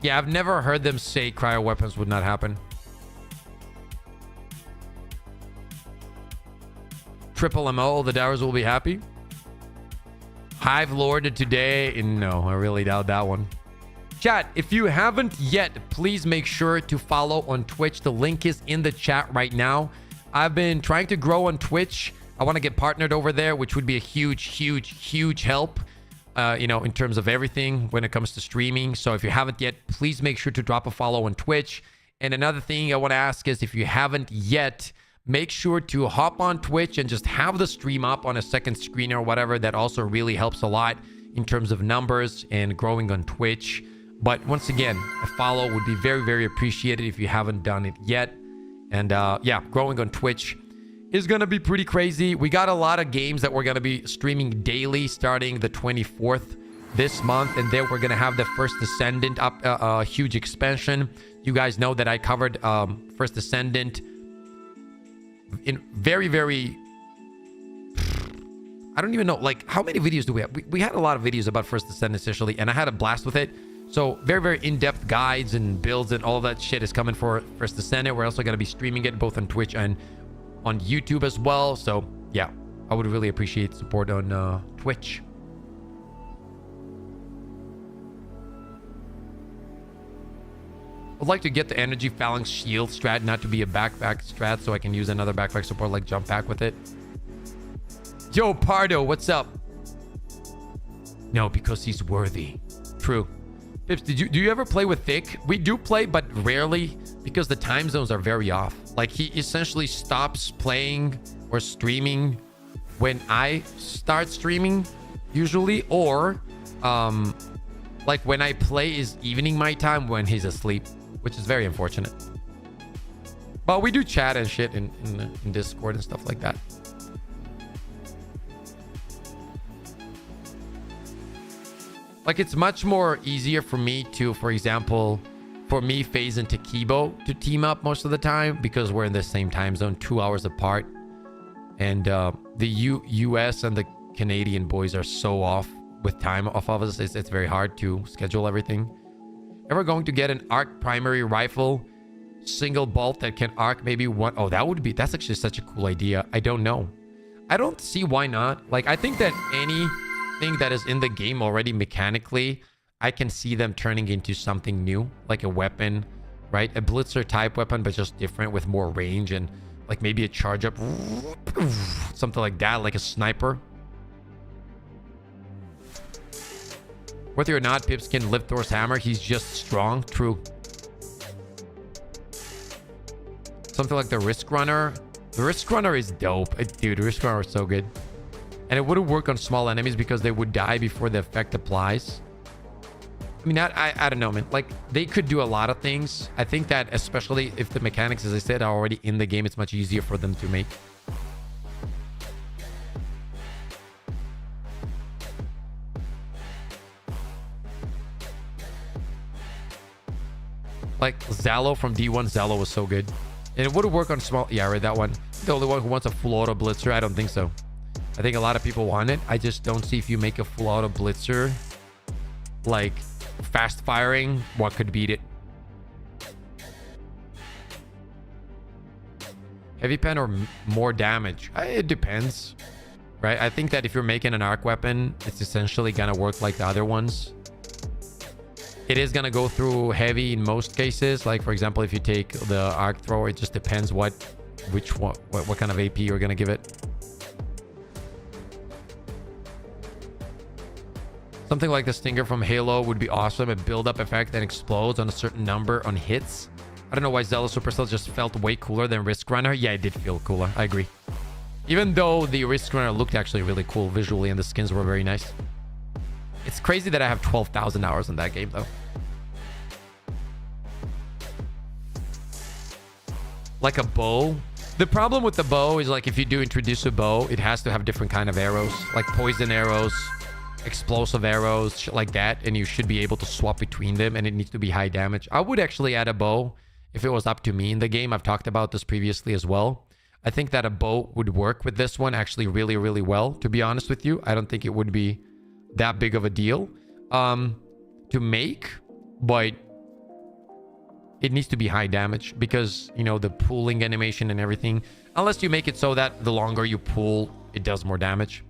Yeah, I've never heard them say cryo weapons would not happen. Triple MO, the Dowers will be happy. Hive Lord today. No, I really doubt that one. Chat, if you haven't yet, please make sure to follow on Twitch. The link is in the chat right now. I've been trying to grow on Twitch. I want to get partnered over there, which would be a huge help. In terms of everything when it comes to streaming. So if you haven't yet, please make sure to drop a follow on Twitch. And another thing I want to ask is if you haven't yet, make sure to hop on Twitch and just have the stream up on a second screen or whatever. That also really helps a lot in terms of numbers and growing on Twitch. But once again, a follow would be very appreciated if you haven't done it yet. And yeah, growing on Twitch is going to be pretty crazy. We got a lot of games that we're going to be streaming daily starting the 24th this month. And then we're going to have the First Descendant up, a huge expansion. You guys know that I covered First Descendant in very... I don't even know, like, how many videos do we have? We had a lot of videos about First Descendant essentially, and I had a blast with it. So very in-depth guides and builds and all that shit is coming for First Descendant. We're also going to be streaming it both on Twitch and on YouTube as well. So yeah, I would really appreciate support on Twitch. I'd like to get the energy phalanx shield strat not to be a backpack strat, so I can use another backpack support like jump pack with it. Yo, Pardo, what's up? No, because he's worthy. True. Pips, do you ever play with Thick? We do play, but rarely, because the time zones are very off. Like, he essentially stops playing or streaming when I start streaming, usually, or like when I play is evening my time when he's asleep, which is very unfortunate. But we do chat and shit in Discord and stuff like that. Like, it's much more easier for me to, for example, for me, FaZe and Takibo to team up most of the time because we're in the same time zone, 2 hours apart. And the US and the Canadian boys are so off with time off of us. It's very hard to schedule everything. Ever going to get an arc primary rifle, single bolt that can arc maybe one? Oh, that's actually such a cool idea. I don't know. I don't see why not. Like, I think that anything that is in the game already mechanically, I can see them turning into something new, like a weapon, right? A blitzer type weapon, but just different with more range and like maybe a charge up, something like that, like a sniper. Whether or not Pips can lift Thor's hammer, he's just strong. True. Something like the Risk Runner. The Risk Runner is dope. Dude, Risk Runner is so good. And it wouldn't work on small enemies because they would die before the effect applies. I mean, I don't know, man. Like, they could do a lot of things. I think that especially if the mechanics, as I said, are already in the game, it's much easier for them to make. Like, Zalo from D1, Zalo was so good. And it would work on small... Yeah, I read that one. The only one who wants a full auto blitzer? I don't think so. I think a lot of people want it. I just don't see if you make a full auto blitzer, like fast firing, what could beat it. Heavy pen or more damage? It depends, right? I think that if you're making an arc weapon, it's essentially gonna work like the other ones. It is gonna go through heavy in most cases. Like, for example, if you take the arc thrower, it just depends what kind of AP you're gonna give it. Something like the Stinger from Halo would be awesome. A build-up effect that explodes on a certain number on hits. I don't know why Zealous Supercell just felt way cooler than Risk Runner. Yeah, it did feel cooler. I agree. Even though the Risk Runner looked actually really cool visually and the skins were very nice. It's crazy that I have 12,000 hours in that game, though. Like a bow. The problem with the bow is, like, if you do introduce a bow, it has to have different kind of arrows. Like poison arrows, explosive arrows, shit like that. And you should be able to swap between them. And it needs to be high damage. I would actually add a bow if it was up to me in the game. I've talked about this previously as well. I think that a bow would work with this one actually really, really well, to be honest with you. I don't think it would be that big of a deal to make, but it needs to be high damage because, you know, the pulling animation and everything, unless you make it so that the longer you pull, it does more damage.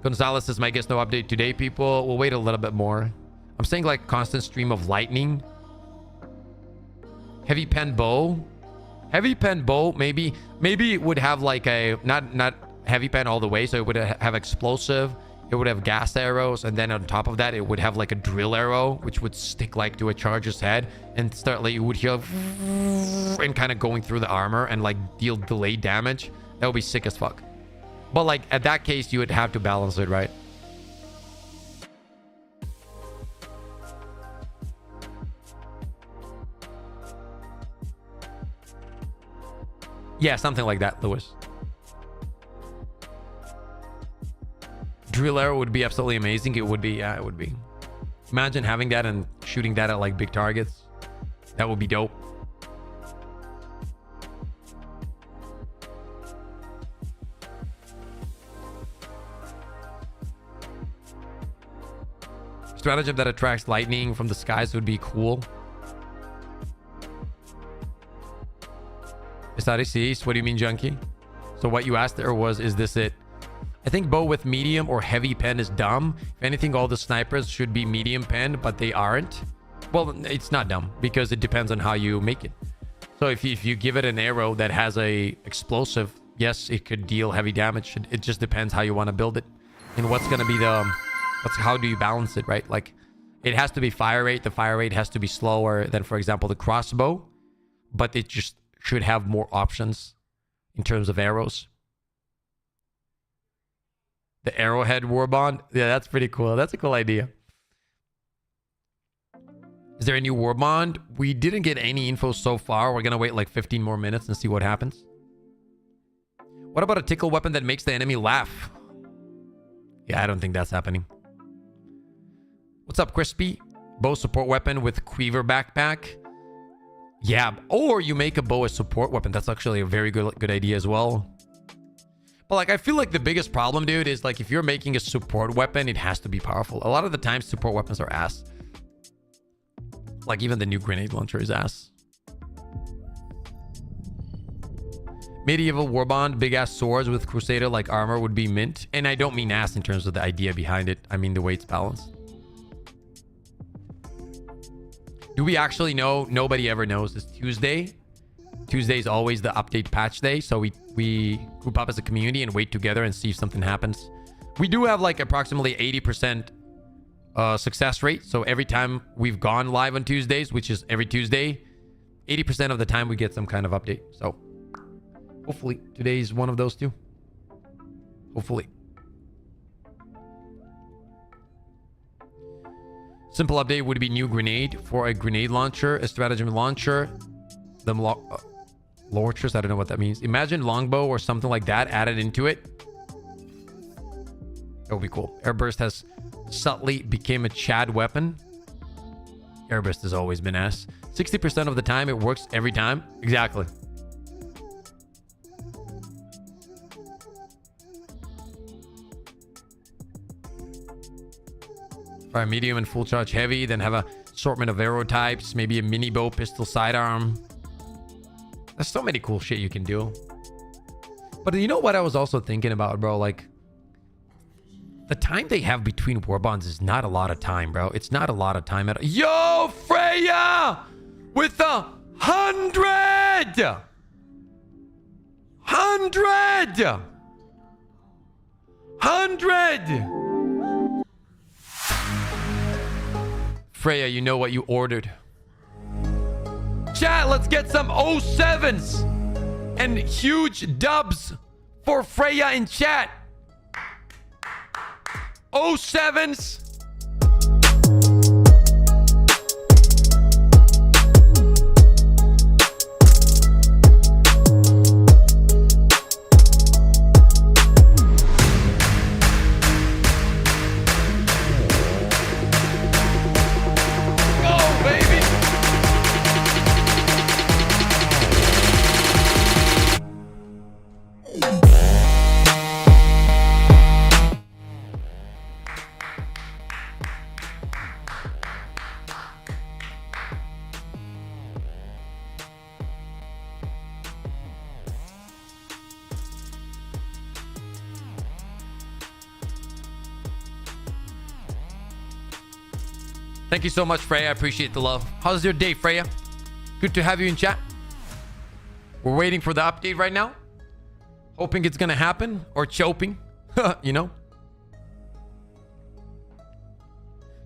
Gonzalez says, my guess, no update today, people. We'll wait a little bit more. I'm saying like constant stream of lightning. Heavy pen bow. Heavy pen bow, maybe it would have like a, not heavy pen all the way, so it would have explosive, it would have gas arrows, and then on top of that it would have like a drill arrow which would stick like to a charger's head and start like, you would hear and kind of going through the armor and like deal delayed damage. That would be sick as fuck. But like at that case you would have to balance it, right? Yeah, something like that, Lewis. Drill arrow would be absolutely amazing. It would be, yeah, it would be. Imagine having that and shooting that at like big targets. That would be dope. Stratagem that attracts lightning from the skies would be cool. SRCs, what do you mean, Junkie? So what you asked there was, is this it? I think bow with medium or heavy pen is dumb. If anything, all the snipers should be medium pen, but they aren't. Well, it's not dumb because it depends on how you make it. So if you give it an arrow that has a explosive, yes, it could deal heavy damage. It just depends how you want to build it and what's going to be the, how do you balance it, right? Like it has to be fire rate. The fire rate has to be slower than, for example, the crossbow, but it just should have more options in terms of arrows. The arrowhead warbond. Yeah, that's pretty cool. That's a cool idea. Is there a new warbond? We didn't get any info so far. We're going to wait like 15 more minutes and see what happens. What about a tickle weapon that makes the enemy laugh? Yeah, I don't think that's happening. What's up, Crispy? Bow support weapon with quiver backpack. Yeah, or you make a bow a support weapon. That's actually a very good idea as well. But like, I feel like the biggest problem, dude, is like if you're making a support weapon, it has to be powerful. A lot of the times, support weapons are ass. Like even the new grenade launcher is ass. Medieval warbond, big ass swords with crusader like armor would be mint. And I don't mean ass in terms of the idea behind it. I mean the way it's balanced. Do we actually know? Nobody ever knows. It's Tuesday. Tuesday is always the update patch day. So we group up as a community and wait together and see if something happens. We do have like approximately 80% success rate. So every time we've gone live on Tuesdays, which is every Tuesday, 80% of the time we get some kind of update. So hopefully today is one of those two. Hopefully. Simple update would be new grenade for a grenade launcher, a stratagem launcher. The launchers, I don't know what that means. Imagine longbow or something like that added into it. That would be cool. Airburst has subtly became a Chad weapon. Airburst has always been ass. 60% of the time it works every time. Exactly. Fire medium and full charge heavy, then have a assortment of arrow types, maybe a mini bow, pistol, sidearm. There's so many cool shit you can do. But you know what I was also thinking about, bro? Like, the time they have between warbonds is not a lot of time, bro. It's not a lot of time at all. Yo, Freya! With a 100! 100! 100! Freya, you know what you ordered. Chat, let's get some 07s and huge dubs for Freya in chat. 07s. Thank you so much, Freya. I appreciate the love. How's your day, Freya? Good to have you in chat. We're waiting for the update right now. Hoping it's gonna happen. Or choping. You know?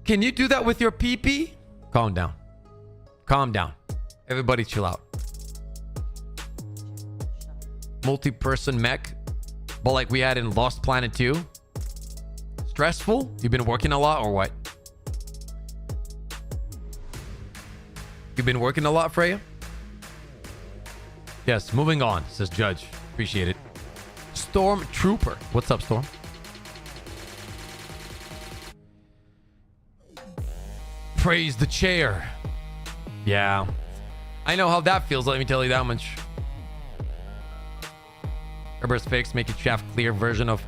Can you do that with your PP? Calm down. Calm down. Everybody chill out. Multi-person mech. But like we had in Lost Planet 2. Stressful? You've been working a lot or what? You've been working a lot, Freya? Yes, moving on, says Judge. Appreciate it. Stormtrooper. What's up, Storm? Praise the chair. Yeah. I know how that feels, let me tell you that much. Reverse fix, make a shaft clear version of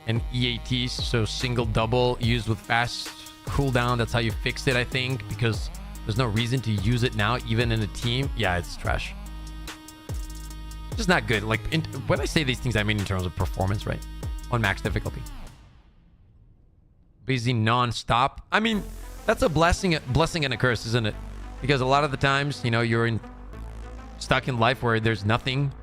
an EAT, so single double used with fast cooldown. That's how you fixed it, I think, because there's no reason to use it now, even in a team. Yeah, it's trash. Just not good. Like, when I say these things, I mean in terms of performance, right? On max difficulty. Busy non-stop. I mean, that's a blessing and a curse, isn't it? Because a lot of the times, you know, you're stuck in life where there's nothing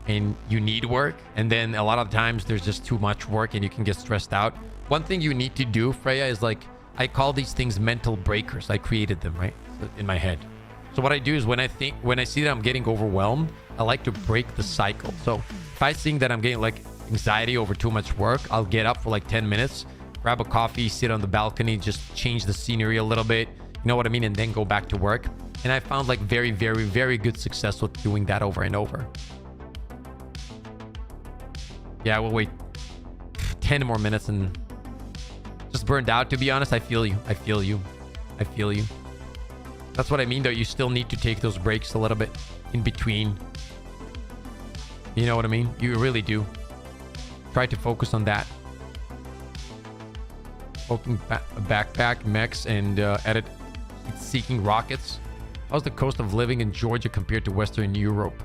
and you need work. And then a lot of times there's just too much work and you can get stressed out. One thing you need to do, Freya, is like, I call these things mental breakers. I created them, right? In my head. So what I do is when I see that I'm getting overwhelmed, I like to break the cycle. So if I think that I'm getting like anxiety over too much work, I'll get up for like 10 minutes, grab a coffee, sit on the balcony, just change the scenery a little bit. You know what I mean? And then go back to work. And I found like very, very, very good success with doing that over and over. Yeah, we'll wait 10 more minutes and just burned out, to be honest. I feel you. I feel you. I feel you. That's what I mean, though. You still need to take those breaks a little bit in between. You know what I mean? You really do. Try to focus on that. Open backpack, mechs, and edit seeking rockets. How's the cost of living in Georgia compared to Western Europe?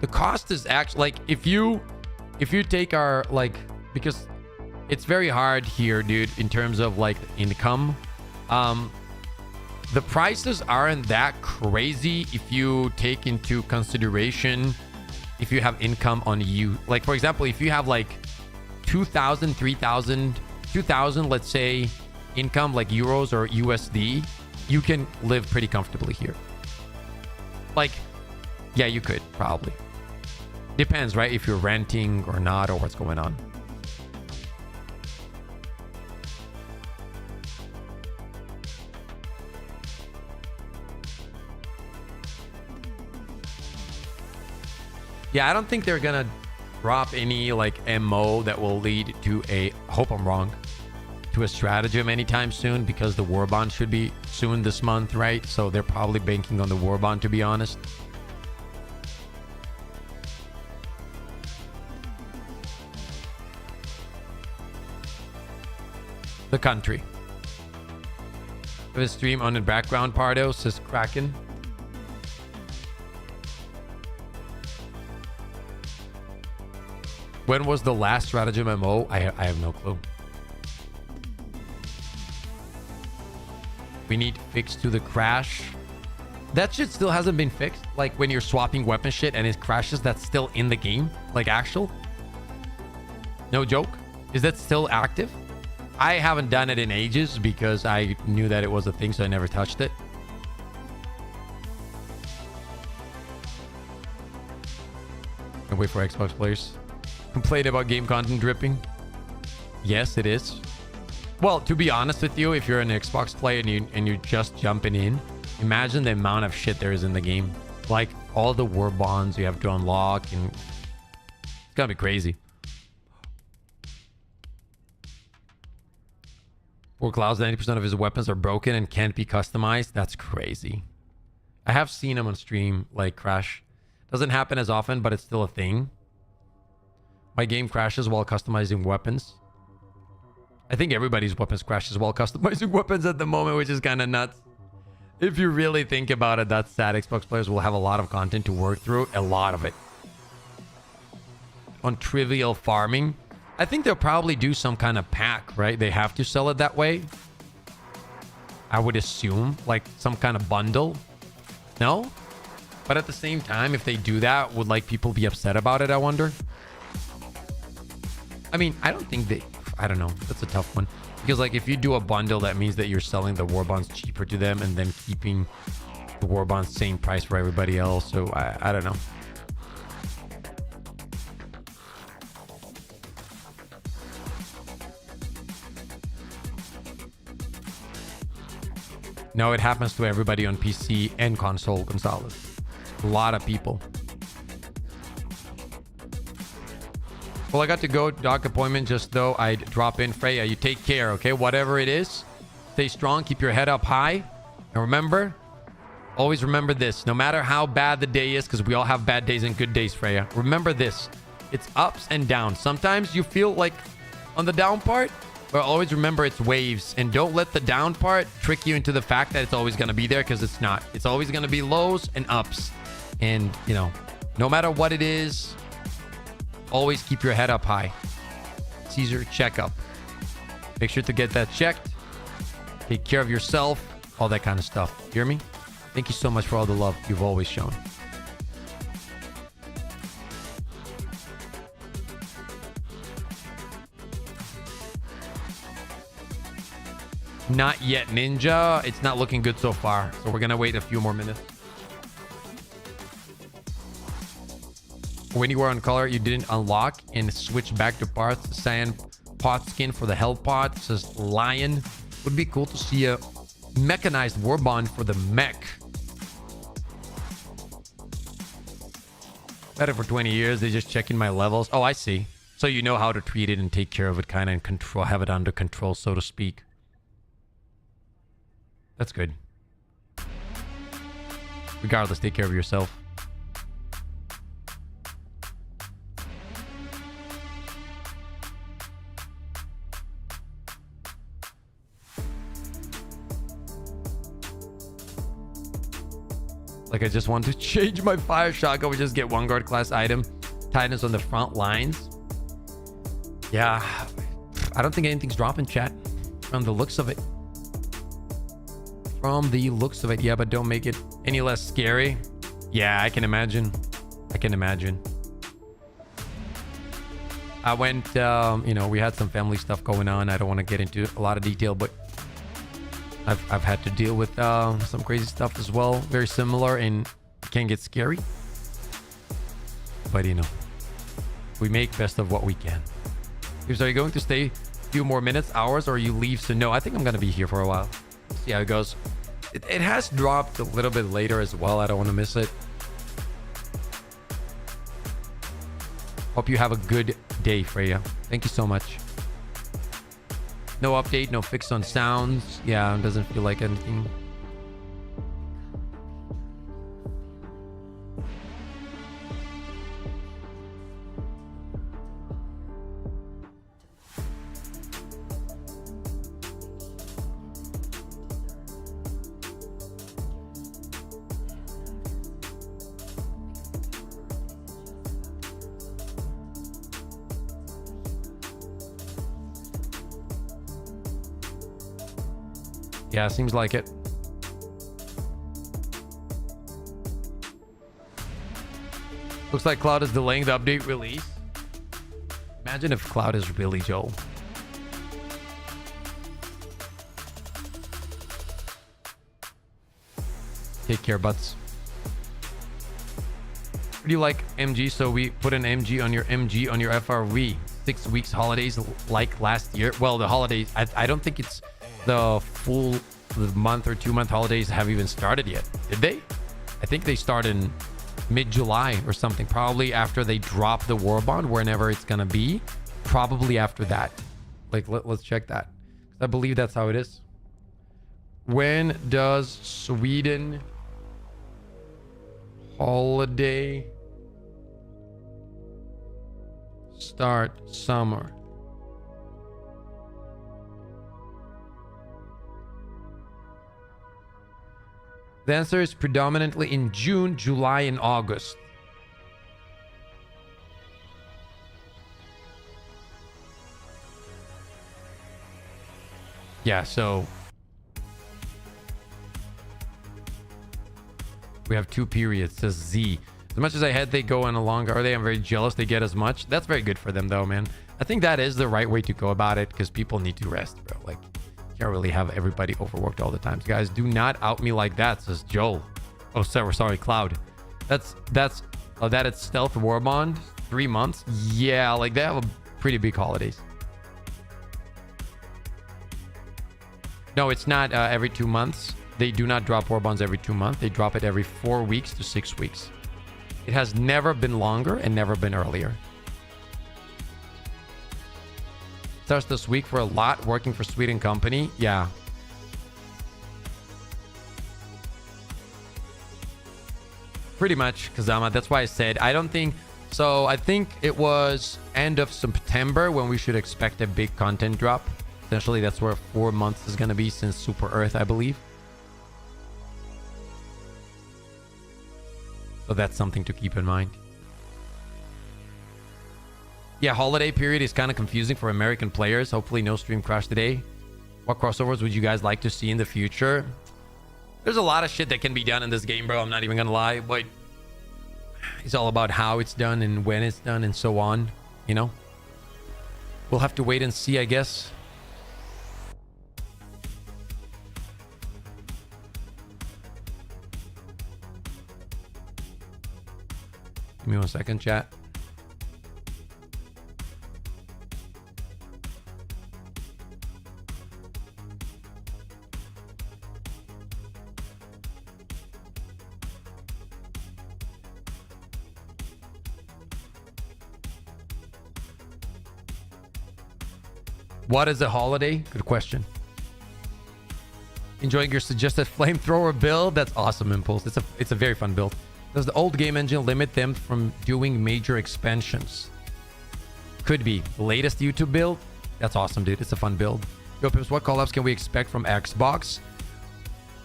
The cost is actually like if you take our like, because it's very hard here, dude, in terms of like income. The prices aren't that crazy if you take into consideration if you have income on you. Like, for example, if you have like 2,000, 3,000, 2,000, let's say, income, like euros or USD, you can live pretty comfortably here. Like, yeah, you could probably. Depends, right? If you're renting or not, or what's going on. Yeah, I don't think they're gonna drop any like MO that will lead to a, hope I'm wrong, to a stratagem anytime soon, because the warbond should be soon this month, right? So they're probably banking on the warbond, to be honest. The country. Have a stream on the background, Pardo, says Kraken. When was the last stratagem MO? I have no clue. We need fix to the crash. That shit still hasn't been fixed. Like when you're swapping weapon shit and it crashes, that's still in the game. Like actual. No joke. Is that still active? I haven't done it in ages because I knew that it was a thing, so I never touched it. And wait for Xbox players. Complain about game content dripping. Yes, it is. Well, to be honest with you, if you're an Xbox player and you're just jumping in, imagine the amount of shit there is in the game. Like all the warbonds you have to unlock, and it's gonna be crazy. For Clouds, 90% of his weapons are broken and can't be customized. That's crazy. I have seen him on stream like crash. Doesn't happen as often, but it's still a thing. My game crashes while customizing weapons. I think everybody's weapons crashes while customizing weapons at the moment, which is kind of nuts. If you really think about it, that's sad. Xbox players will have a lot of content to work through. A lot of it. On trivial farming. I think they'll probably do some kind of pack, right? They have to sell it that way. I would assume. Like some kind of bundle. No? But at the same time, if they do that, would like people be upset about it, I wonder? I mean, I don't think they... I don't know. That's a tough one. Because like if you do a bundle, that means that you're selling the warbonds cheaper to them and then keeping the warbonds same price for everybody else. So I don't know. No, it happens to everybody on PC and console, Gonzalez. A lot of people. Well, I got to go. Doc appointment just though. I'd drop in. Freya, you take care, okay? Whatever it is. Stay strong. Keep your head up high. And remember, always remember this. No matter how bad the day is, because we all have bad days and good days, Freya. Remember this. It's ups and downs. Sometimes you feel like on the down part, but always remember it's waves. And don't let the down part trick you into the fact that it's always going to be there, because it's not. It's always going to be lows and ups. And, you know, no matter what it is, always keep your head up high. Caesar checkup. Make sure to get that checked. Take care of yourself. All that kind of stuff. Hear me? Thank you so much for all the love you've always shown. Not yet, Ninja. It's not looking good so far. So we're going to wait a few more minutes. When you were on color, you didn't unlock and switch back to parts. Sand pot skin for the hell pot. It says lion. Would be cool to see a mechanized warbond for the mech. Better for 20 years. They're just checking my levels. Oh, I see. So you know how to treat it and take care of it, kind of, and control, have it under control, so to speak. That's good. Regardless, take care of yourself. Like I just want to change my fire shotgun. We just get one guard class item. Titans on the front lines. Yeah. I don't think anything's dropping, chat. From the looks of it. From the looks of it. Yeah, but don't make it any less scary. Yeah, I can imagine. I can imagine. I went, you know, we had some family stuff going on. I don't want to get into a lot of detail, but I've had to deal with some crazy stuff as well. Very similar, and can get scary. But, you know, we make best of what we can. So are you going to stay a few more minutes, hours, or you leave? So no, I think I'm going to be here for a while. See how it goes. It has dropped a little bit later as well. I don't want to miss it. Hope you have a good day, Freya. Thank you so much. No update, no fix on sounds. Yeah, it doesn't feel like anything. Yeah, seems like it. Looks like Cloud is delaying the update release. Imagine if Cloud is really Joel. Take care, butts. Do you like MG? So we put an MG on your FRV. 6 weeks holidays like last year. Well, the holidays, I don't think it's the full month or 2 month holidays have even started yet. Did they? I think they start in mid-July or something. Probably after they drop the warbond, whenever it's gonna be. Probably after that. Like, let's check that. I believe that's how it is. When does Sweden holiday start? Summer. The answer is predominantly in June, July, and August. Yeah, so we have 2 periods. Says Z. As much as I had they go on a longer, or I'm very jealous they get as much. That's very good for them though, man. I think that is the right way to go about it, because people need to rest, bro. Like, you can't really have everybody overworked all the time. So guys, do not out me like that, says Joel. Oh, sorry, Cloud. That's that it's stealth warbond 3 months. Yeah, like they have a pretty big holidays. No, it's not every 2 months. They do not drop warbonds every 2 months. They drop it every 4 weeks to 6 weeks. It has never been longer and never been earlier. Starts this week for a lot, working for Sweden company. Yeah. Pretty much, Kazama. That's why I said I don't think so. I think it was end of September when we should expect a big content drop. Essentially, that's where 4 months is going to be since Super Earth, I believe. So that's something to keep in mind. Yeah, holiday period is kind of confusing for American players. Hopefully no stream crash today. What crossovers would you guys like to see in the future? There's a lot of shit that can be done in this game, bro. I'm not even going to lie. But it's all about how it's done and when it's done and so on. You know? We'll have to wait and see, I guess. Give me 1 second, chat. What is a holiday? Good question. Enjoying your suggested flamethrower build? That's awesome, Impulse. It's a very fun build. Does the old game engine limit them from doing major expansions? Could be. The latest YouTube build? That's awesome, dude. It's a fun build. Yo, Pips, what collabs can we expect from Xbox?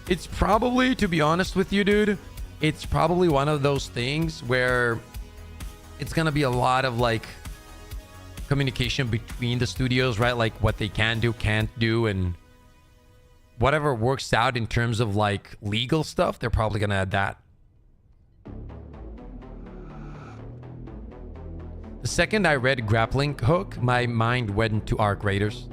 It's probably, to be honest with you, dude, it's probably one of those things where it's going to be a lot of, like, communication between the studios, right? Like, what they can do, can't do, and whatever works out in terms of, like, legal stuff, they're probably going to add that. The second I read Grappling Hook, my mind went to Arc Raiders.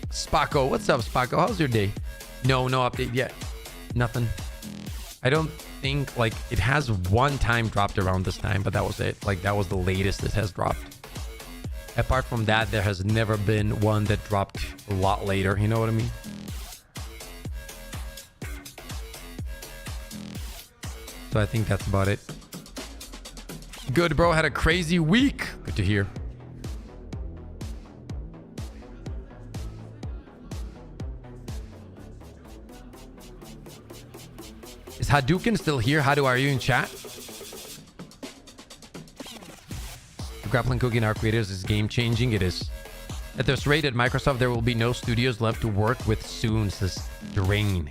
Spaco, what's up, Spaco? How's your day? No update yet. Nothing. I don't think, like, it has one time dropped around this time, but that was it. Like, that was the latest it has dropped. Apart from that, there has never been one that dropped a lot later. You know what I mean? So I think that's about it. Good, bro. Had a crazy week. Good to hear. Is Hadouken still here? Hadu, are you in chat? The grappling hook in Arc Raiders is game changing. It is. At this rate, at Microsoft, there will be no studios left to work with soon, says Drain.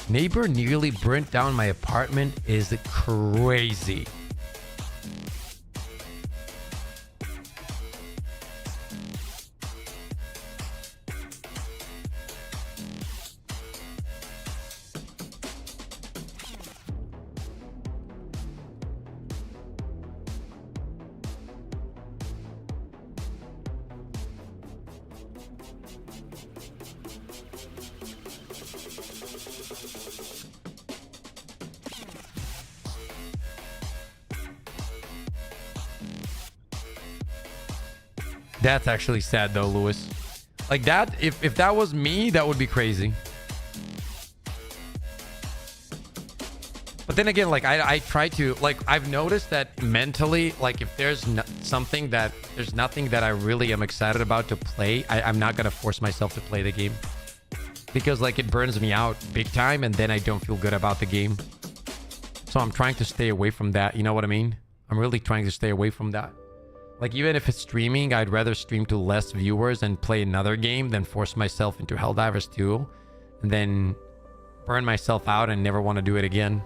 Neighbor nearly burnt down my apartment is crazy. That's actually sad though, Lewis. Like that, if that was me, that would be crazy. But then again, like I try to, like, I've noticed that mentally, like if there's nothing that I really am excited about to play, I'm not gonna force myself to play the game, because like it burns me out big time, and then I don't feel good about the game. So I'm trying to stay away from that. You know what I mean? I'm really trying to stay away from that. Like even if it's streaming, I'd rather stream to less viewers and play another game than force myself into Helldivers 2 and then burn myself out and never want to do it again.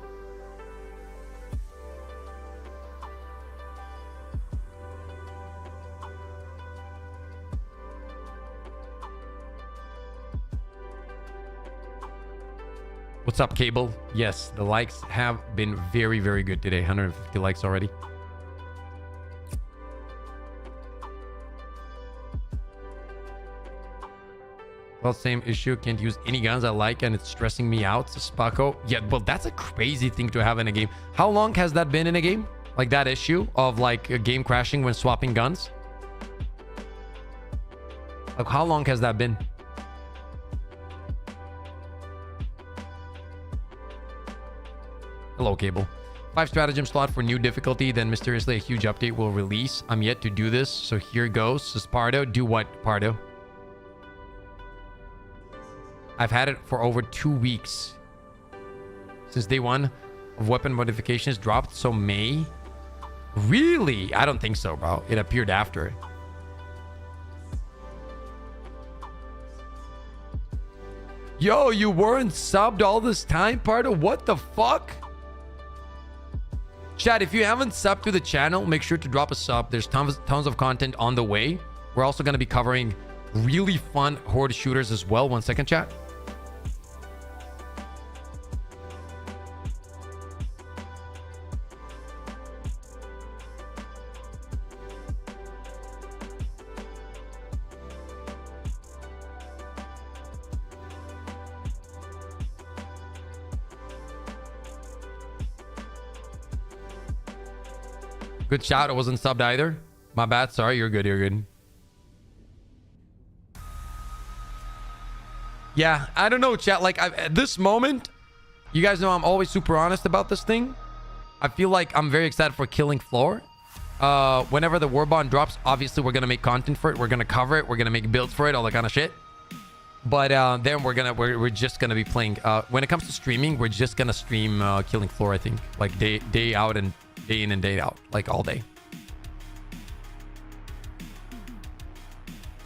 What's up, Cable? Yes, the likes have been very, very good today. 150 likes already. Well, same issue. Can't use any guns I like, and it's stressing me out. Spaco. Yeah, well, that's a crazy thing to have in a game. How long has that been in a game? Like that issue of like a game crashing when swapping guns? Like how long has that been? Hello, Cable. 5 stratagem slot for new difficulty, then mysteriously a huge update will release. I'm yet to do this, so here goes. Says Pardo. Do what, Pardo? I've had it for over 2 weeks. Since day 1 of weapon modifications dropped, so May? Really? I don't think so, bro. It appeared after. Yo, you weren't subbed all this time, Pardo? What the fuck? Chat, if you haven't subbed to the channel, make sure to drop a sub. There's tons of content on the way. We're also going to be covering really fun horde shooters as well. 1 second, chat. Good shout. It wasn't subbed either. My bad. Sorry. You're good. You're good. Yeah. I don't know, chat. Like at this moment, you guys know I'm always super honest about this thing. I feel like I'm very excited for Killing Floor. Whenever the warbond drops, obviously we're going to make content for it. We're going to cover it. We're going to make builds for it. All that kind of shit. But then we're just going to be playing. When it comes to streaming, we're just going to stream Killing Floor, I think. Like day out and day in and day out, like all day.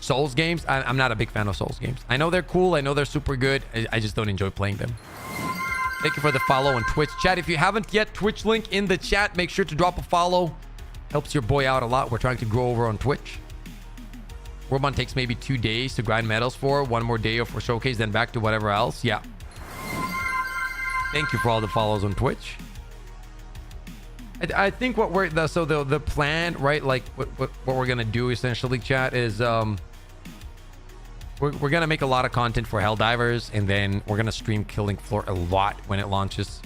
Souls games, I'm not a big fan of Souls games. I know they're cool, I know they're super good, I just don't enjoy playing them. Thank you for the follow on Twitch. Chat, if you haven't yet, Twitch link in the chat. Make sure to drop a follow. Helps your boy out a lot. We're trying to grow over on Twitch. Warbond takes maybe 2 days to grind medals for. 1 more day for showcase, then back to whatever else. Yeah. Thank you for all the follows on Twitch. I think what we're the plan, right? Like what we're gonna do essentially, chat, is we're gonna make a lot of content for Helldivers, and then we're gonna stream Killing Floor a lot when it launches.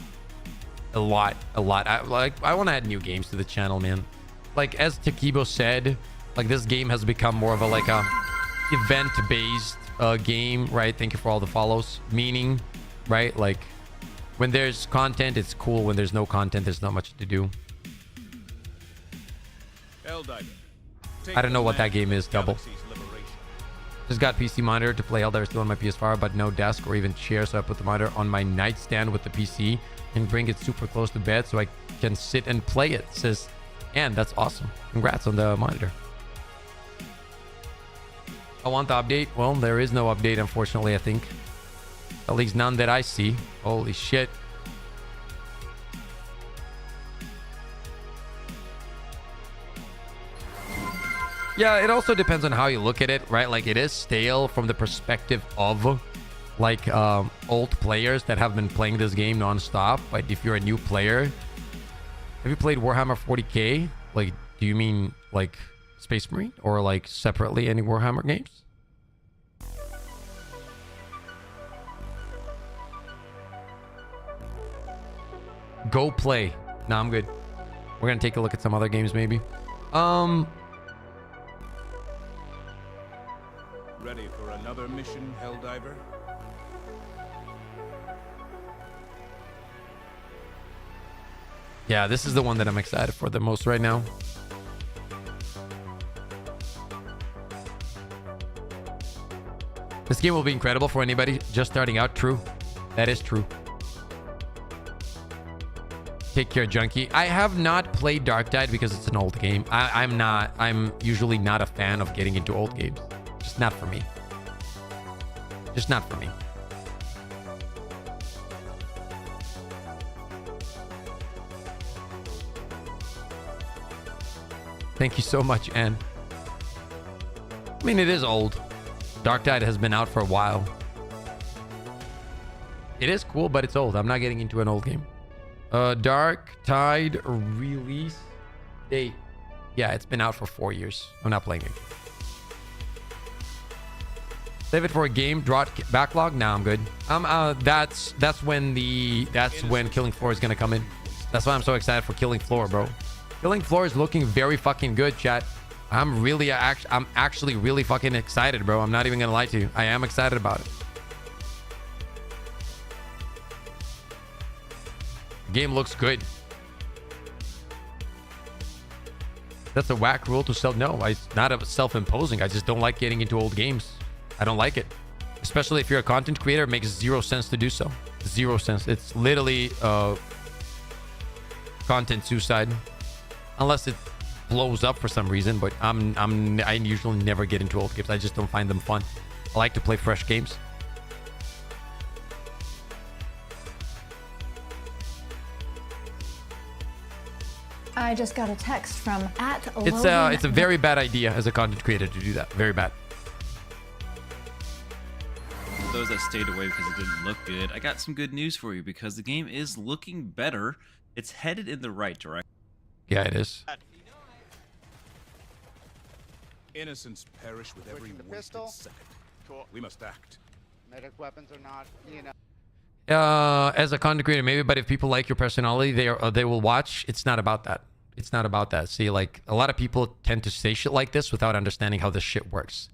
A lot. I want to add new games to the channel, man. Like as Takibo said, like this game has become more of a like a event-based game, right? Thank you for all the follows. Meaning, right? Like when there's content, it's cool. When there's no content, there's not much to do. I don't know what that game is, Double. Just got PC monitor to play Helldivers 2 on my PS5, but no desk or even chair, so I put the monitor on my nightstand with the PC and bring it super close to bed so I can sit and play it. Says, and that's awesome. Congrats on the monitor. I want the update. Well, there is no update, unfortunately, I think. At least none that I see. Holy shit. Yeah, it also depends on how you look at it, right? Like it is stale from the perspective of like old players that have been playing this game non-stop. But if you're a new player, have you played Warhammer 40k? Like, do you mean like Space Marine or like separately any Warhammer games? Go play. Nah, I'm good. We're gonna take a look at some other games maybe. mission, Helldiver? Yeah, this is the one that I'm excited for the most right now. This game will be incredible for anybody just starting out. True. That is true. Take care, Junkie. I have not played Dark Tide because it's an old game. I'm usually not a fan of getting into old games. Just not for me. Just not for me. Thank you so much, Anne. I mean, it is old. Dark Tide has been out for a while. It is cool, but it's old. I'm not getting into an old game. Dark Tide release date. Yeah, it's been out for 4 years. I'm not playing it. Save it for a game. Draw backlog. Nah, I'm good. That's when Killing Floor is gonna come in. That's why I'm so excited for Killing Floor, bro. Killing Floor is looking very fucking good, chat. I'm actually really fucking excited, bro. I'm not even gonna lie to you. I am excited about it. The game looks good. That's a whack rule to sell. No, it's not a self-imposing. I just don't like getting into old games. I don't like it. Especially if you're a content creator, it makes zero sense to do so. Zero sense. It's literally content suicide. Unless it blows up for some reason, but I usually never get into old games. I just don't find them fun. I like to play fresh games. I just got a text from It's a very bad idea as a content creator to do that. Very bad. For those that stayed away because it didn't look good, I got some good news for you because the game is looking better. It's headed in the right direction. Yeah, it is. Innocents perish with every wasted second. Cool. We must act. Medic weapons are not, you know. As a content creator, maybe, but if people like your personality, they will watch. It's not about that. It's not about that. See, like a lot of people tend to say shit like this without understanding how this shit works.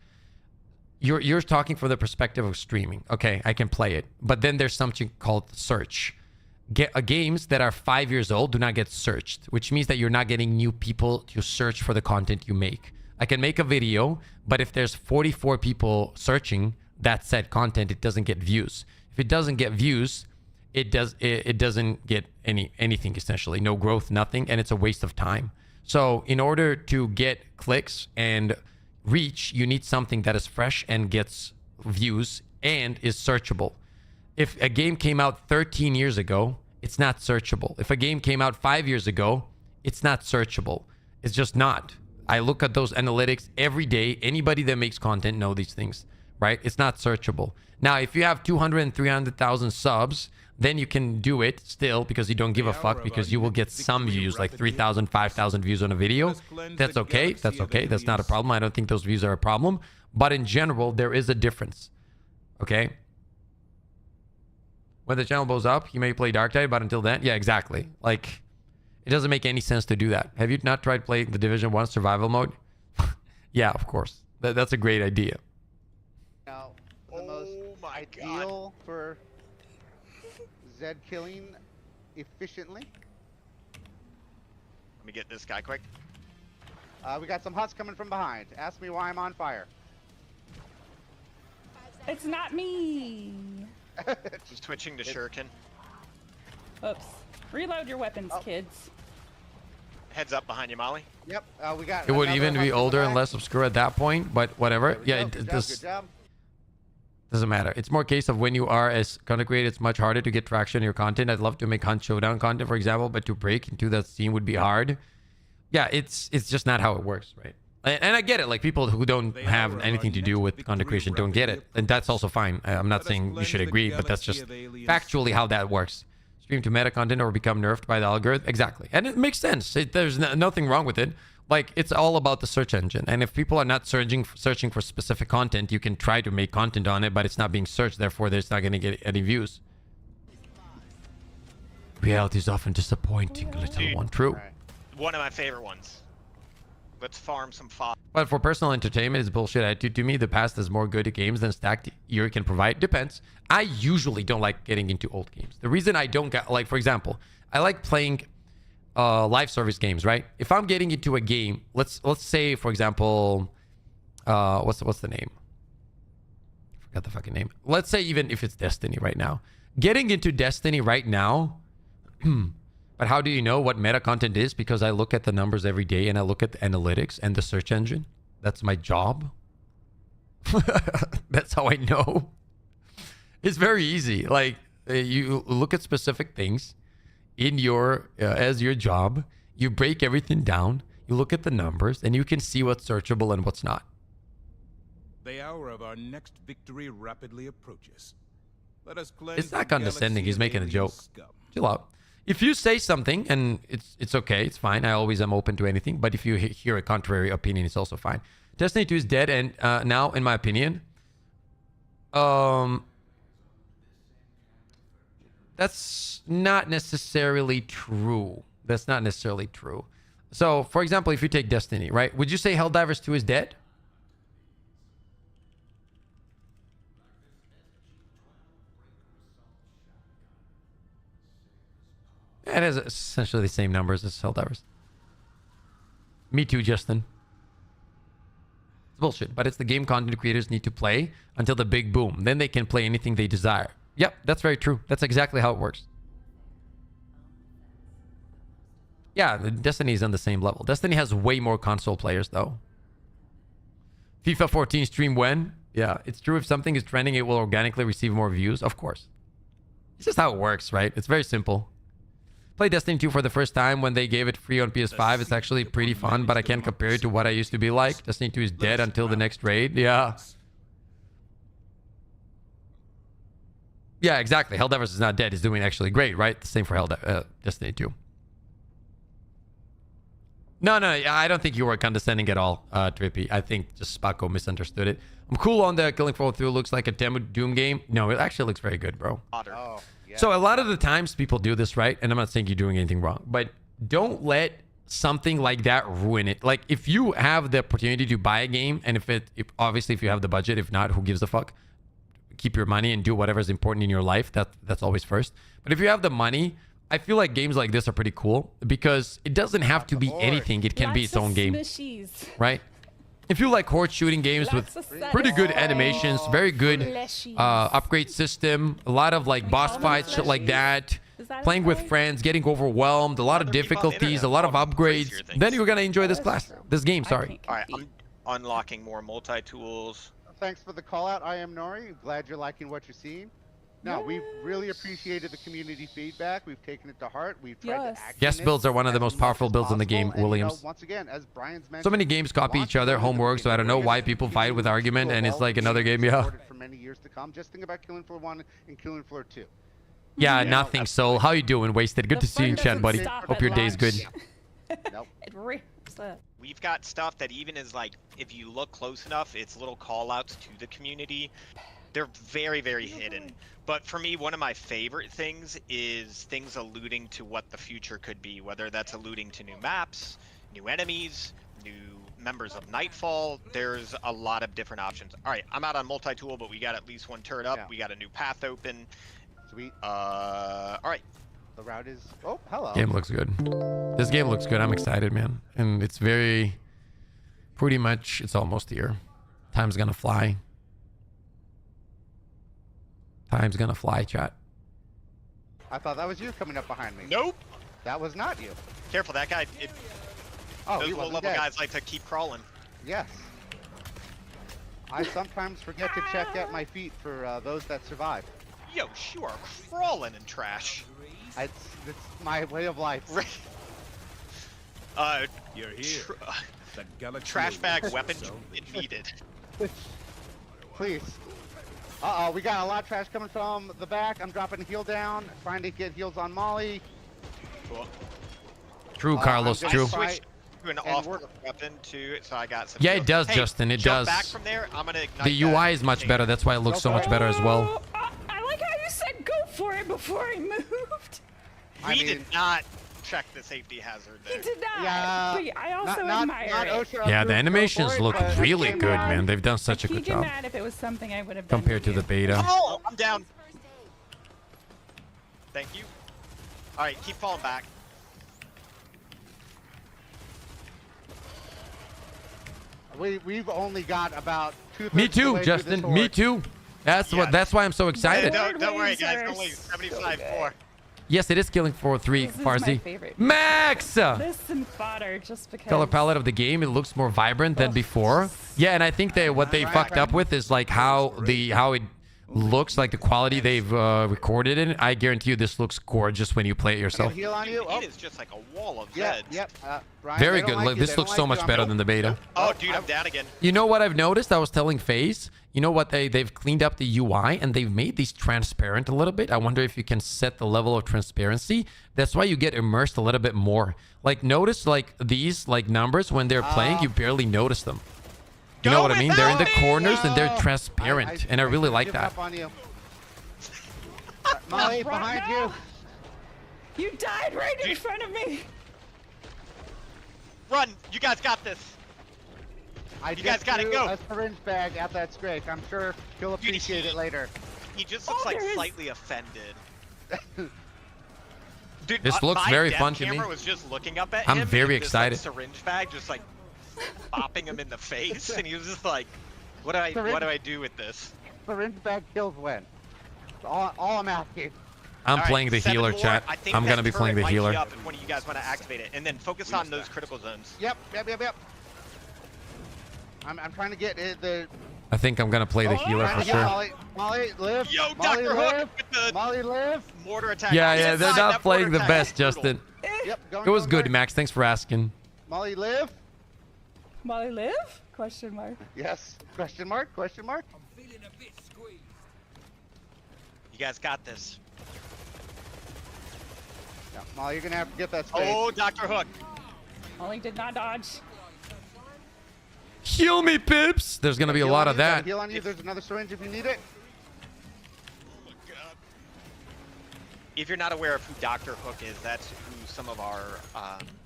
You're talking from the perspective of streaming. Okay, I can play it, but then there's something called search. Games that are 5 years old do not get searched, which means that you're not getting new people to search for the content you make. I can make a video, but if there's 44 people searching that said content, it doesn't get views. If it doesn't get views, it doesn't get anything, essentially. No growth, nothing, and it's a waste of time. So in order to get clicks and reach, you need something that is fresh and gets views and is searchable. If a game came out 13 years ago, it's not searchable. If a game came out 5 years ago, it's not searchable. It's just not. I look at those analytics every day. Anybody that makes content know these things, right? It's not searchable. Now, if you have 200 and 300,000 subs, then you can do it still because you don't give a fuck, because you will get some views, like 3,000, 5,000 views on a video. That's okay. That's okay. That's not a problem. I don't think those views are a problem. But in general, there is a difference. Okay? When the channel blows up, you may play Dark Tide, but until then, yeah, exactly. Like, it doesn't make any sense to do that. Have you not tried playing the Division 1 survival mode? Yeah, of course. That's a great idea. Now, the most ideal for Zed killing efficiently. Let me get this guy quick. We got some huts coming from behind. Ask me why I'm on fire. It's not me. Just twitching to shuriken. Oops. Reload your weapons, kids. Heads up behind you, Molly. Yep, we got. It would even be older and less obscure at that point, but whatever. Yeah, it doesn't matter. It's more a case of when you are as content creator, it's much harder to get traction in your content. I'd love to make Hunt Showdown content, for example, but to break into that scene would be hard. Yeah, it's just not how it works, right? And I get it. Like, people who don't have anything to do with content creation don't get it, and that's also fine. I'm not saying you should agree, but that's just factually how that works. Stream to meta content or become nerfed by the algorithm. Exactly. And it makes sense. There's nothing wrong with it. Like, it's all about the search engine. And if people are not searching for specific content, you can try to make content on it, but it's not being searched. Therefore, there's not going to get any views. Reality is often disappointing, little one. True. One of my favorite ones. Let's farm some fodder. But for personal entertainment, it's bullshit. To me, the past is more good games than stacked year can provide. Depends. I usually don't like getting into old games. The reason I don't get, like, for example, I like playing live service games, right? If I'm getting into a game, let's say, for example, what's the name? I forgot the fucking name. Let's say even if it's Destiny right now. Getting into Destiny right now, but how do you know what meta content is? Because I look at the numbers every day and I look at the analytics and the search engine. That's my job. That's how I know. It's very easy. Like, you look at specific things in your as your job. You break everything down. You look at the numbers and you can see what's searchable and what's not. The hour of our next victory rapidly approaches. Let us cleanse It's not the condescending. galaxy He's of making a alien joke. scum. Chill out. If you say something and it's okay, it's fine. I always am open to anything. But if you hear a contrary opinion, it's also fine. Destiny 2 is dead, and now, in my opinion, that's not necessarily true. That's not necessarily true. So, for example, if you take Destiny, right? Would you say Helldivers 2 is dead? It has essentially the same numbers as Helldivers. Me too, Justin. It's bullshit, but it's the game content creators need to play until the big boom. Then they can play anything they desire. Yep, that's very true. That's exactly how it works. Yeah, Destiny is on the same level. Destiny has way more console players, though. FIFA 14 stream when? Yeah, it's true. If something is trending, it will organically receive more views. Of course. It's just how it works, right? It's very simple. Play Destiny 2 for the first time when they gave it free on PS5. It's actually pretty fun, but I can't compare it to what I used to be like. Destiny 2 is dead until the next raid. Yeah. Yeah, exactly. Helldivers is not dead. It's doing actually great, right? The same for Destiny 2. No, I don't think you were condescending at all, Trippy. I think just Spaco misunderstood it. I'm cool on the Killing Floor 2. Looks like a Doom game. No, it actually looks very good, bro. Oh, yeah. So a lot of the times people do this, right? And I'm not saying you're doing anything wrong, but don't let something like that ruin it. Like, if you have the opportunity to buy a game, and if obviously if you have the budget, if not, who gives a fuck? Keep your money and do whatever is important in your life. That's always first. But if you have the money, I feel like games like this are pretty cool because it doesn't have to be anything. It can be its own game, right? If you like horde shooting games with pretty good animations, very good upgrade system, a lot of like boss fights, shit like that, playing with friends, getting overwhelmed, a lot of difficulties, a lot of upgrades, then you're gonna enjoy this game. Sorry. All right, I'm unlocking more multi-tools. Thanks for the call out. I am Nori. Glad you're liking what you're seeing. No, we've really appreciated the community feedback. We've taken it to heart. We've tried to act. Guest builds are one of the most powerful builds in the game, Williams. Once again, as Brian's mentioned, So many games copy each other, homework, so I don't know why people fight with argument, and it's like another game, yeah. For many years to come. Just think about Killing Floor 1 and Killing Floor 2. Yeah, nothing, Soul. How you doing, Wasted? Good to see you in chat, buddy. Hope your day's good. Nope. It rips up. We've got stuff that even is like, if you look close enough, it's little call-outs to the community. They're very, very hidden. But for me, one of my favorite things is things alluding to what the future could be, whether that's alluding to new maps, new enemies, new members of Nightfall. There's a lot of different options. All right, I'm out on multi-tool, but we got at least one turret up. Yeah. We got a new path open. Sweet. All right. The route is... Oh, hello. Game looks good. This game looks good. I'm excited, man. And it's very... Pretty much, it's almost here. Time's gonna fly. Time's gonna fly, chat. I thought that was you coming up behind me. Nope. That was not you. Careful, that guy... those low-level guys like to keep crawling. Yes. I sometimes forget to check at my feet for those that survive. Yo, you are crawling in trash. It's my way of life. You're here. Trash bag weapon needed. Please. Uh-oh, we got a lot of trash coming from the back. I'm dropping a heal down, trying to get heals on Molly. Cool. True, Carlos, true. I switched to an off weapon too, so I got some. Yeah, it does, Justin. It does. Back from there, I'm gonna ignite the UI is much better. That's why it looks so much better as well. I like how you said go for it before I moved. We did not check the safety hazard He there. did not. Yeah, But I also not admire not it. OSHA Yeah, approved the animations billboard, look but- really get good, mad. man. They've done such a He'd good get job mad if it was something I would have done compared to the beta. Oh, I'm down. Thank you. All right, keep falling back. We've only got about 2/3 Me of the too, way through this Justin. Me horde. too. That's what. That's why I'm so excited. Don't worry, waves guys. are Only so 75-4. Yes, it is killing for 3, This is my Farsi. favorite. Max! This and fodder, just because. Color palette of the game, it looks more vibrant than before. Yeah, and I think that what they fucked up with is like how it looks, like the quality they've recorded in. I guarantee you this looks gorgeous when you play it yourself. Heal on you. It is just like a wall of Yeah, Zeds. yep. Brian, Very they don't good. like Look, you, this they looks don't so like much you. better than the beta. Oh, dude, I'm down again. You know what I've noticed? I was telling FaZe, you know what, they've cleaned up the UI and they've made these transparent a little bit. I wonder if you can set the level of transparency. That's why you get immersed a little bit more. Like, notice like these like numbers when they're playing, you barely notice them. You know what I mean? They're in the corners and they're transparent, and I really like give that. up on you. Molly, behind you. You died right in front of me. Run! You guys got this. You guys gotta go. A syringe bag at that Scrake. I'm sure he'll appreciate it later. He just looks like slightly offended. Dude, This looks my very dev fun to me. camera was just looking up at I'm him very with this, excited. Like, syringe bag, just like bopping him in the face, and he was just like, "What do I do with this?" Syringe bag kills when. That's all I'm asking. I'm All right, playing the 7 healer, more. chat. I think I'm that going to be playing the turret might healer. be up if one of you guys want to activate it, and then focus on those critical zones. Yep. I'm trying to get the. I think I'm going to play the healer for sure. Molly, live. Yo, Molly, Dr. live. Hook with the Molly, live. mortar attack. Yeah, they're Inside, not that playing mortar the attack best, is brutal. Justin. Yep. It was good, Max. Thanks for asking. Molly, live. Molly live? Question mark. Yes. Question mark. Question mark. You guys got this. Yeah, Molly, you're gonna have to get that space. Oh, Dr. Hook. Molly did not dodge. Heal me, Pips. There's going to be a Heal lot on of you, gotta that. Heal on you. There's another syringe if you need it. If you're not aware of who Dr. Hook is, that's who some of our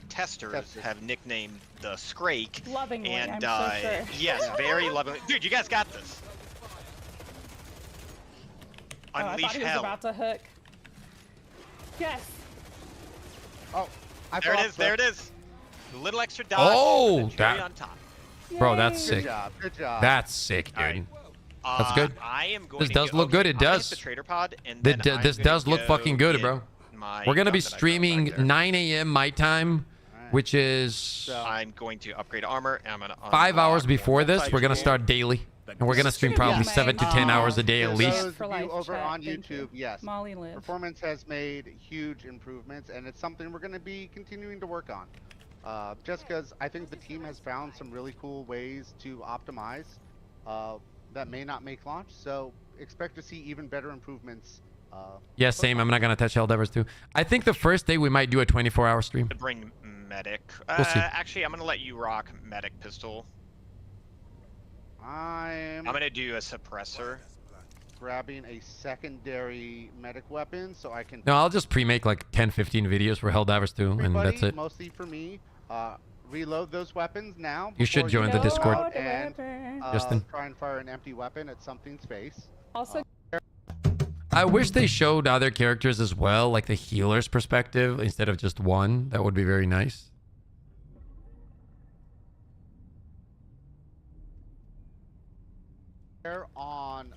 testers have nicknamed the Scrake. Lovingly, and I'm so sure. yes, very lovingly. Dude, you guys got this. Oh, I Unleash thought he was hell. about to hook. Yes. Oh, there it is. There it is. A little extra dodge. Oh, and the cherry that- on top. Bro, that's Good sick. job. Good job. That's sick, dude. That's good. I am going This to does go- look good. It I'm gonna hit does. The trader pod, and This then I'm this gonna does look go fucking good, get bro. my We're going to be gun that I found back streaming there. 9 a.m. my time, which is So I'm going to upgrade armor, and I'm going to 5 hours before this. We're going to start daily. And we're going to stream probably Yeah. 7 to 10 hours a day at For least. those For of you life, over chat, on thank YouTube, you. yes. Molly live. Performance has made huge improvements, and it's something we're going to be continuing to work on. Just because I think the team has found some really cool ways to optimize that may not make launch. So expect to see even better improvements. Yeah, same. I'm not going to touch Helldivers too. I think the first day we might do a 24-hour stream. To bring medic. We'll see. Actually, I'm going to let you rock medic pistol. I'm going to do a suppressor. Grabbing a secondary medic weapon so I can. No, I'll just pre-make like 10, 15 videos for Helldivers too, and Everybody, that's it. Mostly for me. Reload those weapons now. You should before join the go Discord. out And, Justin. try and fire an empty weapon at something's face. Also, I wish they showed other characters as well, like the healer's perspective instead of just one. That would be very nice. They're on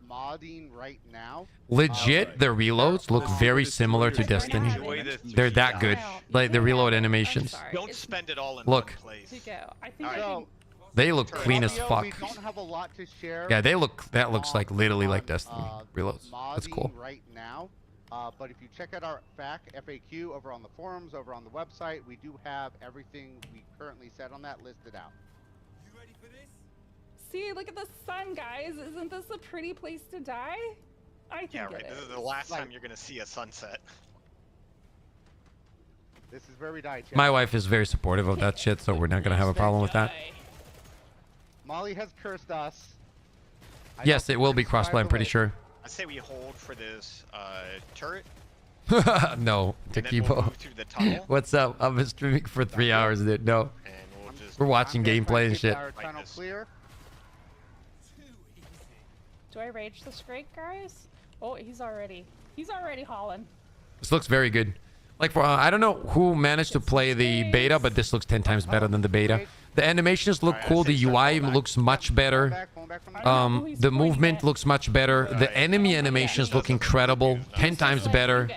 modding right now. Legit, the reloads look very similar to Destiny. They're that good. Like the reload animations. Don't spend it all in Look. one place. I think So, They look clean as audio, fuck. We don't have a lot to share. Yeah, they look. That looks like literally like Destiny reloads. That's modding cool. right now. But if you check out our FAQ over on the forums, over on the website, we do have everything we currently said on that listed out. see, look at the sun, guys. Isn't this a pretty place to die? I think Yeah, right. it This is. is the last time you're going to see a sunset. This is where we die, chat. My wife is very supportive of that shit, so we're not gonna have a problem with that. Molly has cursed us. Yes, it will be crossplay. I'm pretty sure. I say we hold for this turret. No, And then we'll Takibo. move through the tunnel. What's up? I've been streaming for 3 hours, dude. No. And we'll just We're watching gameplay and shit. Our tunnel clear. Do I rage the straight, guys? Oh, he's already hauling. This looks very good. Like for I don't know who managed to play the beta, but this looks 10 times better than the beta. The animations look cool. The UI looks much better. The movement looks much better. The enemy animations look incredible. 10 times better.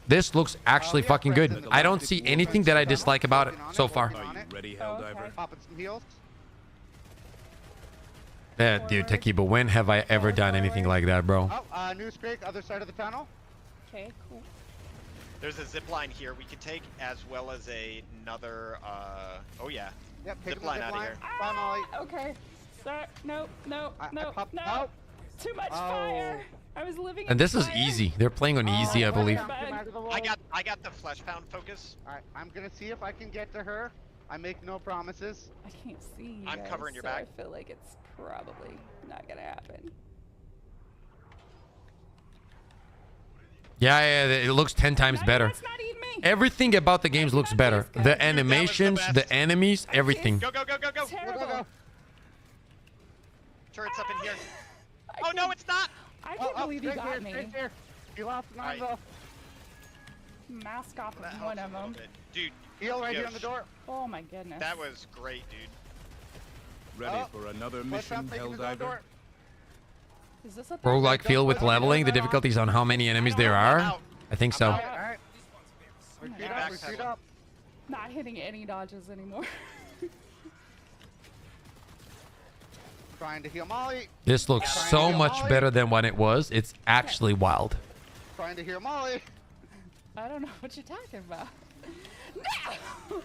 This looks actually fucking good. I don't see anything that I dislike about it so far. Ready, Helldiver? Popping some heals. Yeah, dude, Takibo, when have I ever done anything like that, bro? Oh, new scrape, other side of the tunnel. Okay, cool. There's a zip line here we can take, as well as another. Oh yeah. Yep. Zip line out of here. Bye, Molly. Okay. No. Oh. Too much fire. I was living. And this is easy. They're playing on easy, I believe. I got the flesh pound focus. All right, I'm gonna see if I can get to her. I make no promises. I can't see. I'm guys, covering your so back. I feel like it's probably not gonna happen. Yeah, it looks 10 times better. Everything about the games looks better. The animations, the enemies, everything. Go. Terrible. Turret's up in here. Oh no, it's not. I can't believe you got me. You lost an eyeball. Mask off of one of them. Dude, heal right here on the door. Oh my goodness. That was great, dude. Ready for another mission, Helldiver? Is this a Roguelike feel with leveling, the difficulties on how many enemies there are? I think so. Alright. Retreat up. Not hitting any dodges anymore. Trying to heal Molly. This looks so much better than what it was. It's actually wild. Trying to heal Molly. I don't know what you're talking about. No!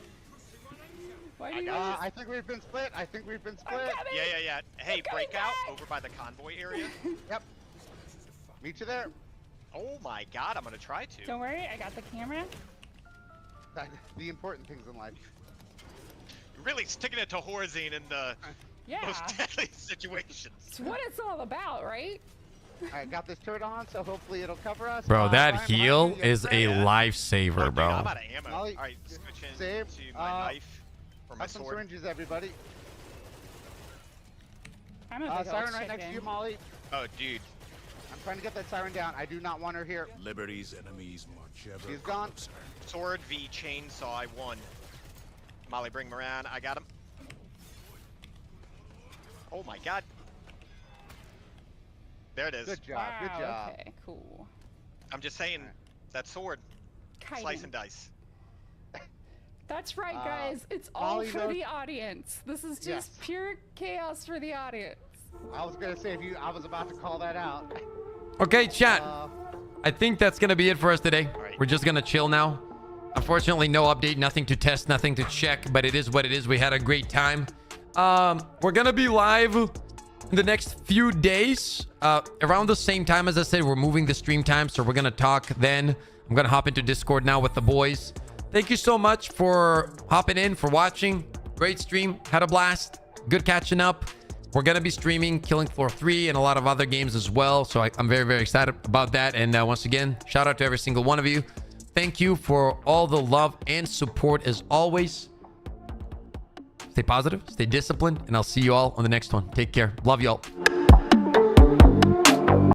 Why do you I think we've been split. Yeah. Hey, breakout over by the convoy area. Yep. Meet you there. Oh my god, I'm gonna try to. Don't worry, I got the camera. The important things in life. You're really sticking it to Horzine in the most deadly situations. It's what it's all about, right? I got this turret on, so hopefully it'll cover us. Bro, that heal is a lifesaver, bro. I'm out of ammo. Alright, switch in Save. to my knife or my Have some sword. syringes, everybody. I'm a big Siren old right next to you, Molly. Oh, dude. I'm trying to get that siren down. I do not want her here. Liberty's enemies march ever She's gone. closer. Sword v chainsaw, I won. Molly, bring him around. I got him. Oh my god. There it is. Good job. Good job. Okay, cool. I'm just saying, that sword. Kiting. Slice and dice. That's right, guys. It's all Molly for knows- the audience. This is just pure chaos for the audience. I was gonna say I was about to call that out. Okay, chat. I think that's going to be it for us today. We're just going to chill now. Unfortunately, no update, nothing to test, nothing to check, but it is what it is. We had a great time. We're going to be live in the next few days. Around the same time, as I said, we're moving the stream time, so we're going to talk then. I'm going to hop into Discord now with the boys. Thank you so much for hopping in, for watching. Great stream. Had a blast. Good catching up. We're going to be streaming Killing Floor 3 and a lot of other games as well. So I'm very, very excited about that. And once again, shout out to every single one of you. Thank you for all the love and support as always. Stay positive, stay disciplined, and I'll see you all on the next one. Take care. Love y'all.